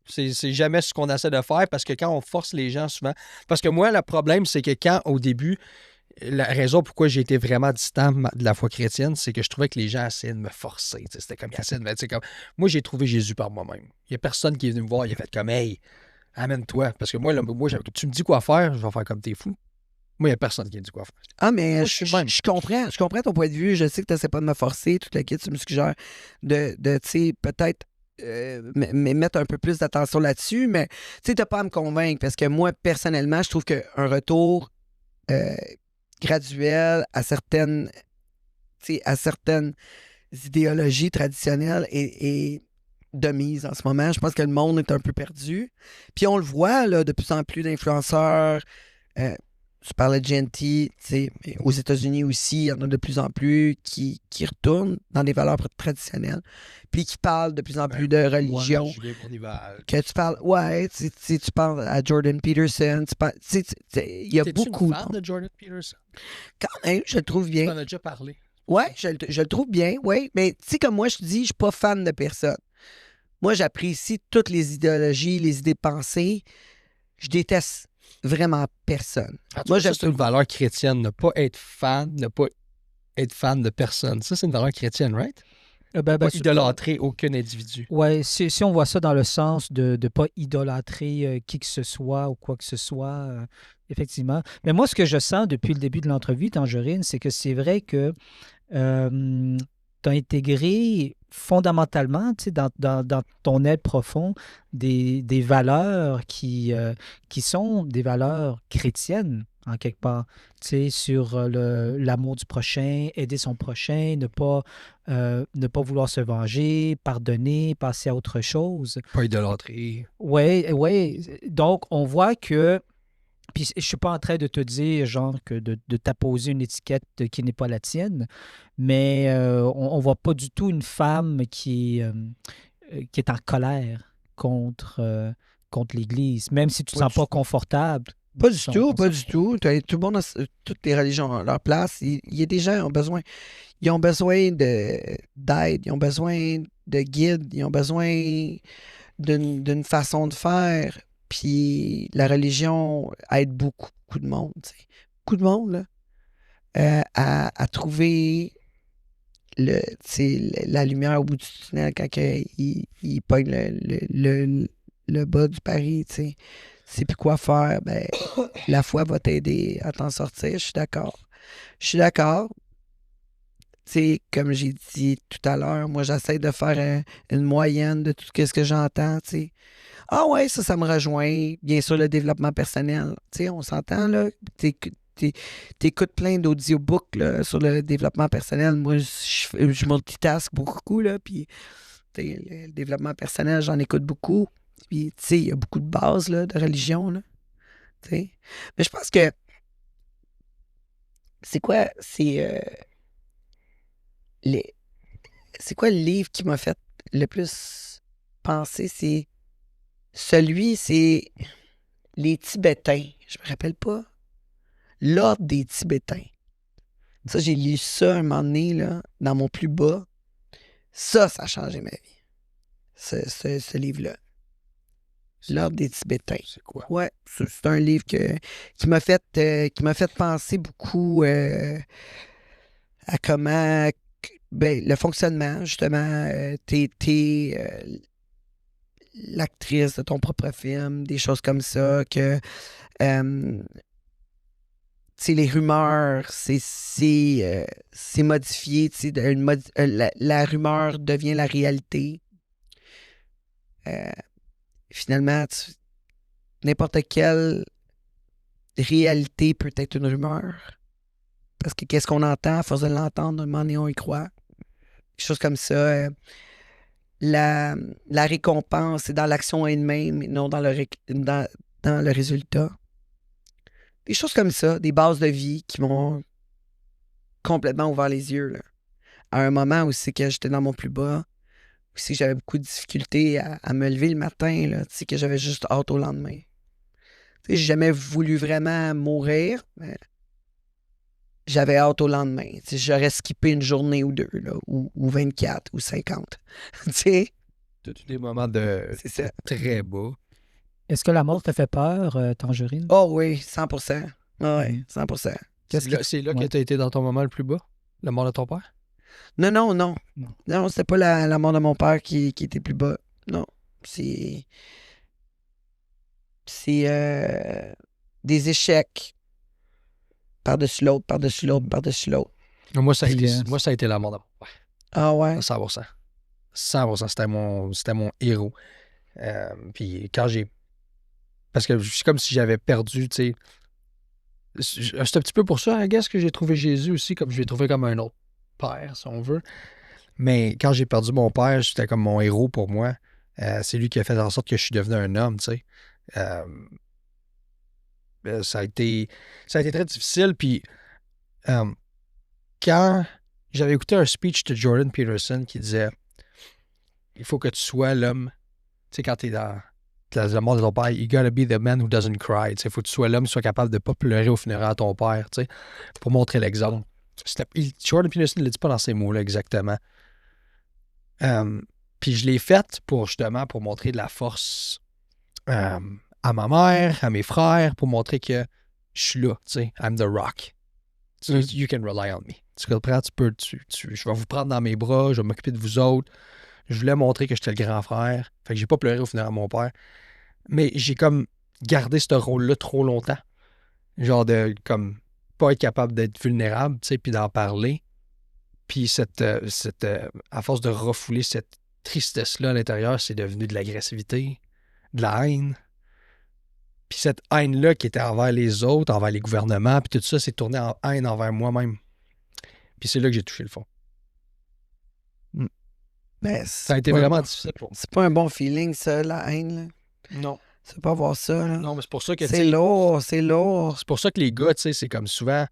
C'est jamais ce qu'on essaie de faire, parce que quand on force les gens souvent... Parce que moi, le problème, c'est que quand, au début... la raison pourquoi j'ai été vraiment distant de la foi chrétienne, c'est que je trouvais que les gens essayaient de me forcer. C'était comme ils essayaient de me dire comme. Moi, j'ai trouvé Jésus par moi-même. Il n'y a personne qui est venu me voir, il a fait comme hey, amène-toi. Parce que moi, tu me dis quoi faire, je vais faire comme t'es fou. Moi, il n'y a personne qui me dit quoi faire. Ah, mais Moi, je suis le même. je comprends ton point de vue. Je sais que tu n'essaies pas de me forcer, tout le kit, tu me suggères de tu sais, peut-être mettre un peu plus d'attention là-dessus, mais tu sais, tu n'as pas à me convaincre parce que moi, personnellement, je trouve qu'un retour graduel à certaines idéologies traditionnelles est de mise en ce moment. Je pense que le monde est un peu perdu. Puis on le voit, là, de plus en plus d'influenceurs. Tu parlais de GNT, mais aux États-Unis aussi, il y en a de plus en plus qui retournent dans des valeurs traditionnelles, puis qui parlent de plus en plus de religion. Que tu parles, tu parles à Jordan Peterson, il y a beaucoup. T'es-tu une fan de Jordan Peterson? Quand même, je le trouve bien. Tu en as déjà parlé. Ouais, je le trouve bien, oui. Mais tu sais, comme moi, je te dis, je suis pas fan de personne. Moi, j'apprécie toutes les idéologies, les idées pensées. Je déteste vraiment personne. Moi, c'est une valeur chrétienne, ne pas être fan de personne. Ça, c'est une valeur chrétienne, right? Pas idolâtrer aucun individu. Oui, si on voit ça dans le sens de ne pas idolâtrer qui que ce soit ou quoi que ce soit, effectivement. Mais moi, ce que je sens depuis le début de l'entrevue, Tangerine, c'est que c'est vrai que tu as intégré fondamentalement, dans ton être profond, des valeurs qui sont des valeurs chrétiennes, en quelque part, sur l'amour du prochain, aider son prochain, ne pas vouloir se venger, pardonner, passer à autre chose. Pas idolâtrer. Oui. Donc, on voit que puis je suis pas en train de te dire, genre, que de t'apposer une étiquette qui n'est pas la tienne, mais on voit pas du tout une femme qui est en colère contre l'Église, même si tu ne te sens pas confortable. Pas du tout. Tout le monde a toutes les religions à leur place. Il y a des gens qui ont besoin. Ils ont besoin d'aide, ils ont besoin de guide, ils ont besoin d'une façon de faire. Puis la religion aide beaucoup de monde. Beaucoup de monde là, à trouver la lumière au bout du tunnel quand il pogne le bas du pari. C'est plus quoi faire. Ben, la foi va t'aider à t'en sortir. Je suis d'accord. Comme j'ai dit tout à l'heure, moi, j'essaie de faire une moyenne de tout ce que j'entends. Ah ouais, ça me rejoint. Bien sûr, le développement personnel. On s'entend, là. T'écoutes plein d'audiobooks là, sur le développement personnel. Moi, je multitask beaucoup, là. Puis, le développement personnel, j'en écoute beaucoup. Puis, il y a beaucoup de bases là, de religion, là. Mais je pense que c'est quoi le livre qui m'a fait le plus penser? C'est les Tibétains. Je me rappelle pas. L'ordre des Tibétains. Ça, j'ai lu ça un moment donné, là, dans mon plus bas. Ça a changé ma vie. Ce livre-là. L'ordre des Tibétains. C'est quoi? Ouais, c'est un livre qui m'a fait penser beaucoup à comment le fonctionnement, justement, t'es l'actrice de ton propre film, des choses comme ça, que les rumeurs, c'est modifié, la rumeur devient la réalité. Finalement, n'importe quelle réalité peut être une rumeur. Parce que qu'est-ce qu'on entend, à force de l'entendre, un moment donné, on y croit. Des choses comme ça. La récompense, c'est dans l'action elle-même et non dans le résultat. Des choses comme ça, des bases de vie qui m'ont complètement ouvert les yeux. Là. À un moment où c'est que j'étais dans mon plus bas, où c'est que j'avais beaucoup de difficultés à me lever le matin, là, que j'avais juste hâte au lendemain. J'ai jamais voulu vraiment mourir, mais j'avais hâte au lendemain. J'aurais skippé une journée ou deux, là, ou 24 ou 50. T'as-tu des moments de très bas? Est-ce que la mort te fait peur, Tangerine? Oh oui, 100%. Oh oui, 100%. C'est là que tu as été dans ton moment le plus bas? La mort de ton père? Non. Non. Non, c'était pas la mort de mon père qui était plus bas. Non. C'est des échecs. Par-dessus l'autre, par-dessus l'autre, par-dessus l'autre. Moi, ça a été la mort de mon père. Ah ouais? 100%. 100%, c'était mon héros. Puis quand j'ai... Parce que c'est comme si j'avais perdu, tu sais... C'est un petit peu pour ça, I guess, que j'ai trouvé Jésus aussi, comme je l'ai trouvé comme un autre père, si on veut. Mais quand j'ai perdu mon père, c'était comme mon héros pour moi. C'est lui qui a fait en sorte que je suis devenu un homme, tu sais. Ça a été très difficile. Puis quand j'avais écouté un speech de Jordan Peterson qui disait « Il faut que tu sois l'homme. » Tu sais, quand t'es dans la mort de ton père, « You gotta be the man who doesn't cry. » Il faut que tu sois l'homme qui soit capable de ne pas pleurer au funérail de ton père, tu sais, pour montrer l'exemple. Jordan Peterson ne le dit pas dans ces mots-là exactement. Puis je l'ai faite justement pour montrer de la force à ma mère, à mes frères, pour montrer que je suis là, tu sais, I'm the rock. You can rely on me. Tu comprends? Je vais vous prendre dans mes bras, je vais m'occuper de vous autres. Je voulais montrer que j'étais le grand frère. Fait que j'ai pas pleuré au funérail de mon père. Mais j'ai comme gardé ce rôle-là trop longtemps. Genre de, comme, pas être capable d'être vulnérable, tu sais, puis d'en parler. Puis à force de refouler cette tristesse-là à l'intérieur, c'est devenu de l'agressivité, de la haine. Puis cette haine-là qui était envers les autres, envers les gouvernements, puis tout ça s'est tourné en haine envers moi-même. Puis c'est là que j'ai touché le fond. Ben, ça a été vraiment difficile pour moi. C'est pas un bon feeling, ça, la haine, là. Non. C'est pas voir ça, là. Non, mais c'est pour ça que... C'est lourd, c'est lourd. C'est pour ça que les gars, tu sais, c'est comme souvent...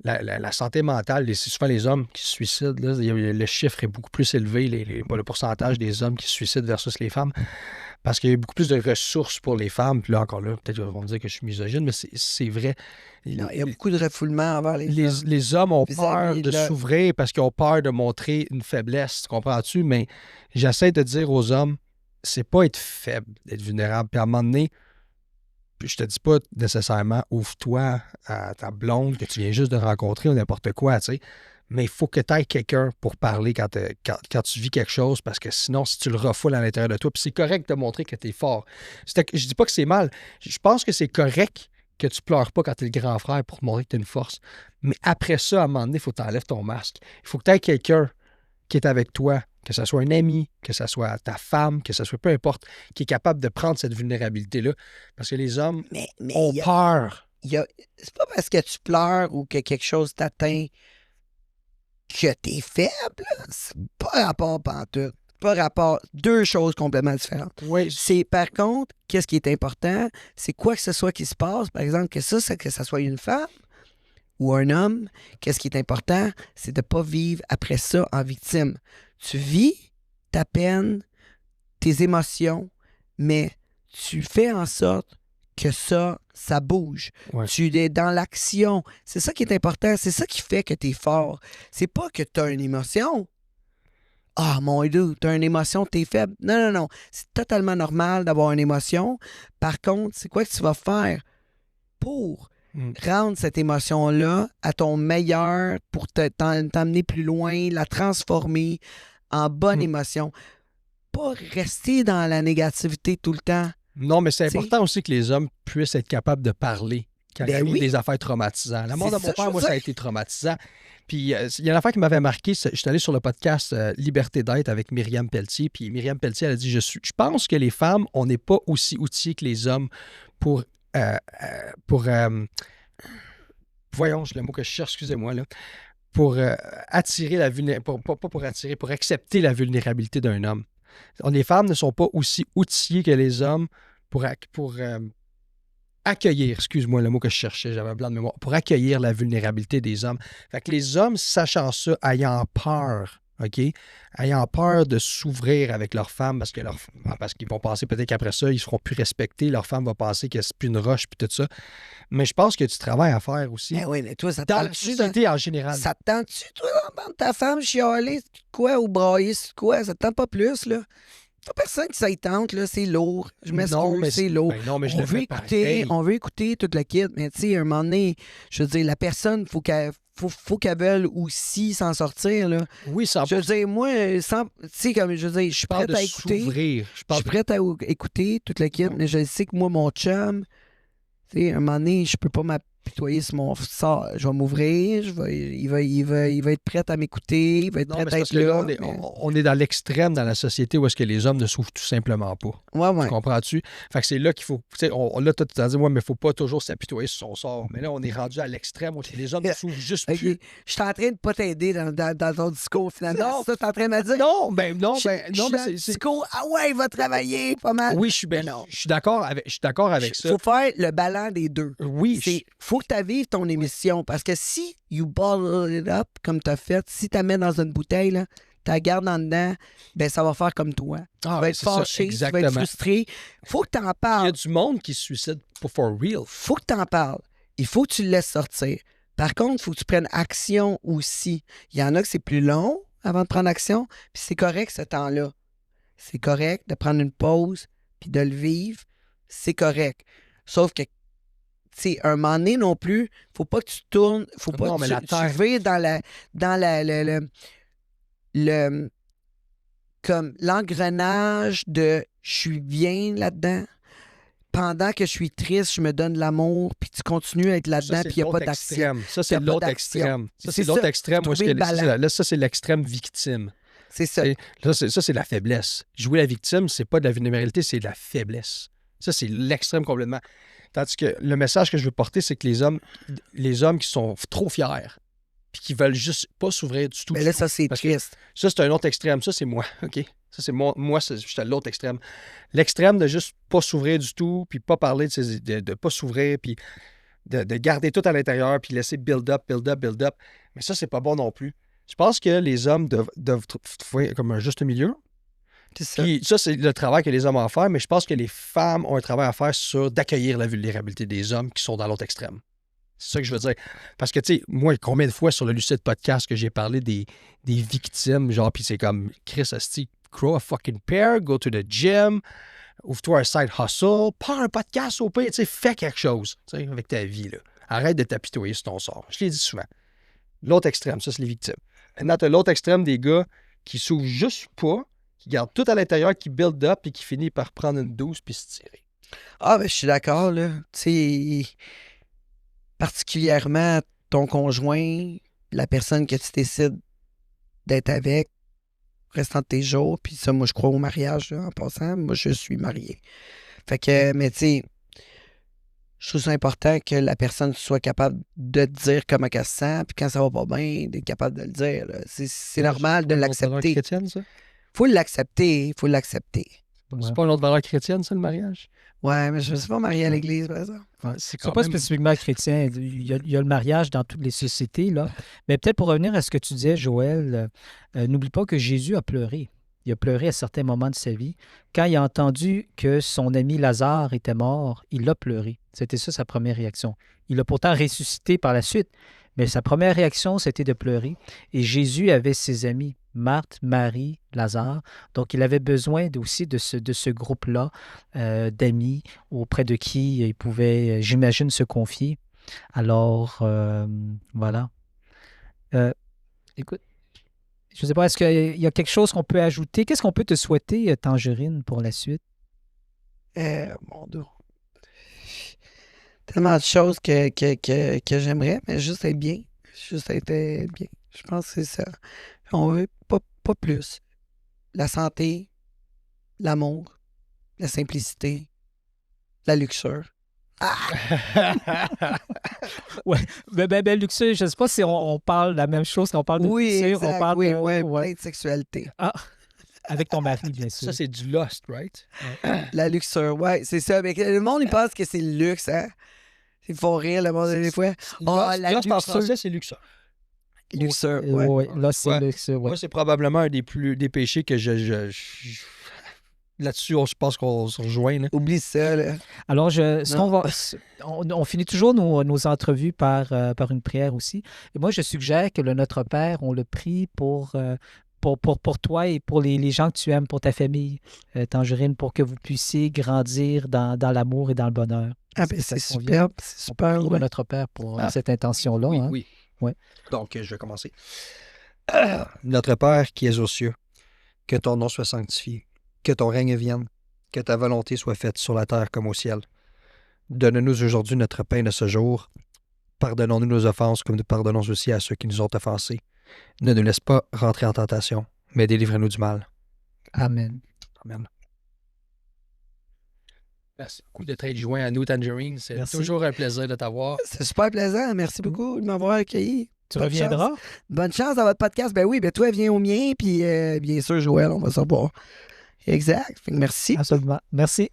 La santé mentale, c'est souvent les hommes qui se suicident. Là. Le chiffre est beaucoup plus élevé, le pourcentage des hommes qui se suicident versus les femmes, parce qu'il y a beaucoup plus de ressources pour les femmes. Puis là, encore là, peut-être qu'ils vont me dire que je suis misogyne, mais c'est vrai. Non, il y a beaucoup de refoulement envers les hommes. Les hommes ont peur de s'ouvrir parce qu'ils ont peur de montrer une faiblesse, tu comprends-tu? Mais j'essaie de dire aux hommes, c'est pas être faible, d'être vulnérable. Puis à un moment donné, je te dis pas nécessairement ouvre-toi à ta blonde que tu viens juste de rencontrer ou n'importe quoi, tu sais. Mais il faut que tu aies quelqu'un pour parler quand tu vis quelque chose, parce que sinon, si tu le refoules à l'intérieur de toi, puis c'est correct de montrer que tu es fort. Je dis pas que c'est mal. Je pense que c'est correct que tu pleures pas quand tu es le grand frère pour te montrer que tu as une force. Mais après ça, à un moment donné, il faut que tu enlèves ton masque. Il faut que tu aies quelqu'un qui est avec toi, que ce soit un ami, que ce soit ta femme, que ce soit peu importe, qui est capable de prendre cette vulnérabilité-là. Parce que les hommes ont peur. C'est pas parce que tu pleures ou que quelque chose t'atteint que t'es faible. C'est pas rapport pantoute. Pas rapport. Deux choses complètement différentes. Oui. C'est par contre, qu'est-ce qui est important, c'est quoi que ce soit qui se passe. Par exemple, que ça soit une femme ou un homme, qu'est-ce qui est important, c'est de ne pas vivre après ça en victime. Tu vis ta peine, tes émotions, mais tu fais en sorte que ça bouge. Ouais. Tu es dans l'action. C'est ça qui est important. C'est ça qui fait que tu es fort. C'est pas que tu as une émotion. Ah, mon Dieu, tu as une émotion, tu es faible. Non. C'est totalement normal d'avoir une émotion. Par contre, c'est quoi que tu vas faire pour rendre cette émotion-là à ton meilleur, pour t'emmener plus loin, la transformer en bonne émotion. Pas rester dans la négativité tout le temps. Non, mais c'est important aussi que les hommes puissent être capables de parler quand il y a eu des affaires traumatisantes. La mort de mon père, moi, ça a été traumatisant. Puis il y a une affaire qui m'avait marqué, je suis allé sur le podcast Liberté d'être avec Myriam Pelletier, puis Myriam Pelletier, elle a dit, je pense que les femmes, on n'est pas aussi outillés que les hommes pour voyons, le mot que je cherche, excusez-moi, là, pour attirer la vulnérabilité, pas pour attirer, pour accepter la vulnérabilité d'un homme. Les femmes ne sont pas aussi outillées que les hommes pour accueillir, excuse-moi le mot que je cherchais, j'avais un blanc de mémoire, pour accueillir la vulnérabilité des hommes. Fait que les hommes, sachant ça, ayant peur, OK? Ayant peur de s'ouvrir avec leur femme parce qu'ils vont penser peut-être qu'après ça, ils ne seront plus respectés, leur femme va penser que c'est plus une roche, puis tout ça. Mais je pense que tu travailles à faire aussi. Ben oui, mais toi, ça te dans la société en général. Ça te tente-tu, toi, d'entendre ta femme chialer quoi ou brailler sur quoi? Ça te tente pas plus, là? pas personne qui ça y tente, là, c'est lourd. Je Non, m'excuse, mais c'est lourd. Ben non, mais je On le veut fais écouter, pareil. on veut écouter toute la kit, mais tu sais, à un moment donné, je veux dire, la personne, faut qu'elle veuille aussi s'en sortir, là. Oui, ça Je veux dire, moi, tu sais, comme je veux dire, je suis parle prête de à écouter. s'ouvrir. Je Je parle suis prête à écouter toute la kit, Non. mais je sais que moi, mon chum, tu sais, à un moment donné, je peux pas m'apitoyer sur mon sort. Je vais m'ouvrir, il va être prêt à m'écouter, il va être Non, prêt mais à c'est être parce que là, là. on est dans l'extrême dans la société où est-ce que les hommes ne s'ouvrent tout simplement pas. Ouais. Tu comprends-tu? Fait que c'est là qu'il faut. Tu sais, là, toi, tu as dit, ouais, mais il faut pas toujours s'apitoyer sur son sort. Mais là, on est rendu à l'extrême où les hommes ne s'ouvrent juste Ok. plus. Je suis en train de pas t'aider dans ton discours, finalement. Non. C'est ça que t'es en train de me dire? Non, Je mais suis dans le c'est. discours, ah ouais, il va travailler pas mal. Oui, je suis d'accord avec ça. Il faut faire le ballon des deux. Oui, Faut que tu vives ton émission. Parce que si you bottle it up comme tu as fait, si tu la mets dans une bouteille, tu la gardes en dedans, ben ça va faire comme toi. Tu vas être c'est ça, fâché, tu vas être exactement. frustré. Faut que tu en Il y a parles. du monde qui se suicide for real. Faut que tu en parles. Il faut que tu le laisses sortir. Par contre, il faut que tu prennes action aussi. Il y en a que c'est plus long avant de prendre action, puis c'est correct ce temps-là. C'est correct de prendre une pause puis de le vivre. C'est correct. Sauf que, tu sais, un moment donné non plus, faut pas que tu tournes, faut pas Non, que mais la tu terre- vires le comme l'engrenage de je suis bien là-dedans. Pendant que je suis triste, je me donne de l'amour, puis tu continues à être là-dedans, Ça, puis c'est il n'y a pas l'autre d'action. extrême. Ça, c'est Il y a pas l'autre d'action. extrême. Ça, C'est c'est l'autre ça. extrême. Faut Où est-ce trouver que le ballon. là, ça, c'est l'extrême victime. C'est ça. Et là, ça, c'est la faiblesse. Jouer la victime, c'est pas de la vulnérabilité, c'est de la faiblesse. Ça, c'est l'extrême complètement. Tandis que le message que je veux porter, c'est que les hommes qui sont trop fiers, puis qui veulent juste pas s'ouvrir du tout. Mais là, ça, c'est Parce que triste. ça, c'est un autre extrême. Ça, c'est moi, OK? Ça, c'est moi. Moi, je suis à l'autre extrême. L'extrême de juste pas s'ouvrir du tout, puis pas parler de pas s'ouvrir, puis de garder tout à l'intérieur, puis laisser build up. Mais ça, c'est pas bon non plus. Je pense que les hommes doivent trouver comme un juste milieu. C'est ça. Puis ça, c'est le travail que les hommes ont à faire, mais je pense que les femmes ont un travail à faire sur d'accueillir la vulnérabilité des hommes qui sont dans l'autre extrême. C'est ça que je veux dire. Parce que, tu sais, moi, combien de fois sur le Lucide Podcast que j'ai parlé des victimes, genre, puis c'est comme, Chris Asti, grow a fucking pair, go to the gym, ouvre-toi un side hustle, pars un podcast au pire, tu sais, fais quelque chose, tu sais, avec ta vie, là. Arrête de t'apitoyer sur ton sort. Je l'ai dit souvent. L'autre extrême, ça, c'est les victimes. Maintenant, t'as l'autre extrême des gars qui s'ouvrent juste pas, qui gardent tout à l'intérieur, qui build up et qui finit par prendre une douce puis se tirer. Ah, ben, je suis d'accord, là. Tu sais, particulièrement ton conjoint, la personne que tu décides d'être avec, restant de tes jours, puis ça, moi, je crois au mariage, là, en passant. Moi, je suis marié. Fait que, mais tu sais, je trouve ça important que la personne soit capable de te dire comment elle se sent, puis quand ça va pas bien, d'être capable de le dire, là. C'est normal de C'est pas une autre valeur l'accepter. chrétienne, ça? Faut l'accepter, faut l'accepter. C'est pas une autre valeur chrétienne, ça, le mariage? Ouais, mais je me suis pas marié à l'église, par exemple. Ouais, C'est c'est quand pas même- spécifiquement chrétien. Il y a le mariage dans toutes les sociétés, là. Mais peut-être pour revenir à ce que tu disais, Joël, n'oublie pas que Jésus a pleuré. Il a pleuré à certains moments de sa vie. Quand il a entendu que son ami Lazare était mort, il a pleuré. C'était ça sa première réaction. Il a pourtant ressuscité par la suite, mais sa première réaction, c'était de pleurer. Et Jésus avait ses amis, Marthe, Marie, Lazare. Donc, il avait besoin aussi de ce groupe-là d'amis auprès de qui il pouvait, j'imagine, se confier. Alors, voilà. Écoute, je ne sais pas, est-ce qu'il y a quelque chose qu'on peut ajouter? Qu'est-ce qu'on peut te souhaiter, Tangerine, pour la suite? Mon Dieu. Tellement de choses que j'aimerais, mais juste être bien. Juste être bien. Je pense que c'est ça. On veut pas plus. La santé, l'amour, la simplicité, la luxure. Ben, luxure, je ne sais pas si on parle de la même chose quand on parle de Oui, luxure. exact. On parle oui, de, ouais, ouais. plein de sexualité. Ah, avec ton mari, bien sûr. Ça, c'est du lust, right? La luxure, ouais, c'est ça. Mais le monde, il pense que c'est le luxe, hein? Ils font rire, le monde, des fois. Ah, la Lust en luxure. français, c'est luxure. Luxure, ouais. Ouais, là, c'est Ouais. luxure. Ouais. Moi, c'est probablement un des péchés que là-dessus, je pense qu'on se rejoint. Là. Oublie ça, là. Alors, Non. on finit toujours nos entrevues par une prière aussi. Et moi, je suggère que le Notre Père, on le prie pour pour toi et pour les gens que tu aimes, pour ta famille, Tangerine, pour que vous puissiez grandir dans l'amour et dans le bonheur. Ah ben Ça c'est convient. superbe, c'est super. Prie Ouais. notre Père pour Ah. cette intention-là. Oui, hein. oui. Ouais. Donc, je vais commencer. Notre Père qui es aux cieux, que ton nom soit sanctifié, que ton règne vienne, que ta volonté soit faite sur la terre comme au ciel. Donne-nous aujourd'hui notre pain de ce jour. Pardonnons-nous nos offenses comme nous pardonnons aussi à ceux qui nous ont offensés. Ne nous laisse pas rentrer en tentation, mais délivre-nous du mal. Amen. Amen. Merci beaucoup d'être joint à nous, Tangerine. C'est Merci. toujours un plaisir de t'avoir. C'est super plaisant. Merci beaucoup de m'avoir accueilli. Tu Bonne reviendras? chance. Bonne chance dans votre podcast. Ben oui, ben toi, viens au mien, puis bien sûr, Joël, on va savoir. Exact. Fait que merci. Absolument. Merci.